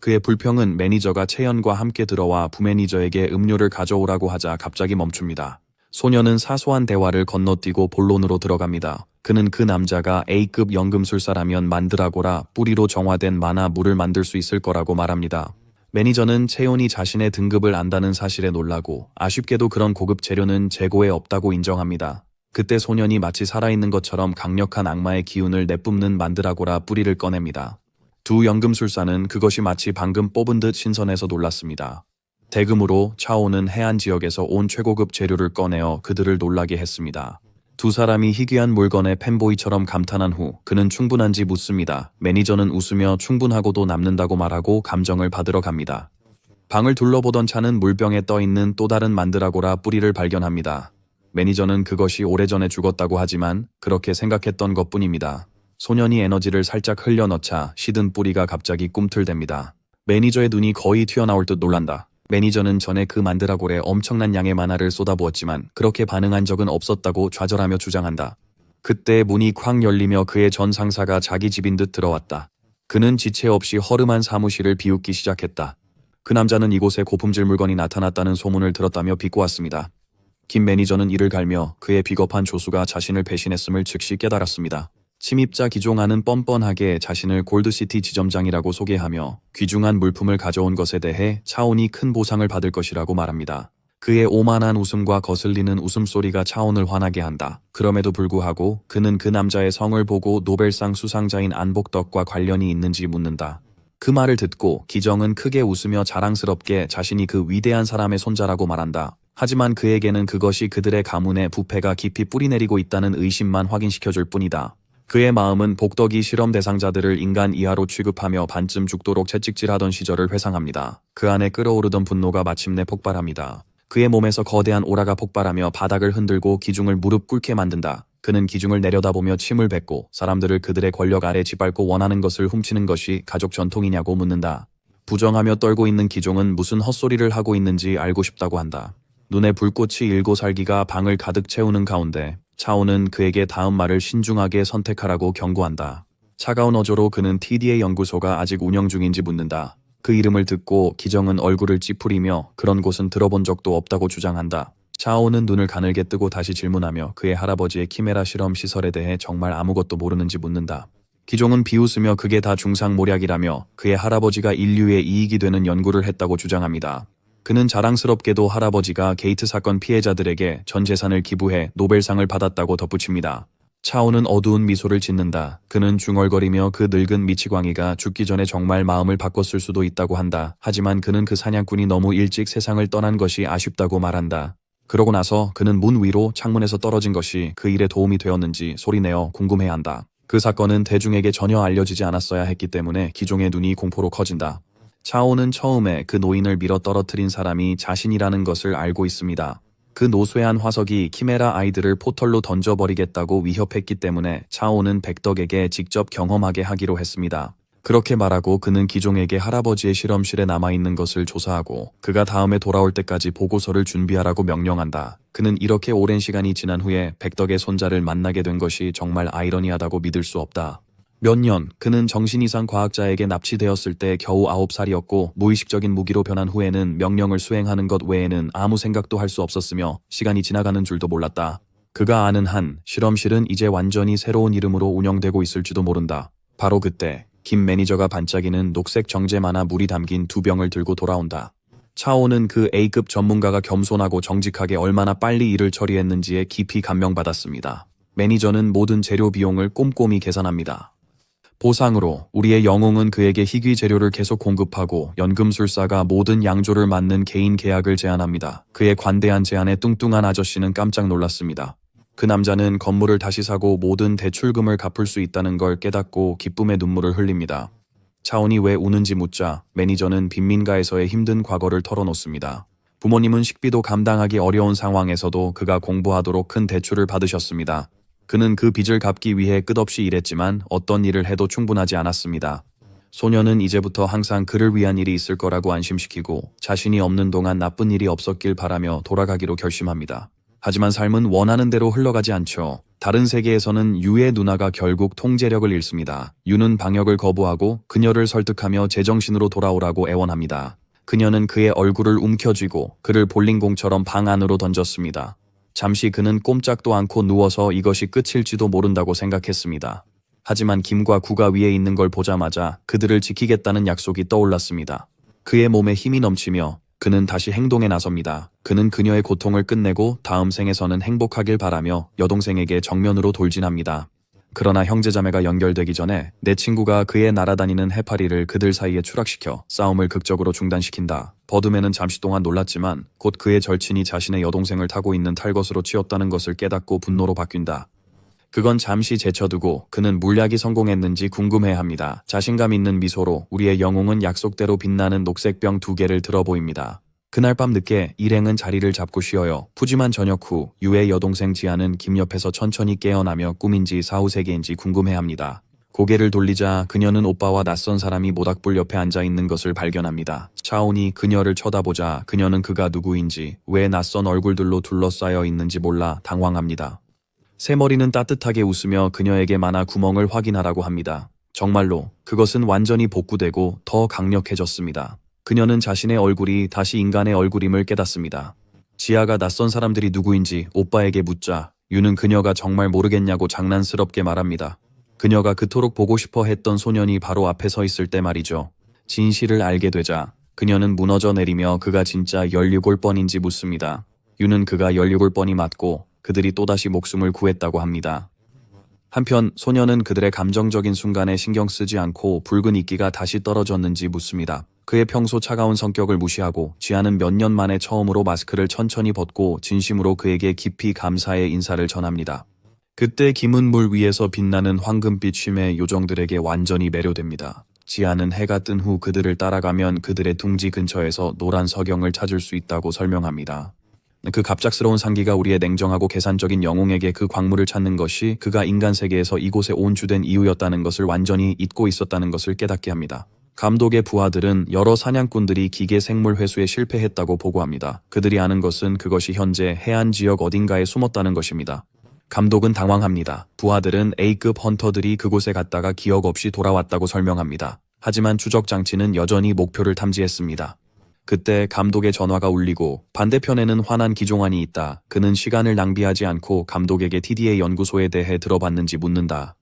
그의 불평은 매니저가 채연과 함께 들어와 부매니저에게 음료를 가져오라고 하자 갑자기 멈춥니다. 소녀는 사소한 대화를 건너뛰고 본론으로 들어갑니다. 그는 그 남자가 A급 연금술사라면 만드라고라 뿌리로 정화된 만화 물을 만들 수 있을 거라고 말합니다. 매니저는 채연이 자신의 등급을 안다는 사실에 놀라고 아쉽게도 그런 고급 재료는 재고에 없다고 인정합니다. 그때 소년이 마치 살아있는 것처럼 강력한 악마의 기운을 내뿜는 만드라고라 뿌리를 꺼냅니다. 두 연금술사는 그것이 마치 방금 뽑은 듯 신선해서 놀랐습니다. 대금으로 차오는 해안 지역에서 온 최고급 재료를 꺼내어 그들을 놀라게 했습니다. 두 사람이 희귀한 물건에 팬보이처럼 감탄한 후 그는 충분한지 묻습니다. 매니저는 웃으며 충분하고도 남는다고 말하고 감정을 받으러 갑니다. 방을 둘러보던 차는 물병에 떠있는 또 다른 만드라고라 뿌리를 발견합니다. 매니저는 그것이 오래전에 죽었다고 하지만 그렇게 생각했던 것뿐입니다. 소년이 에너지를 살짝 흘려넣자 시든 뿌리가 갑자기 꿈틀댑니다. 매니저의 눈이 거의 튀어나올 듯 놀란다. 매니저는 전에 그 만드라골에 엄청난 양의 만화를 쏟아부었지만 그렇게 반응한 적은 없었다고 좌절하며 주장한다. 그때 문이 쾅 열리며 그의 전 상사가 자기 집인 듯 들어왔다. 그는 지체 없이 허름한 사무실을 비웃기 시작했다. 그 남자는 이곳에 고품질 물건이 나타났다는 소문을 들었다며 비꼬았습니다. 김 매니저는 이를 갈며 그의 비겁한 조수가 자신을 배신했음을 즉시 깨달았습니다. 침입자 기종아는 뻔뻔하게 자신을 골드시티 지점장이라고 소개하며 귀중한 물품을 가져온 것에 대해 차온이 큰 보상을 받을 것이라고 말합니다. 그의 오만한 웃음과 거슬리는 웃음소리가 차온을 화나게 한다. 그럼에도 불구하고 그는 그 남자의 성을 보고 노벨상 수상자인 안복덕과 관련이 있는지 묻는다. 그 말을 듣고 기정은 크게 웃으며 자랑스럽게 자신이 그 위대한 사람의 손자라고 말한다. 하지만 그에게는 그것이 그들의 가문의 부패가 깊이 뿌리내리고 있다는 의심만 확인시켜줄 뿐이다. 그의 마음은 복덕이 실험 대상자들을 인간 이하로 취급하며 반쯤 죽도록 채찍질하던 시절을 회상합니다. 그 안에 끓어오르던 분노가 마침내 폭발합니다. 그의 몸에서 거대한 오라가 폭발하며 바닥을 흔들고 기중을 무릎 꿇게 만든다. 그는 기중을 내려다보며 침을 뱉고 사람들을 그들의 권력 아래 짓밟고 원하는 것을 훔치는 것이 가족 전통이냐고 묻는다. 부정하며 떨고 있는 기종은 무슨 헛소리를 하고 있는지 알고 싶다고 한다. 눈에 불꽃이 일고 살기가 방을 가득 채우는 가운데 차오는 그에게 다음 말을 신중하게 선택하라고 경고한다. 차가운 어조로 그는 TDA 연구소가 아직 운영 중인지 묻는다. 그 이름을 듣고 기정은 얼굴을 찌푸리며 그런 곳은 들어본 적도 없다고 주장한다. 차오는 눈을 가늘게 뜨고 다시 질문하며 그의 할아버지의 키메라 실험 시설에 대해 정말 아무것도 모르는지 묻는다. 기종은 비웃으며 그게 다 중상모략이라며 그의 할아버지가 인류에 이익이 되는 연구를 했다고 주장합니다. 그는 자랑스럽게도 할아버지가 게이트 사건 피해자들에게 전 재산을 기부해 노벨상을 받았다고 덧붙입니다. 차오는 어두운 미소를 짓는다. 그는 중얼거리며 그 늙은 미치광이가 죽기 전에 정말 마음을 바꿨을 수도 있다고 한다. 하지만 그는 그 사냥꾼이 너무 일찍 세상을 떠난 것이 아쉽다고 말한다. 그러고 나서 그는 문 위로 창문에서 떨어진 것이 그 일에 도움이 되었는지 소리내어 궁금해한다. 그 사건은 대중에게 전혀 알려지지 않았어야 했기 때문에 기종의 눈이 공포로 커진다. 차오는 처음에 그 노인을 밀어 떨어뜨린 사람이 자신이라는 것을 알고 있습니다. 그 노쇠한 화석이 키메라 아이들을 포털로 던져버리겠다고 위협했기 때문에 차오는 백덕에게 직접 경험하게 하기로 했습니다. 그렇게 말하고 그는 기종에게 할아버지의 실험실에 남아있는 것을 조사하고 그가 다음에 돌아올 때까지 보고서를 준비하라고 명령한다. 그는 이렇게 오랜 시간이 지난 후에 백덕의 손자를 만나게 된 것이 정말 아이러니하다고 믿을 수 없다. 몇 년, 그는 정신이상 과학자에게 납치되었을 때 겨우 9살이었고 무의식적인 무기로 변한 후에는 명령을 수행하는 것 외에는 아무 생각도 할 수 없었으며 시간이 지나가는 줄도 몰랐다. 그가 아는 한 실험실은 이제 완전히 새로운 이름으로 운영되고 있을지도 모른다. 바로 그때 김 매니저가 반짝이는 녹색 정제 만화 물이 담긴 2병을 들고 돌아온다. 차오는 그 A급 전문가가 겸손하고 정직하게 얼마나 빨리 일을 처리했는지에 깊이 감명받았습니다. 매니저는 모든 재료 비용을 꼼꼼히 계산합니다. 보상으로 우리의 영웅은 그에게 희귀 재료를 계속 공급하고 연금술사가 모든 양조를 맡는 개인 계약을 제안합니다. 그의 관대한 제안에 뚱뚱한 아저씨는 깜짝 놀랐습니다. 그 남자는 건물을 다시 사고 모든 대출금을 갚을 수 있다는 걸 깨닫고 기쁨의 눈물을 흘립니다. 차온이 왜 우는지 묻자 매니저는 빈민가에서의 힘든 과거를 털어놓습니다. 부모님은 식비도 감당하기 어려운 상황에서도 그가 공부하도록 큰 대출을 받으셨습니다. 그는 그 빚을 갚기 위해 끝없이 일했지만 어떤 일을 해도 충분하지 않았습니다. 소녀는 이제부터 항상 그를 위한 일이 있을 거라고 안심시키고 자신이 없는 동안 나쁜 일이 없었길 바라며 돌아가기로 결심합니다. 하지만 삶은 원하는 대로 흘러가지 않죠. 다른 세계에서는 유의 누나가 결국 통제력을 잃습니다. 유는 방역을 거부하고 그녀를 설득하며 제정신으로 돌아오라고 애원합니다. 그녀는 그의 얼굴을 움켜쥐고 그를 볼링공처럼 방 안으로 던졌습니다. 잠시 그는 꼼짝도 않고 누워서 이것이 끝일지도 모른다고 생각했습니다. 하지만 김과 구가 위에 있는 걸 보자마자 그들을 지키겠다는 약속이 떠올랐습니다. 그의 몸에 힘이 넘치며 그는 다시 행동에 나섭니다. 그는 그녀의 고통을 끝내고 다음 생에서는 행복하길 바라며 여동생에게 정면으로 돌진합니다. 그러나 형제자매가 연결되기 전에 내 친구가 그의 날아다니는 해파리를 그들 사이에 추락시켜 싸움을 극적으로 중단시킨다. 버드맨은 잠시 동안 놀랐지만 곧 그의 절친이 자신의 여동생을 타고 있는 탈것으로 치웠다는 것을 깨닫고 분노로 바뀐다. 그건 잠시 제쳐두고 그는 물약이 성공했는지 궁금해합니다. 자신감 있는 미소로 우리의 영웅은 약속대로 빛나는 녹색병 2개를 들어 보입니다. 그날 밤 늦게 일행은 자리를 잡고 쉬어요. 푸짐한 저녁 후 유의 여동생 지아는 김 옆에서 천천히 깨어나며 꿈인지 사후세계인지 궁금해합니다. 고개를 돌리자 그녀는 오빠와 낯선 사람이 모닥불 옆에 앉아있는 것을 발견합니다. 차온이 그녀를 쳐다보자 그녀는 그가 누구인지 왜 낯선 얼굴들로 둘러싸여 있는지 몰라 당황합니다. 새머리는 따뜻하게 웃으며 그녀에게 만화 구멍을 확인하라고 합니다. 정말로 그것은 완전히 복구되고 더 강력해졌습니다. 그녀는 자신의 얼굴이 다시 인간의 얼굴임을 깨닫습니다. 지아가 낯선 사람들이 누구인지 오빠에게 묻자 유는 그녀가 정말 모르겠냐고 장난스럽게 말합니다. 그녀가 그토록 보고 싶어 했던 소년이 바로 앞에 서 있을 때 말이죠. 진실을 알게 되자 그녀는 무너져 내리며 그가 진짜 16올 뻔인지 묻습니다. 유는 그가 16올 뻔이 맞고 그들이 또다시 목숨을 구했다고 합니다. 한편 소녀는 그들의 감정적인 순간에 신경 쓰지 않고 붉은 이끼가 다시 떨어졌는지 묻습니다. 그의 평소 차가운 성격을 무시하고 지아는 몇 년 만에 처음으로 마스크를 천천히 벗고 진심으로 그에게 깊이 감사의 인사를 전합니다. 그때 김은 물 위에서 빛나는 황금빛 쉼의 요정들에게 완전히 매료됩니다. 지아는 해가 뜬 후 그들을 따라가면 그들의 둥지 근처에서 노란 석영을 찾을 수 있다고 설명합니다. 그 갑작스러운 상기가 우리의 냉정하고 계산적인 영웅에게 그 광물을 찾는 것이 그가 인간 세계에서 이곳에 온 주된 이유였다는 것을 완전히 잊고 있었다는 것을 깨닫게 합니다. 감독의 부하들은 여러 사냥꾼들이 기계 생물 회수에 실패했다고 보고합니다. 그들이 아는 것은 그것이 현재 해안 지역 어딘가에 숨었다는 것입니다. 감독은 당황합니다. 부하들은 A급 헌터들이 그곳에 갔다가 기억 없이 돌아왔다고 설명합니다. 하지만 추적 장치는 여전히 목표를 탐지했습니다. 그때 감독의 전화가 울리고 반대편에는 화난 기종환이 있다. 그는 시간을 낭비하지 않고 감독에게 TDA 연구소에 대해 들어봤는지 묻는다.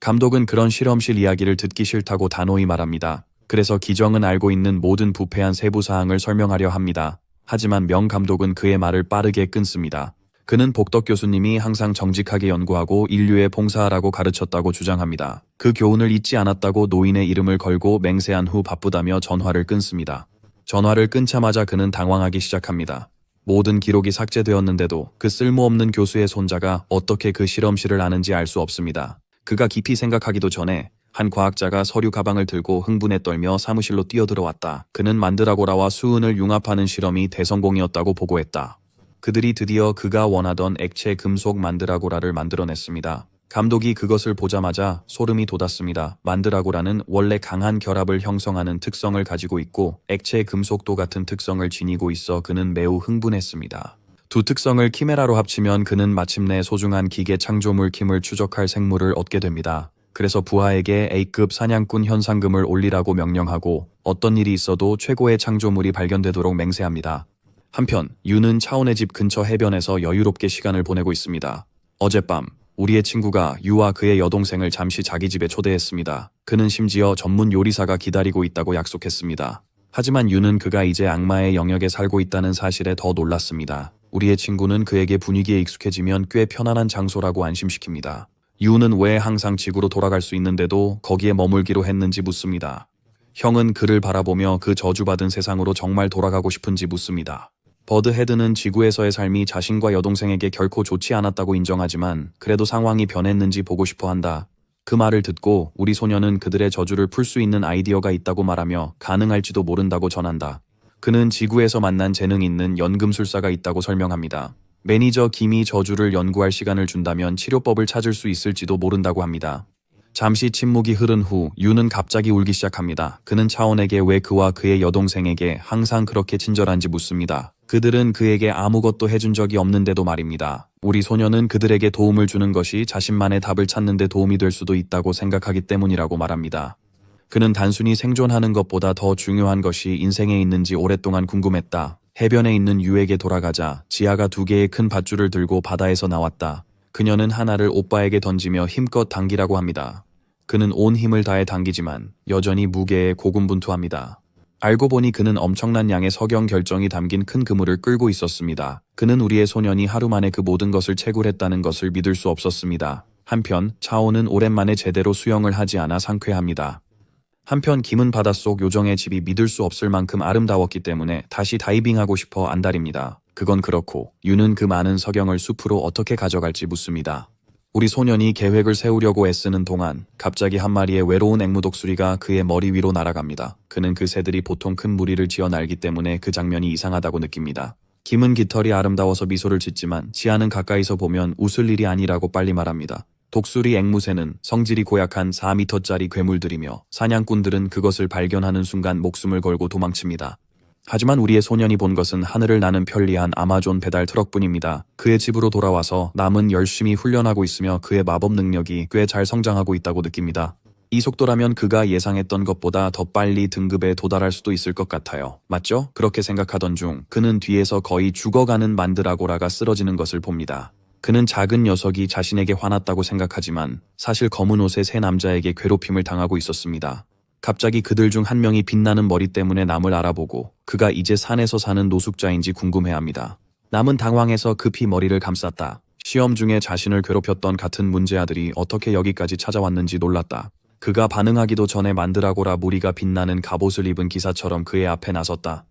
감독은 그런 실험실 이야기를 듣기 싫다고 단호히 말합니다. 그래서 기정은 알고 있는 모든 부패한 세부 사항을 설명하려 합니다. 하지만 명 감독은 그의 말을 빠르게 끊습니다. 그는 복덕 교수님이 항상 정직하게 연구하고 인류에 봉사하라고 가르쳤다고 주장합니다. 그 교훈을 잊지 않았다고 노인의 이름을 걸고 맹세한 후 바쁘다며 전화를 끊습니다. 전화를 끊자마자 그는 당황하기 시작합니다. 모든 기록이 삭제되었는데도 그 쓸모없는 교수의 손자가 어떻게 그 실험실을 아는지 알 수 없습니다. 그가 깊이 생각하기도 전에 한 과학자가 서류 가방을 들고 흥분에 떨며 사무실로 뛰어들어왔다. 그는 만드라고라와 수은을 융합하는 실험이 대성공이었다고 보고했다. 그들이 드디어 그가 원하던 액체 금속 만드라고라를 만들어냈습니다. 감독이 그것을 보자마자 소름이 돋았습니다. 만드라고라는 원래 강한 결합을 형성하는 특성을 가지고 있고 액체 금속도 같은 특성을 지니고 있어 그는 매우 흥분했습니다. 두 특성을 키메라로 합치면 그는 마침내 소중한 기계 창조물 킴을 추적할 생물을 얻게 됩니다. 그래서 부하에게 A급 사냥꾼 현상금을 올리라고 명령하고 어떤 일이 있어도 최고의 창조물이 발견되도록 맹세합니다. 한편 유는 차온의 집 근처 해변에서 여유롭게 시간을 보내고 있습니다. 어젯밤 우리의 친구가 유와 그의 여동생을 잠시 자기 집에 초대했습니다. 그는 심지어 전문 요리사가 기다리고 있다고 약속했습니다. 하지만 유는 그가 이제 악마의 영역에 살고 있다는 사실에 더 놀랐습니다. 우리의 친구는 그에게 분위기에 익숙해지면 꽤 편안한 장소라고 안심시킵니다. 유는 왜 항상 지구로 돌아갈 수 있는데도 거기에 머물기로 했는지 묻습니다. 형은 그를 바라보며 그 저주받은 세상으로 정말 돌아가고 싶은지 묻습니다. 버드 헤드는 지구에서의 삶이 자신과 여동생에게 결코 좋지 않았다고 인정하지만 그래도 상황이 변했는지 보고 싶어 한다. 그 말을 듣고 우리 소녀는 그들의 저주를 풀 수 있는 아이디어가 있다고 말하며 가능할지도 모른다고 전한다. 그는 지구에서 만난 재능 있는 연금술사가 있다고 설명합니다. 매니저 김이 저주를 연구할 시간을 준다면 치료법을 찾을 수 있을지도 모른다고 합니다. 잠시 침묵이 흐른 후 유는 갑자기 울기 시작합니다. 그는 차원에게 왜 그와 그의 여동생에게 항상 그렇게 친절한지 묻습니다. 그들은 그에게 아무것도 해준 적이 없는데도 말입니다. 우리 소녀는 그들에게 도움을 주는 것이 자신만의 답을 찾는 데 도움이 될 수도 있다고 생각하기 때문이라고 말합니다. 그는 단순히 생존하는 것보다 더 중요한 것이 인생에 있는지 오랫동안 궁금했다. 해변에 있는 유에게 돌아가자 지아가 2개의 큰 밧줄을 들고 바다에서 나왔다. 그녀는 하나를 오빠에게 던지며 힘껏 당기라고 합니다. 그는 온 힘을 다해 당기지만 여전히 무게에 고군분투합니다. 알고 보니 그는 엄청난 양의 석영 결정이 담긴 큰 그물을 끌고 있었습니다. 그는 우리의 소년이 하루 만에 그 모든 것을 채굴했다는 것을 믿을 수 없었습니다. 한편 차오는 오랜만에 제대로 수영을 하지 않아 상쾌합니다. 한편 김은 바닷속 요정의 집이 믿을 수 없을 만큼 아름다웠기 때문에 다시 다이빙하고 싶어 안달입니다. 그건 그렇고 유는 그 많은 석영을 숲으로 어떻게 가져갈지 묻습니다. 우리 소년이 계획을 세우려고 애쓰는 동안 갑자기 한 마리의 외로운 앵무독수리가 그의 머리 위로 날아갑니다. 그는 그 새들이 보통 큰 무리를 지어 날기 때문에 그 장면이 이상하다고 느낍니다. 김은 깃털이 아름다워서 미소를 짓지만 지아는 가까이서 보면 웃을 일이 아니라고 빨리 말합니다. 독수리 앵무새는 성질이 고약한 4m짜리 괴물들이며 사냥꾼들은 그것을 발견하는 순간 목숨을 걸고 도망칩니다. 하지만 우리의 소년이 본 것은 하늘을 나는 편리한 아마존 배달 트럭뿐입니다. 그의 집으로 돌아와서 남은 열심히 훈련하고 있으며 그의 마법 능력이 꽤 잘 성장하고 있다고 느낍니다. 이 속도라면 그가 예상했던 것보다 더 빨리 등급에 도달할 수도 있을 것 같아요. 맞죠? 그렇게 생각하던 중 그는 뒤에서 거의 죽어가는 만드라고라가 쓰러지는 것을 봅니다. 그는 작은 녀석이 자신에게 화났다고 생각하지만 사실 검은 옷의 세 남자에게 괴롭힘을 당하고 있었습니다. 갑자기 그들 중 한 명이 빛나는 머리 때문에 남을 알아보고 그가 이제 산에서 사는 노숙자인지 궁금해합니다. 남은 당황해서 급히 머리를 감쌌다. 시험 중에 자신을 괴롭혔던 같은 문제아들이 어떻게 여기까지 찾아왔는지 놀랐다. 그가 반응하기도 전에 만드라고라 무리가 빛나는 갑옷을 입은 기사처럼 그의 앞에 나섰다.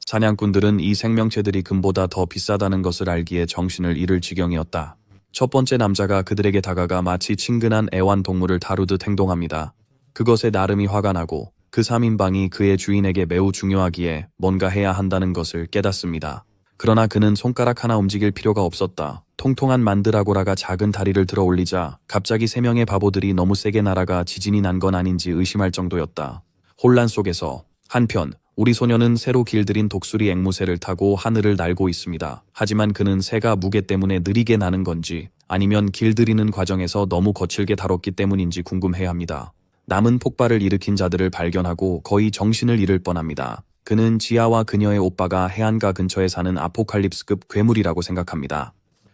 사냥꾼들은 이 생명체들이 금보다 더 비싸다는 것을 알기에 정신을 잃을 지경이었다. 첫 번째 남자가 그들에게 다가가 마치 친근한 애완동물을 다루듯 행동합니다. 그것에 나름이 화가 나고 그 3인방이 그의 주인에게 매우 중요하기에 뭔가 해야 한다는 것을 깨닫습니다. 그러나 그는 손가락 하나 움직일 필요가 없었다. 통통한 만드라고라가 작은 다리를 들어 올리자 갑자기 3명의 바보들이 너무 세게 날아가 지진이 난 건 아닌지 의심할 정도였다. 혼란 속에서 한편 우리 소녀는 새로 길들인 독수리 앵무새를 타고 하늘을 날고 있습니다. 하지만 그는 새가 무게 때문에 느리게 나는 건지 아니면 길들이는 과정에서 너무 거칠게 다뤘기 때문인지 궁금해합니다. 남은 폭발을 일으킨 자들을 발견하고 거의 정신을 잃을 뻔합니다. 그는 지아와 그녀의 오빠가 해안가 근처에 사는 아포칼립스급 괴물이라고 생각합니다.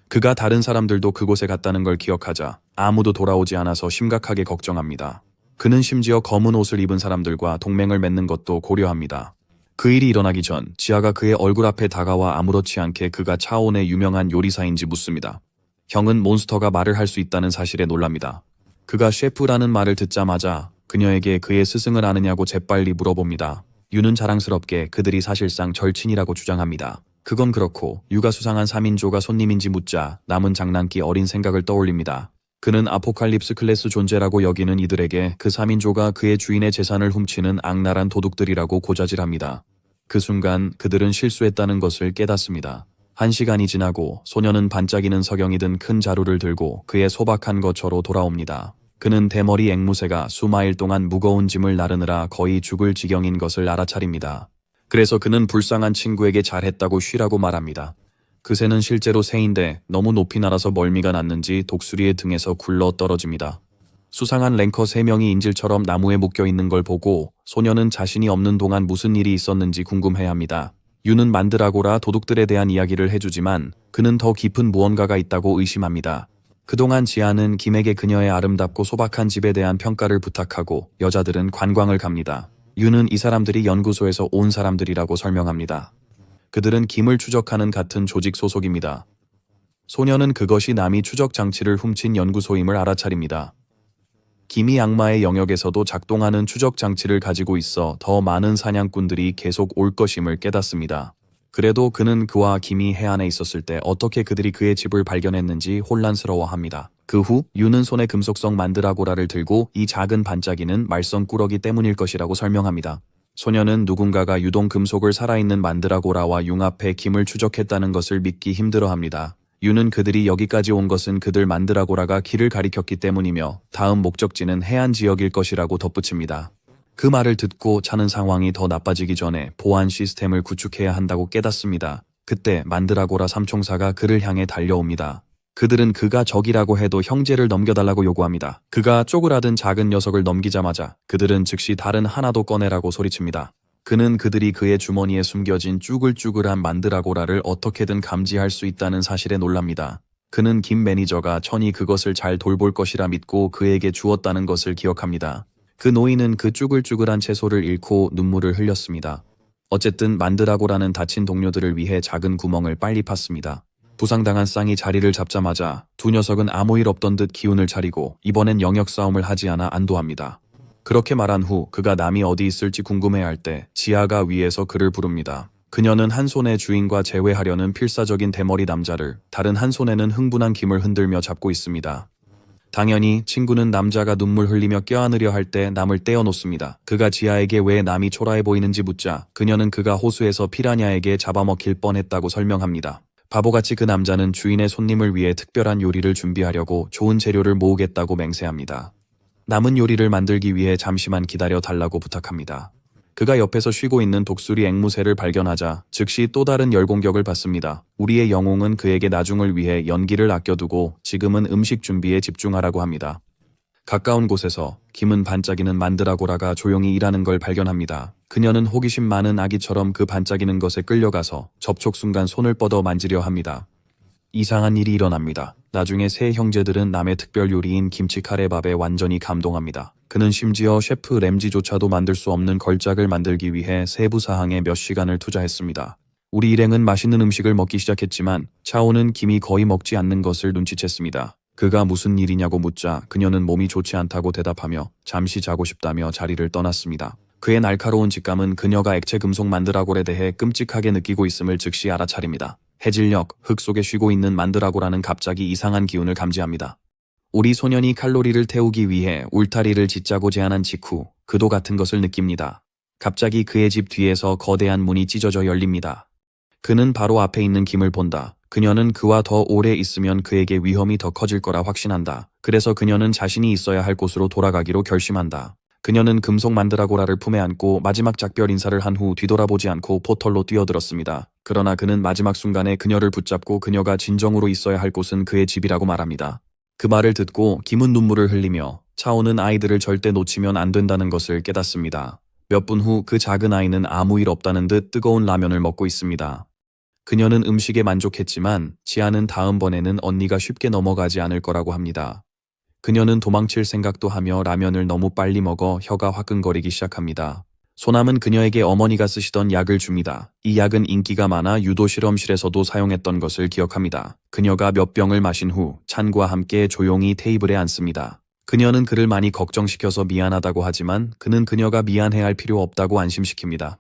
그가 다른 사람들도 그곳에 갔다는 걸 기억하자 아무도 돌아오지 않아서 심각하게 걱정합니다. 그는 심지어 검은 옷을 입은 사람들과 동맹을 맺는 것도 고려합니다. 그 일이 일어나기 전 지아가 그의 얼굴 앞에 다가와 아무렇지 않게 그가 차원의 유명한 요리사인지 묻습니다. 형은 몬스터가 말을 할 수 있다는 사실에 놀랍니다. 그가 셰프라는 말을 듣자마자 그녀에게 그의 스승을 아느냐고 재빨리 물어봅니다. 유는 자랑스럽게 그들이 사실상 절친이라고 주장합니다. 그건 그렇고 유가 수상한 3인조가 손님인지 묻자 남은 장난기 어린 생각을 떠올립니다. 그는 아포칼립스 클래스 존재라고 여기는 이들에게 그 3인조가 그의 주인의 재산을 훔치는 악랄한 도둑들이라고 고자질합니다. 그 순간 그들은 실수했다는 것을 깨닫습니다. 1시간이 지나고 소녀는 반짝이는 석영이 든 큰 자루를 들고 그의 소박한 거처로 돌아옵니다. 그는 대머리 앵무새가 수마일 동안 무거운 짐을 나르느라 거의 죽을 지경인 것을 알아차립니다. 그래서 그는 불쌍한 친구에게 잘했다고 쉬라고 말합니다. 그 새는 실제로 새인데 너무 높이 날아서 멀미가 났는지 독수리의 등에서 굴러 떨어집니다. 수상한 랭커 3명이 인질처럼 나무에 묶여 있는 걸 보고 소녀는 자신이 없는 동안 무슨 일이 있었는지 궁금해합니다. 유는 만드라고라 도둑들에 대한 이야기를 해주지만 그는 더 깊은 무언가가 있다고 의심합니다. 그동안 지아는 김에게 그녀의 아름답고 소박한 집에 대한 평가를 부탁하고 여자들은 관광을 갑니다. 유는 이 사람들이 연구소에서 온 사람들이라고 설명합니다. 그들은 김을 추적하는 같은 조직 소속입니다. 소녀는 그것이 남이 추적 장치를 훔친 연구소임을 알아차립니다. 김이 악마의 영역에서도 작동하는 추적 장치를 가지고 있어 더 많은 사냥꾼들이 계속 올 것임을 깨닫습니다. 그래도 그는 그와 김이 해안에 있었을 때 어떻게 그들이 그의 집을 발견했는지 혼란스러워합니다. 그 후 유는 손에 금속성 만드라고라를 들고 이 작은 반짝이는 말썽 꾸러기 때문일 것이라고 설명합니다. 소녀는 누군가가 유동 금속을 살아있는 만드라고라와 융합해 김을 추적했다는 것을 믿기 힘들어합니다. 유는 그들이 여기까지 온 것은 그들 만드라고라가 길을 가리켰기 때문이며 다음 목적지는 해안 지역일 것이라고 덧붙입니다. 그 말을 듣고 차는 상황이 더 나빠지기 전에 보안 시스템을 구축해야 한다고 깨닫습니다. 그때 만드라고라 삼총사가 그를 향해 달려옵니다. 그들은 그가 적이라고 해도 형제를 넘겨달라고 요구합니다. 그가 쪼그라든 작은 녀석을 넘기자마자 그들은 즉시 다른 하나도 꺼내라고 소리칩니다. 그는 그들이 그의 주머니에 숨겨진 쭈글쭈글한 만드라고라를 어떻게든 감지할 수 있다는 사실에 놀랍니다. 그는 김 매니저가 천히 그것을 잘 돌볼 것이라 믿고 그에게 주었다는 것을 기억합니다. 그 노인은 그 쭈글쭈글한 채소를 잃고 눈물을 흘렸습니다. 어쨌든 만드라고라는 다친 동료들을 위해 작은 구멍을 빨리 팠습니다. 부상당한 쌍이 자리를 잡자마자 두 녀석은 아무 일 없던 듯 기운을 차리고 이번엔 영역 싸움을 하지 않아 안도합니다. 그렇게 말한 후 그가 남이 어디 있을지 궁금해할 때 지아가 위에서 그를 부릅니다. 그녀는 한 손에 주인과 재회하려는 필사적인 대머리 남자를 다른 한 손에는 흥분한 김을 흔들며 잡고 있습니다. 당연히 친구는 남자가 눈물 흘리며 껴안으려 할 때 남을 떼어놓습니다. 그가 지아에게 왜 남이 초라해 보이는지 묻자 그녀는 그가 호수에서 피라냐에게 잡아먹힐 뻔했다고 설명합니다. 바보같이 그 남자는 주인의 손님을 위해 특별한 요리를 준비하려고 좋은 재료를 모으겠다고 맹세합니다. 남은 요리를 만들기 위해 잠시만 기다려 달라고 부탁합니다. 그가 옆에서 쉬고 있는 독수리 앵무새를 발견하자 즉시 또 다른 열공격을 받습니다. 우리의 영웅은 그에게 나중을 위해 연기를 아껴두고 지금은 음식 준비에 집중하라고 합니다. 가까운 곳에서 김은 반짝이는 만드라고라가 조용히 일하는 걸 발견합니다. 그녀는 호기심 많은 아기처럼 그 반짝이는 것에 끌려가서 접촉 순간 손을 뻗어 만지려 합니다. 이상한 일이 일어납니다. 나중에 세 형제들은 남의 특별 요리인 김치 카레밥에 완전히 감동합니다. 그는 심지어 셰프 램지조차도 만들 수 없는 걸작을 만들기 위해 세부 사항에 몇 시간을 투자했습니다. 우리 일행은 맛있는 음식을 먹기 시작했지만 차오는 김이 거의 먹지 않는 것을 눈치챘습니다. 그가 무슨 일이냐고 묻자 그녀는 몸이 좋지 않다고 대답하며 잠시 자고 싶다며 자리를 떠났습니다. 그의 날카로운 직감은 그녀가 액체 금속 만드라골에 대해 끔찍하게 느끼고 있음을 즉시 알아차립니다. 해질녘 흙 속에 쉬고 있는 만드라고라는 갑자기 이상한 기운을 감지합니다. 우리 소년이 칼로리를 태우기 위해 울타리를 짓자고 제안한 직후 그도 같은 것을 느낍니다. 갑자기 그의 집 뒤에서 거대한 문이 찢어져 열립니다. 그는 바로 앞에 있는 김을 본다. 그녀는 그와 더 오래 있으면 그에게 위험이 더 커질 거라 확신한다. 그래서 그녀는 자신이 있어야 할 곳으로 돌아가기로 결심한다. 그녀는 금속 만드라고라를 품에 안고 마지막 작별 인사를 한 후 뒤돌아보지 않고 포털로 뛰어들었습니다. 그러나 그는 마지막 순간에 그녀를 붙잡고 그녀가 진정으로 있어야 할 곳은 그의 집이라고 말합니다. 그 말을 듣고 김은 눈물을 흘리며 차오는 아이들을 절대 놓치면 안 된다는 것을 깨닫습니다. 몇 분 후 그 작은 아이는 아무 일 없다는 듯 뜨거운 라면을 먹고 있습니다. 그녀는 음식에 만족했지만 지아는 다음번에는 언니가 쉽게 넘어가지 않을 거라고 합니다. 그녀는 도망칠 생각도 하며 라면을 너무 빨리 먹어 혀가 화끈거리기 시작합니다. 소남은 그녀에게 어머니가 쓰시던 약을 줍니다. 이 약은 인기가 많아 유도 실험실에서도 사용했던 것을 기억합니다. 그녀가 몇 병을 마신 후 찬과 함께 조용히 테이블에 앉습니다. 그녀는 그를 많이 걱정시켜서 미안하다고 하지만 그는 그녀가 미안해할 필요 없다고 안심시킵니다.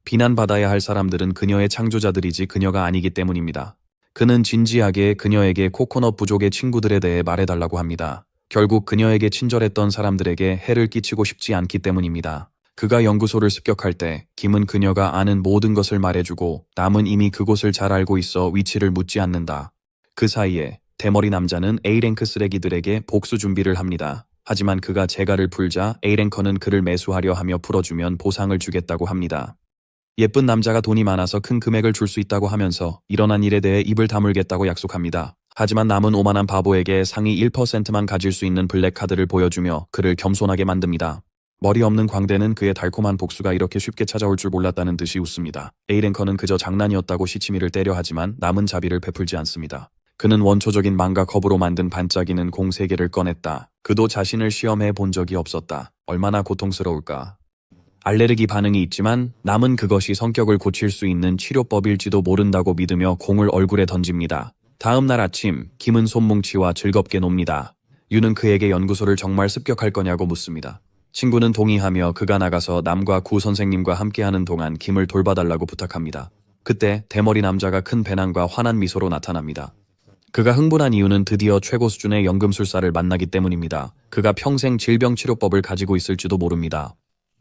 비난받아야 할 사람들은 그녀의 창조자들이지 그녀가 아니기 때문입니다. 그는 진지하게 그녀에게 코코넛 부족의 친구들에 대해 말해달라고 합니다. 결국 그녀에게 친절했던 사람들에게 해를 끼치고 싶지 않기 때문입니다. 그가 연구소를 습격할 때 김은 그녀가 아는 모든 것을 말해주고 남은 이미 그곳을 잘 알고 있어 위치를 묻지 않는다. 그 사이에 대머리 남자는 A랭크 쓰레기들에게 복수 준비를 합니다. 하지만 그가 재갈을 풀자 A랭커는 그를 매수하려 하며 풀어주면 보상을 주겠다고 합니다. 예쁜 남자가 돈이 많아서 큰 금액을 줄 수 있다고 하면서 일어난 일에 대해 입을 다물겠다고 약속합니다. 하지만 남은 오만한 바보에게 상위 1%만 가질 수 있는 블랙카드를 보여주며 그를 겸손하게 만듭니다. 머리 없는 광대는 그의 달콤한 복수가 이렇게 쉽게 찾아올 줄 몰랐다는 듯이 웃습니다. A랭커는 그저 장난이었다고 시치미를 때려 하지만 남은 자비를 베풀지 않습니다. 그는 원초적인 망가 컵으로 만든 반짝이는 공 3개를 꺼냈다. 그도 자신을 시험해 본 적이 없었다. 얼마나 고통스러울까. 알레르기 반응이 있지만 남은 그것이 성격을 고칠 수 있는 치료법일지도 모른다고 믿으며 공을 얼굴에 던집니다. 다음 날 아침 김은 손뭉치와 즐겁게 놉니다. 유는 그에게 연구소를 정말 습격할 거냐고 묻습니다. 친구는 동의하며 그가 나가서 남과 구 선생님과 함께하는 동안 김을 돌봐달라고 부탁합니다. 그때 대머리 남자가 큰 배낭과 환한 미소로 나타납니다. 그가 흥분한 이유는 드디어 최고 수준의 연금술사를 만나기 때문입니다. 그가 평생 질병치료법을 가지고 있을지도 모릅니다.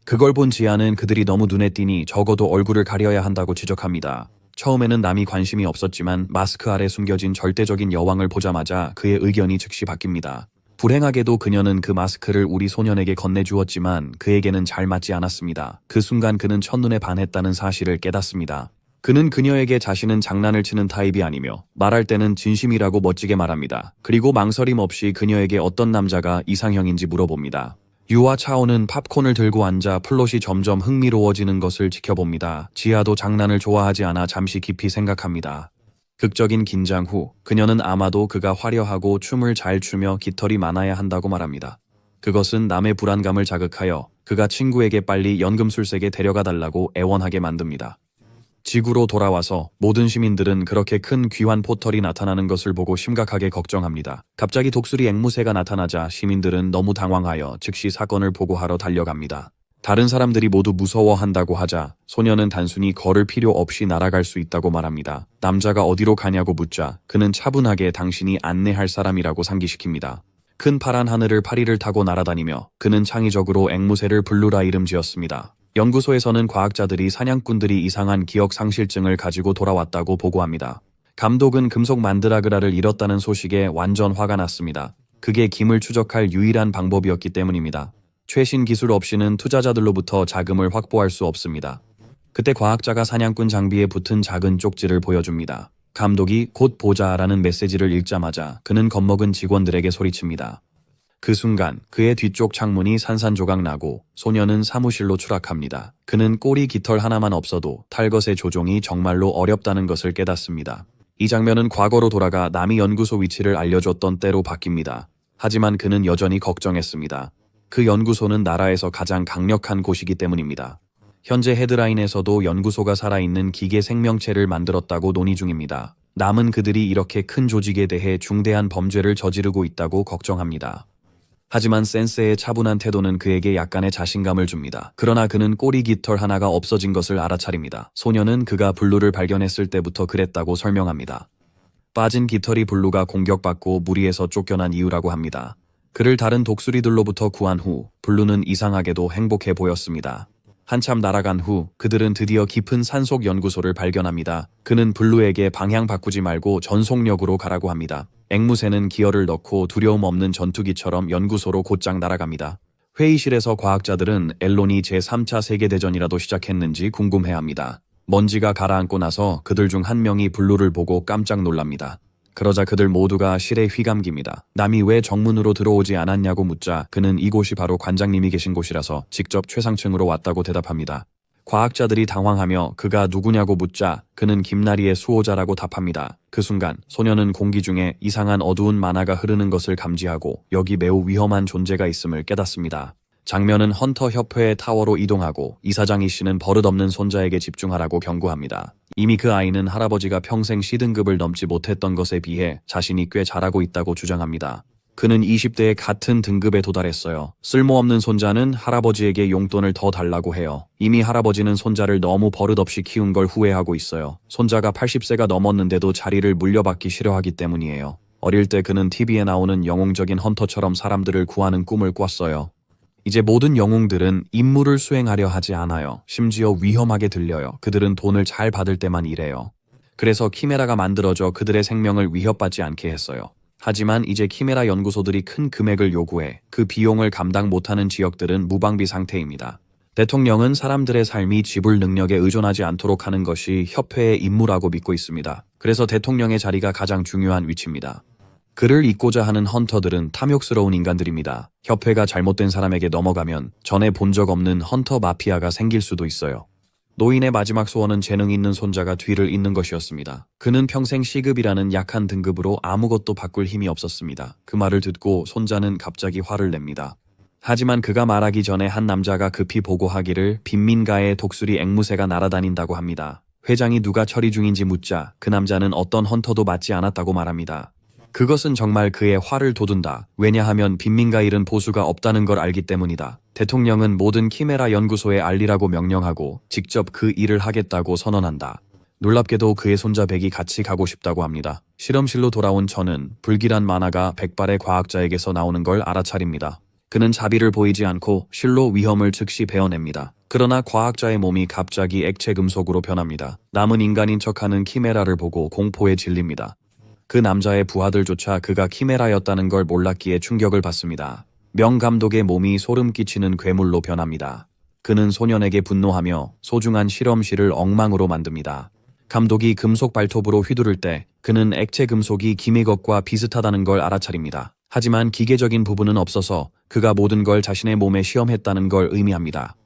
그걸 본 지아는 그들이 너무 눈에 띄니 적어도 얼굴을 가려야 한다고 지적합니다. 처음에는 남이 관심이 없었지만 마스크 아래 숨겨진 절대적인 여왕을 보자마자 그의 의견이 즉시 바뀝니다. 불행하게도 그녀는 그 마스크를 우리 소년에게 건네주었지만 그에게는 잘 맞지 않았습니다. 그 순간 그는 첫눈에 반했다는 사실을 깨닫습니다. 그는 그녀에게 자신은 장난을 치는 타입이 아니며 말할 때는 진심이라고 멋지게 말합니다. 그리고 망설임 없이 그녀에게 어떤 남자가 이상형인지 물어봅니다. 유와 차오는 팝콘을 들고 앉아 플롯이 점점 흥미로워지는 것을 지켜봅니다. 지아도 장난을 좋아하지 않아 잠시 깊이 생각합니다. 극적인 긴장 후 그녀는 아마도 그가 화려하고 춤을 잘 추며 깃털이 많아야 한다고 말합니다. 그것은 남의 불안감을 자극하여 그가 친구에게 빨리 연금술색에 데려가 달라고 애원하게 만듭니다. 지구로 돌아와서 모든 시민들은 그렇게 큰 귀환 포털이 나타나는 것을 보고 심각하게 걱정합니다. 갑자기 독수리 앵무새가 나타나자 시민들은 너무 당황하여 즉시 사건을 보고하러 달려갑니다. 다른 사람들이 모두 무서워한다고 하자 소녀는 단순히 걸을 필요 없이 날아갈 수 있다고 말합니다. 남자가 어디로 가냐고 묻자 그는 차분하게 당신이 안내할 사람이라고 상기시킵니다. 큰 파란 하늘을 파리를 타고 날아다니며 그는 창의적으로 앵무새를 블루라 이름 지었습니다. 연구소에서는 과학자들이 사냥꾼들이 이상한 기억 상실증을 가지고 돌아왔다고 보고합니다. 감독은 금속 만드라그라를 잃었다는 소식에 완전 화가 났습니다. 그게 김을 추적할 유일한 방법이었기 때문입니다. 최신 기술 없이는 투자자들로부터 자금을 확보할 수 없습니다. 그때 과학자가 사냥꾼 장비에 붙은 작은 쪽지를 보여줍니다. 감독이 곧 보자라는 메시지를 읽자마자 그는 겁먹은 직원들에게 소리칩니다. 그 순간 그의 뒤쪽 창문이 산산조각 나고 소녀는 사무실로 추락합니다. 그는 꼬리 깃털 하나만 없어도 탈것의 조종이 정말로 어렵다는 것을 깨닫습니다. 이 장면은 과거로 돌아가 남이 연구소 위치를 알려줬던 때로 바뀝니다. 하지만 그는 여전히 걱정했습니다. 그 연구소는 나라에서 가장 강력한 곳이기 때문입니다. 현재 헤드라인에서도 연구소가 살아있는 기계 생명체를 만들었다고 논의 중입니다. 남은 그들이 이렇게 큰 조직에 대해 중대한 범죄를 저지르고 있다고 걱정합니다. 하지만 센세의 차분한 태도는 그에게 약간의 자신감을 줍니다. 그러나 그는 꼬리 깃털 하나가 없어진 것을 알아차립니다. 소녀는 그가 블루를 발견했을 때부터 그랬다고 설명합니다. 빠진 깃털이 블루가 공격받고 무리에서 쫓겨난 이유라고 합니다. 그를 다른 독수리들로부터 구한 후 블루는 이상하게도 행복해 보였습니다. 한참 날아간 후 그들은 드디어 깊은 산속 연구소를 발견합니다. 그는 블루에게 방향 바꾸지 말고 전속력으로 가라고 합니다. 앵무새는 기어를 넣고 두려움 없는 전투기처럼 연구소로 곧장 날아갑니다. 회의실에서 과학자들은 앨론이 제3차 세계대전이라도 시작했는지 궁금해합니다. 먼지가 가라앉고 나서 그들 중 한 명이 블루를 보고 깜짝 놀랍니다. 그러자 그들 모두가 실에 휘감깁니다. 남이 왜 정문으로 들어오지 않았냐고 묻자 그는 이곳이 바로 관장님이 계신 곳이라서 직접 최상층으로 왔다고 대답합니다. 과학자들이 당황하며 그가 누구냐고 묻자 그는 김나리의 수호자라고 답합니다. 그 순간 소녀는 공기 중에 이상한 어두운 만화가 흐르는 것을 감지하고 여기 매우 위험한 존재가 있음을 깨닫습니다. 장면은 헌터 협회의 타워로 이동하고 이사장 이씨는 버릇없는 손자에게 집중하라고 경고합니다. 이미 그 아이는 할아버지가 평생 C등급을 넘지 못했던 것에 비해 자신이 꽤 잘하고 있다고 주장합니다. 그는 20대에 같은 등급에 도달했어요. 쓸모없는 손자는 할아버지에게 용돈을 더 달라고 해요. 이미 할아버지는 손자를 너무 버릇없이 키운 걸 후회하고 있어요. 손자가 80세가 넘었는데도 자리를 물려받기 싫어하기 때문이에요. 어릴 때 그는 TV에 나오는 영웅적인 헌터처럼 사람들을 구하는 꿈을 꿨어요. 이제 모든 영웅들은 임무를 수행하려 하지 않아요. 심지어 위험하게 들려요. 그들은 돈을 잘 받을 때만 일해요. 그래서 키메라가 만들어져 그들의 생명을 위협받지 않게 했어요. 하지만 이제 키메라 연구소들이 큰 금액을 요구해 그 비용을 감당 못하는 지역들은 무방비 상태입니다. 대통령은 사람들의 삶이 지불 능력에 의존하지 않도록 하는 것이 협회의 임무라고 믿고 있습니다. 그래서 대통령의 자리가 가장 중요한 위치입니다. 그를 잇고자 하는 헌터들은 탐욕스러운 인간들입니다. 협회가 잘못된 사람에게 넘어가면 전에 본 적 없는 헌터 마피아가 생길 수도 있어요. 노인의 마지막 소원은 재능 있는 손자가 뒤를 잇는 것이었습니다. 그는 평생 C급이라는 약한 등급으로 아무것도 바꿀 힘이 없었습니다. 그 말을 듣고 손자는 갑자기 화를 냅니다. 하지만 그가 말하기 전에 한 남자가 급히 보고하기를 빈민가에 독수리 앵무새가 날아다닌다고 합니다. 회장이 누가 처리 중인지 묻자 그 남자는 어떤 헌터도 맞지 않았다고 말합니다. 그것은 정말 그의 화를 돋운다. 왜냐하면 빈민가 일은 보수가 없다는 걸 알기 때문이다. 대통령은 모든 키메라 연구소에 알리라고 명령하고 직접 그 일을 하겠다고 선언한다. 놀랍게도 그의 손자 백이 같이 가고 싶다고 합니다. 실험실로 돌아온 저는 불길한 만화가 백발의 과학자에게서 나오는 걸 알아차립니다. 그는 자비를 보이지 않고 실로 위험을 즉시 베어냅니다. 그러나 과학자의 몸이 갑자기 액체 금속으로 변합니다. 남은 인간인 척하는 키메라를 보고 공포에 질립니다. 그 남자의 부하들조차 그가 키메라였다는 걸 몰랐기에 충격을 받습니다. 명 감독의 몸이 소름 끼치는 괴물로 변합니다. 그는 소년에게 분노하며 소중한 실험실을 엉망으로 만듭니다. 감독이 금속 발톱으로 휘두를 때 그는 액체 금속이 김의 것과 비슷하다는 걸 알아차립니다. 하지만 기계적인 부분은 없어서 그가 모든 걸 자신의 몸에 시험했다는 걸 의미합니다.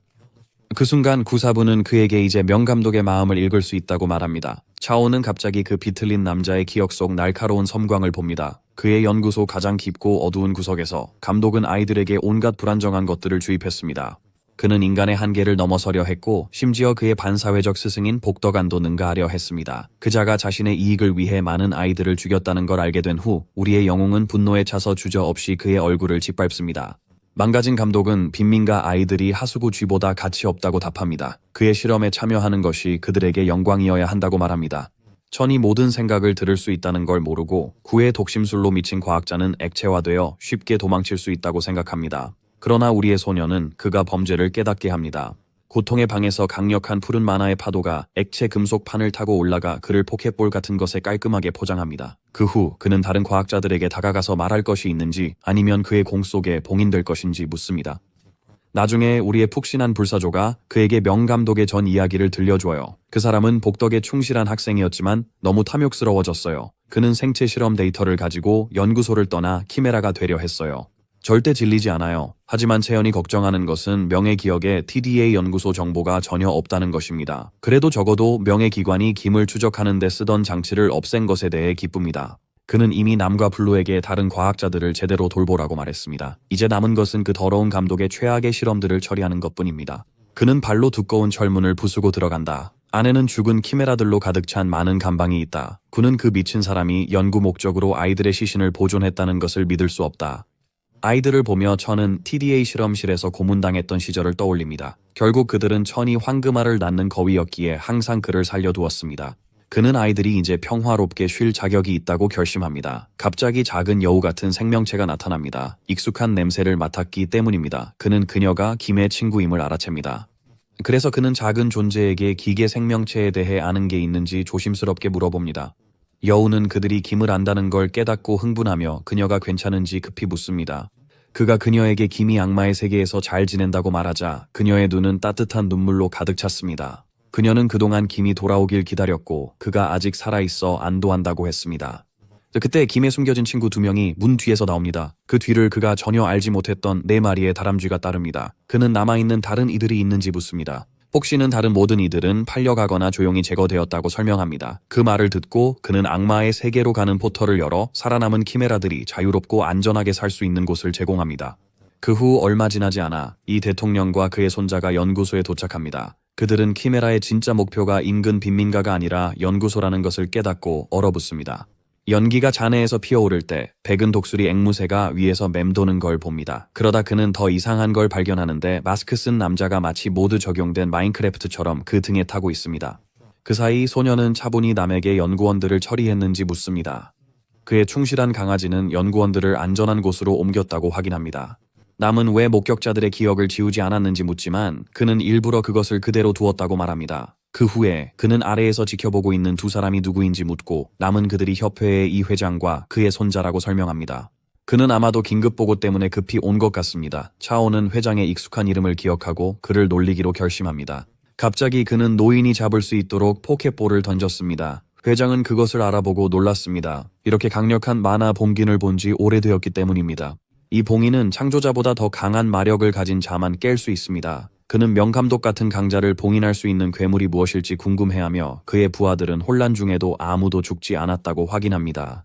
그 순간 구사부는 그에게 이제 명감독의 마음을 읽을 수 있다고 말합니다. 차오는 갑자기 그 비틀린 남자의 기억 속 날카로운 섬광을 봅니다. 그의 연구소 가장 깊고 어두운 구석에서 감독은 아이들에게 온갖 불안정한 것들을 주입했습니다. 그는 인간의 한계를 넘어서려 했고 심지어 그의 반사회적 스승인 복덕안도 능가하려 했습니다. 그자가 자신의 이익을 위해 많은 아이들을 죽였다는 걸 알게 된 후 우리의 영웅은 분노에 차서 주저없이 그의 얼굴을 짓밟습니다. 망가진 감독은 빈민가 아이들이 하수구 쥐보다 가치 없다고 답합니다. 그의 실험에 참여하는 것이 그들에게 영광이어야 한다고 말합니다. 천이 모든 생각을 들을 수 있다는 걸 모르고 구의 독심술로 미친 과학자는 액체화되어 쉽게 도망칠 수 있다고 생각합니다. 그러나 우리의 소녀는 그가 범죄를 깨닫게 합니다. 고통의 방에서 강력한 푸른 만화의 파도가 액체 금속 판을 타고 올라가 그를 포켓볼 같은 것에 깔끔하게 포장합니다. 그 후 그는 다른 과학자들에게 다가가서 말할 것이 있는지 아니면 그의 공 속에 봉인될 것인지 묻습니다. 나중에 우리의 푹신한 불사조가 그에게 명감독의 전 이야기를 들려줘요. 그 사람은 복덕에 충실한 학생이었지만 너무 탐욕스러워졌어요. 그는 생체 실험 데이터를 가지고 연구소를 떠나 키메라가 되려 했어요. 절대 질리지 않아요. 하지만 채연이 걱정하는 것은 명예기억에 TDA 연구소 정보가 전혀 없다는 것입니다. 그래도 적어도 명예기관이 김을 추적하는 데 쓰던 장치를 없앤 것에 대해 기쁩니다. 그는 이미 남과 블루에게 다른 과학자들을 제대로 돌보라고 말했습니다. 이제 남은 것은 그 더러운 감독의 최악의 실험들을 처리하는 것뿐입니다. 그는 발로 두꺼운 철문을 부수고 들어간다. 안에는 죽은 키메라들로 가득 찬 많은 감방이 있다. 그는 그 미친 사람이 연구 목적으로 아이들의 시신을 보존했다는 것을 믿을 수 없다. 아이들을 보며 천은 TDA 실험실에서 고문당했던 시절을 떠올립니다. 결국 그들은 천이 황금알을 낳는 거위였기에 항상 그를 살려두었습니다. 그는 아이들이 이제 평화롭게 쉴 자격이 있다고 결심합니다. 갑자기 작은 여우 같은 생명체가 나타납니다. 익숙한 냄새를 맡았기 때문입니다. 그는 그녀가 김의 친구임을 알아챕니다. 그래서 그는 작은 존재에게 기계 생명체에 대해 아는 게 있는지 조심스럽게 물어봅니다. 여우는 그들이 김을 안다는 걸 깨닫고 흥분하며 그녀가 괜찮은지 급히 묻습니다. 그가 그녀에게 김이 악마의 세계에서 잘 지낸다고 말하자 그녀의 눈은 따뜻한 눈물로 가득 찼습니다. 그녀는 그동안 김이 돌아오길 기다렸고 그가 아직 살아있어 안도한다고 했습니다. 그때 김의 숨겨진 친구 2명이 문 뒤에서 나옵니다. 그 뒤를 그가 전혀 알지 못했던 4마리의 다람쥐가 따릅니다. 그는 남아있는 다른 이들이 있는지 묻습니다. 폭시는 다른 모든 이들은 팔려가거나 조용히 제거되었다고 설명합니다. 그 말을 듣고 그는 악마의 세계로 가는 포털을 열어 살아남은 키메라들이 자유롭고 안전하게 살 수 있는 곳을 제공합니다. 그 후 얼마 지나지 않아 이 대통령과 그의 손자가 연구소에 도착합니다. 그들은 키메라의 진짜 목표가 인근 빈민가가 아니라 연구소라는 것을 깨닫고 얼어붙습니다. 연기가 잔해에서 피어오를 때 백은 독수리 앵무새가 위에서 맴도는 걸 봅니다. 그러다 그는 더 이상한 걸 발견하는데 마스크 쓴 남자가 마치 모드 적용된 마인크래프트처럼 그 등에 타고 있습니다. 그 사이 소녀는 차분히 남에게 연구원들을 처리했는지 묻습니다. 그의 충실한 강아지는 연구원들을 안전한 곳으로 옮겼다고 확인합니다. 남은 왜 목격자들의 기억을 지우지 않았는지 묻지만 그는 일부러 그것을 그대로 두었다고 말합니다. 그 후에 그는 아래에서 지켜보고 있는 2사람이 누구인지 묻고 남은 그들이 협회의 이 회장과 그의 손자라고 설명합니다. 그는 아마도 긴급보고 때문에 급히 온 것 같습니다. 차오는 회장의 익숙한 이름을 기억하고 그를 놀리기로 결심합니다. 갑자기 그는 노인이 잡을 수 있도록 포켓볼을 던졌습니다. 회장은 그것을 알아보고 놀랐습니다. 이렇게 강력한 만화 봉인을 본 지 오래되었기 때문입니다. 이 봉인은 창조자보다 더 강한 마력을 가진 자만 깰 수 있습니다. 그는 명감독 같은 강자를 봉인할 수 있는 괴물이 무엇일지 궁금해하며 그의 부하들은 혼란 중에도 아무도 죽지 않았다고 확인합니다.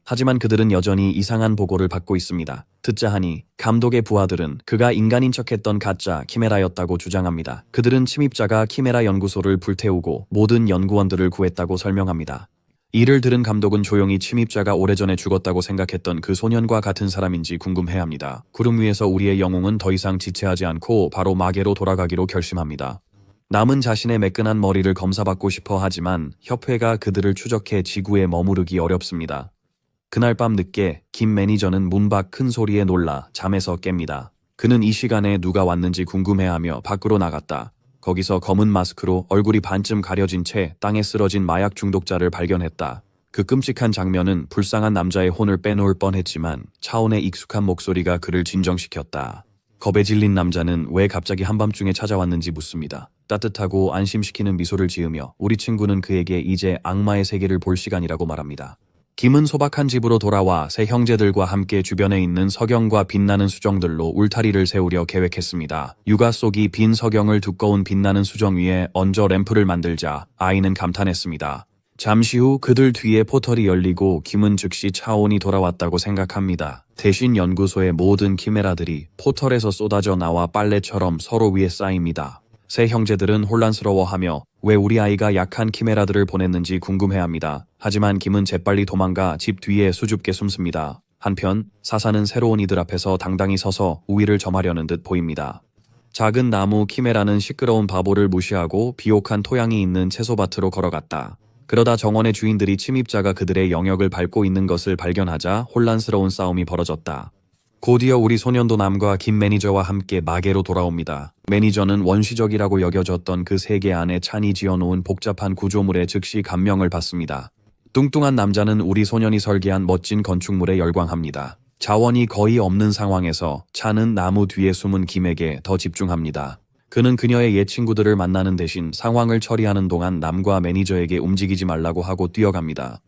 하지만 그들은 여전히 이상한 보고를 받고 있습니다. 듣자 하니 감독의 부하들은 그가 인간인 척했던 가짜 키메라였다고 주장합니다. 그들은 침입자가 키메라 연구소를 불태우고 모든 연구원들을 구했다고 설명합니다. 이를 들은 감독은 조용히 침입자가 오래전에 죽었다고 생각했던 그 소년과 같은 사람인지 궁금해합니다. 구름 위에서 우리의 영웅은 더 이상 지체하지 않고 바로 마계로 돌아가기로 결심합니다. 남은 자신의 매끈한 머리를 검사받고 싶어 하지만 협회가 그들을 추적해 지구에 머무르기 어렵습니다. 그날 밤 늦게 김 매니저는 문 밖 큰 소리에 놀라 잠에서 깹니다. 그는 이 시간에 누가 왔는지 궁금해하며 밖으로 나갔다. 거기서 검은 마스크로 얼굴이 반쯤 가려진 채 땅에 쓰러진 마약 중독자를 발견했다. 그 끔찍한 장면은 불쌍한 남자의 혼을 빼놓을 뻔했지만 차원의 익숙한 목소리가 그를 진정시켰다. 겁에 질린 남자는 왜 갑자기 한밤중에 찾아왔는지 묻습니다. 따뜻하고 안심시키는 미소를 지으며 우리 친구는 그에게 이제 악마의 세계를 볼 시간이라고 말합니다. 김은 소박한 집으로 돌아와 세 형제들과 함께 주변에 있는 석영과 빛나는 수정들로 울타리를 세우려 계획했습니다. 육아 속이 빈 석영을 두꺼운 빛나는 수정 위에 얹어 램프를 만들자 아이는 감탄했습니다. 잠시 후 그들 뒤에 포털이 열리고 김은 즉시 차원이 돌아왔다고 생각합니다. 대신 연구소의 모든 키메라들이 포털에서 쏟아져 나와 빨래처럼 서로 위에 쌓입니다. 세 형제들은 혼란스러워하며 왜 우리 아이가 약한 키메라들을 보냈는지 궁금해합니다. 하지만 김은 재빨리 도망가 집 뒤에 수줍게 숨습니다. 한편 사사는 새로운 이들 앞에서 당당히 서서 우위를 점하려는 듯 보입니다. 작은 나무 키메라는 시끄러운 바보를 무시하고 비옥한 토양이 있는 채소밭으로 걸어갔다. 그러다 정원의 주인들이 침입자가 그들의 영역을 밟고 있는 것을 발견하자 혼란스러운 싸움이 벌어졌다. 곧이어 우리 소년도 남과 김 매니저와 함께 마계로 돌아옵니다. 매니저는 원시적이라고 여겨졌던 그 세계 안에 찬이 지어놓은 복잡한 구조물에 즉시 감명을 받습니다. 뚱뚱한 남자는 우리 소년이 설계한 멋진 건축물에 열광합니다. 자원이 거의 없는 상황에서 찬은 나무 뒤에 숨은 김에게 더 집중합니다. 그는 그녀의 옛 친구들을 만나는 대신 상황을 처리하는 동안 남과 매니저에게 움직이지 말라고 하고 뛰어갑니다.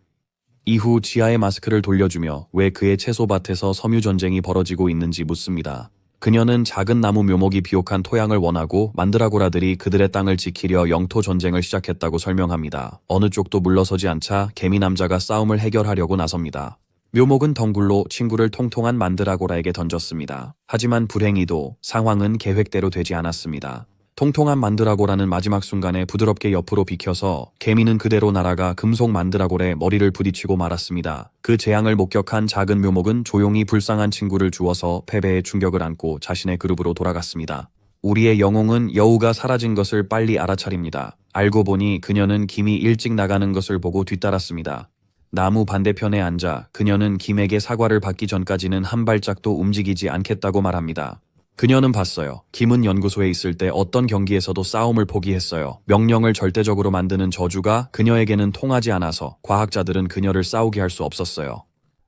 이후 지하의 마스크를 돌려주며 왜 그의 채소밭에서 섬유전쟁이 벌어지고 있는지 묻습니다. 그녀는 작은 나무 묘목이 비옥한 토양을 원하고 만드라고라들이 그들의 땅을 지키려 영토 전쟁을 시작했다고 설명합니다. 어느 쪽도 물러서지 않자 개미 남자가 싸움을 해결하려고 나섭니다. 묘목은 덩굴로 친구를 통통한 만드라고라에게 던졌습니다. 하지만 불행히도 상황은 계획대로 되지 않았습니다. 통통한 만드라고라는 마지막 순간에 부드럽게 옆으로 비켜서 개미는 그대로 날아가 금속 만드라고래 머리를 부딪히고 말았습니다. 그 재앙을 목격한 작은 묘목은 조용히 불쌍한 친구를 주워서 패배의 충격을 안고 자신의 그룹으로 돌아갔습니다. 우리의 영웅은 여우가 사라진 것을 빨리 알아차립니다. 알고 보니 그녀는 김이 일찍 나가는 것을 보고 뒤따랐습니다. 나무 반대편에 앉아 그녀는 김에게 사과를 받기 전까지는 한 발짝도 움직이지 않겠다고 말합니다. 그녀는 봤어요. 김은 연구소에 있을 때 어떤 경기에서도 싸움을 포기했어요. 명령을 절대적으로 만드는 저주가 그녀에게는 통하지 않아서 과학자들은 그녀를 싸우게 할 수 없었어요.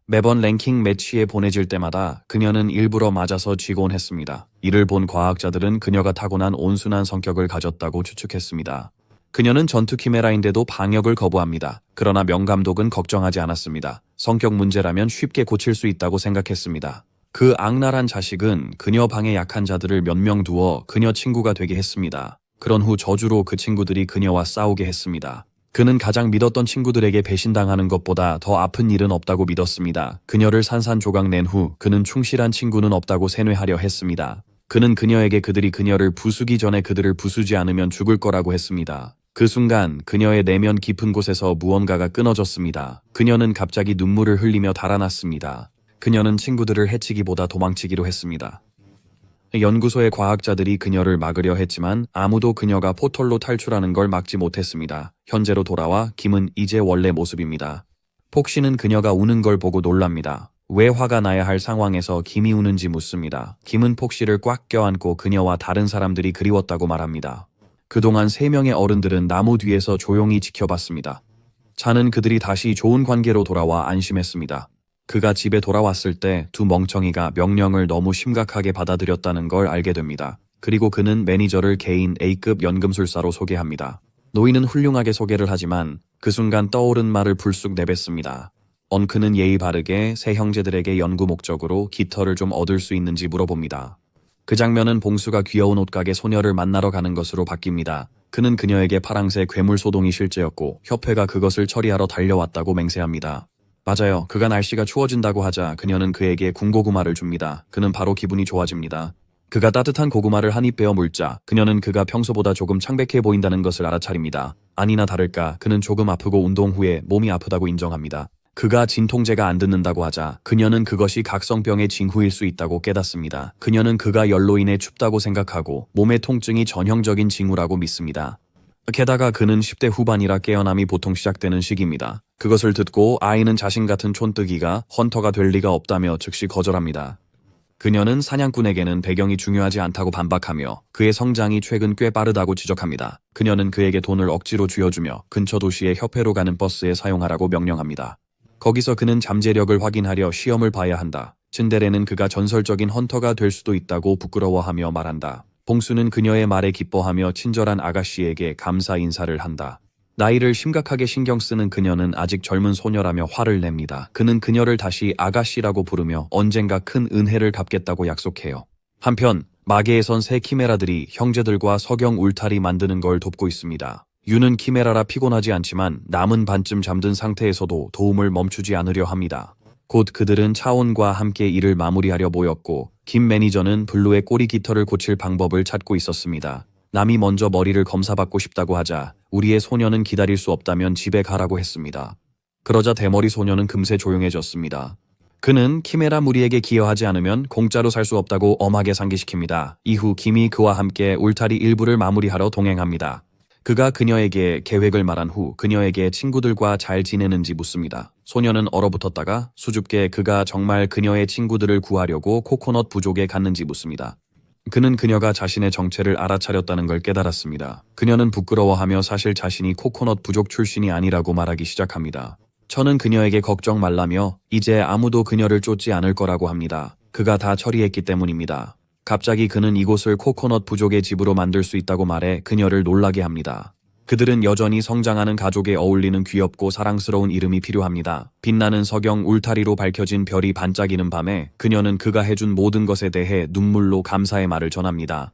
매번 랭킹 매치에 보내질 때마다 그녀는 일부러 맞아서 쥐곤 했습니다. 이를 본 과학자들은 그녀가 타고난 온순한 성격을 가졌다고 추측했습니다. 그녀는 전투 키메라인데도 방역을 거부합니다. 그러나 명감독은 걱정하지 않았습니다. 성격 문제라면 쉽게 고칠 수 있다고 생각했습니다. 그 악랄한 자식은 그녀 방에 약한 자들을 몇 명 두어 그녀 친구가 되게 했습니다. 그런 후 저주로 그 친구들이 그녀와 싸우게 했습니다. 그는 가장 믿었던 친구들에게 배신당하는 것보다 더 아픈 일은 없다고 믿었습니다. 그녀를 산산조각 낸 후 그는 충실한 친구는 없다고 세뇌하려 했습니다. 그는 그녀에게 그들이 그녀를 부수기 전에 그들을 부수지 않으면 죽을 거라고 했습니다. 그 순간 그녀의 내면 깊은 곳에서 무언가가 끊어졌습니다. 그녀는 갑자기 눈물을 흘리며 달아났습니다. 그녀는 친구들을 해치기보다 도망치기로 했습니다. 연구소의 과학자들이 그녀를 막으려 했지만 아무도 그녀가 포털로 탈출하는 걸 막지 못했습니다. 현재로 돌아와 김은 이제 원래 모습입니다. 폭신은 그녀가 우는 걸 보고 놀랍니다. 왜 화가 나야 할 상황에서 김이 우는지 묻습니다. 김은 폭시를 꽉 껴안고 그녀와 다른 사람들이 그리웠다고 말합니다. 그동안 3명의 어른들은 나무 뒤에서 조용히 지켜봤습니다. 차는 그들이 다시 좋은 관계로 돌아와 안심했습니다. 그가 집에 돌아왔을 때 두 멍청이가 명령을 너무 심각하게 받아들였다는 걸 알게 됩니다. 그리고 그는 매니저를 개인 A급 연금술사로 소개합니다. 노인은 훌륭하게 소개를 하지만 그 순간 떠오른 말을 불쑥 내뱉습니다. 언크는 예의 바르게 세 형제들에게 연구 목적으로 깃털을 좀 얻을 수 있는지 물어봅니다. 그 장면은 봉수가 귀여운 옷가게 소녀를 만나러 가는 것으로 바뀝니다. 그는 그녀에게 파랑새 괴물 소동이 실제였고 협회가 그것을 처리하러 달려왔다고 맹세합니다. 맞아요. 그가 날씨가 추워진다고 하자 그녀는 그에게 군고구마를 줍니다. 그는 바로 기분이 좋아집니다. 그가 따뜻한 고구마를 한 입 베어 물자 그녀는 그가 평소보다 조금 창백해 보인다는 것을 알아차립니다. 아니나 다를까 그는 조금 아프고 운동 후에 몸이 아프다고 인정합니다. 그가 진통제가 안 듣는다고 하자 그녀는 그것이 각성병의 징후일 수 있다고 깨닫습니다. 그녀는 그가 열로 인해 춥다고 생각하고 몸의 통증이 전형적인 징후라고 믿습니다. 게다가 그는 10대 후반이라 깨어남이 보통 시작되는 시기입니다. 그것을 듣고 아이는 자신 같은 촌뜨기가 헌터가 될 리가 없다며 즉시 거절합니다. 그녀는 사냥꾼에게는 배경이 중요하지 않다고 반박하며 그의 성장이 최근 꽤 빠르다고 지적합니다. 그녀는 그에게 돈을 억지로 쥐어주며 근처 도시의 협회로 가는 버스에 사용하라고 명령합니다. 거기서 그는 잠재력을 확인하려 시험을 봐야 한다. 츤데레는 그가 전설적인 헌터가 될 수도 있다고 부끄러워하며 말한다. 봉수는 그녀의 말에 기뻐하며 친절한 아가씨에게 감사 인사를 한다. 나이를 심각하게 신경 쓰는 그녀는 아직 젊은 소녀라며 화를 냅니다. 그는 그녀를 다시 아가씨라고 부르며 언젠가 큰 은혜를 갚겠다고 약속해요. 한편 마계에선 새 키메라들이 형제들과 석영 울타리 만드는 걸 돕고 있습니다. 유는 키메라라 피곤하지 않지만 남은 반쯤 잠든 상태에서도 도움을 멈추지 않으려 합니다. 곧 그들은 차온과 함께 일을 마무리하려 모였고 김 매니저는 블루의 꼬리 깃털을 고칠 방법을 찾고 있었습니다. 남이 먼저 머리를 검사받고 싶다고 하자 우리의 소녀는 기다릴 수 없다면 집에 가라고 했습니다. 그러자 대머리 소녀는 금세 조용해졌습니다. 그는 키메라 무리에게 기여하지 않으면 공짜로 살 수 없다고 엄하게 상기시킵니다. 이후 김이 그와 함께 울타리 일부를 마무리하러 동행합니다. 그가 그녀에게 계획을 말한 후 그녀에게 친구들과 잘 지내는지 묻습니다. 소녀는 얼어붙었다가 수줍게 그가 정말 그녀의 친구들을 구하려고 코코넛 부족에 갔는지 묻습니다. 그는 그녀가 자신의 정체를 알아차렸다는 걸 깨달았습니다. 그녀는 부끄러워하며 사실 자신이 코코넛 부족 출신이 아니라고 말하기 시작합니다. 저는 그녀에게 걱정 말라며 이제 아무도 그녀를 쫓지 않을 거라고 합니다. 그가 다 처리했기 때문입니다. 갑자기 그는 이곳을 코코넛 부족의 집으로 만들 수 있다고 말해 그녀를 놀라게 합니다. 그들은 여전히 성장하는 가족에 어울리는 귀엽고 사랑스러운 이름이 필요합니다. 빛나는 석영 울타리로 밝혀진 별이 반짝이는 밤에 그녀는 그가 해준 모든 것에 대해 눈물로 감사의 말을 전합니다.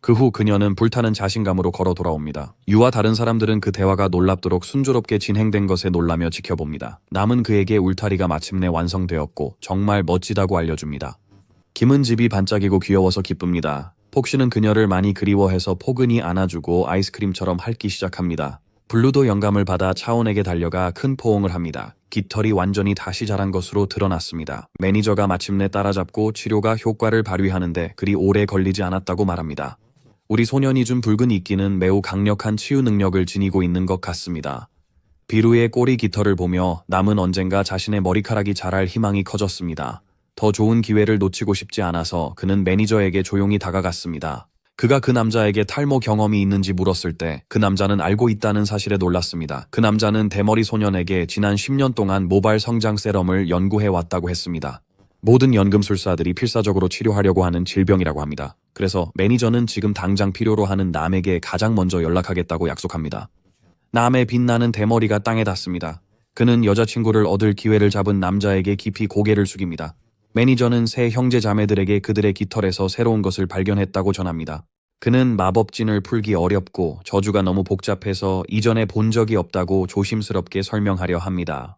그 후 그녀는 불타는 자신감으로 걸어 돌아옵니다. 유와 다른 사람들은 그 대화가 놀랍도록 순조롭게 진행된 것에 놀라며 지켜봅니다. 남은 그에게 울타리가 마침내 완성되었고 정말 멋지다고 알려줍니다. 김은 집이 반짝이고 귀여워서 기쁩니다. 폭시는 그녀를 많이 그리워해서 포근히 안아주고 아이스크림처럼 핥기 시작합니다. 블루도 영감을 받아 차온에게 달려가 큰 포옹을 합니다. 깃털이 완전히 다시 자란 것으로 드러났습니다. 매니저가 마침내 따라잡고 치료가 효과를 발휘하는데 그리 오래 걸리지 않았다고 말합니다. 우리 소년이 준 붉은 이끼는 매우 강력한 치유 능력을 지니고 있는 것 같습니다. 비루의 꼬리 깃털을 보며 남은 언젠가 자신의 머리카락이 자랄 희망이 커졌습니다. 더 좋은 기회를 놓치고 싶지 않아서 그는 매니저에게 조용히 다가갔습니다. 그가 그 남자에게 탈모 경험이 있는지 물었을 때 그 남자는 알고 있다는 사실에 놀랐습니다. 그 남자는 대머리 소년에게 지난 10년 동안 모발 성장 세럼을 연구해 왔다고 했습니다. 모든 연금술사들이 필사적으로 치료하려고 하는 질병이라고 합니다. 그래서 매니저는 지금 당장 필요로 하는 남에게 가장 먼저 연락하겠다고 약속합니다. 남의 빛나는 대머리가 땅에 닿습니다. 그는 여자친구를 얻을 기회를 잡은 남자에게 깊이 고개를 숙입니다. 매니저는 세 형제 자매들에게 그들의 깃털에서 새로운 것을 발견했다고 전합니다. 그는 마법진을 풀기 어렵고 저주가 너무 복잡해서 이전에 본 적이 없다고 조심스럽게 설명하려 합니다.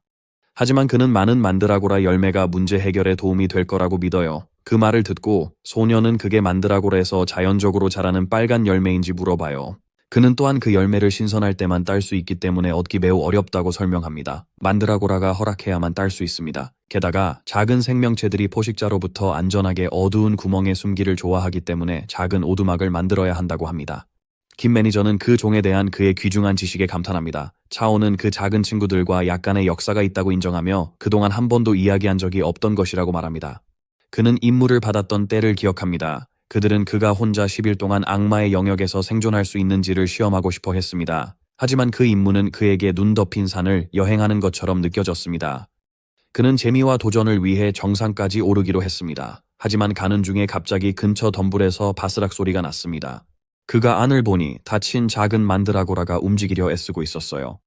하지만 그는 많은 만드라고라 열매가 문제 해결에 도움이 될 거라고 믿어요. 그 말을 듣고 소녀는 그게 만드라고라에서 자연적으로 자라는 빨간 열매인지 물어봐요. 그는 또한 그 열매를 신선할 때만 딸 수 있기 때문에 얻기 매우 어렵다고 설명합니다. 만드라고라가 허락해야만 딸 수 있습니다. 게다가 작은 생명체들이 포식자로부터 안전하게 어두운 구멍에 숨기를 좋아하기 때문에 작은 오두막을 만들어야 한다고 합니다. 김 매니저는 그 종에 대한 그의 귀중한 지식에 감탄합니다. 차오는 그 작은 친구들과 약간의 역사가 있다고 인정하며 그동안 한 번도 이야기한 적이 없던 것이라고 말합니다. 그는 임무를 받았던 때를 기억합니다. 그들은 그가 혼자 10일 동안 악마의 영역에서 생존할 수 있는지를 시험하고 싶어 했습니다. 하지만 그 임무는 그에게 눈 덮인 산을 여행하는 것처럼 느껴졌습니다. 그는 재미와 도전을 위해 정상까지 오르기로 했습니다. 하지만 가는 중에 갑자기 근처 덤불에서 바스락 소리가 났습니다. 그가 안을 보니 다친 작은 만드라고라가 움직이려 애쓰고 있었어요.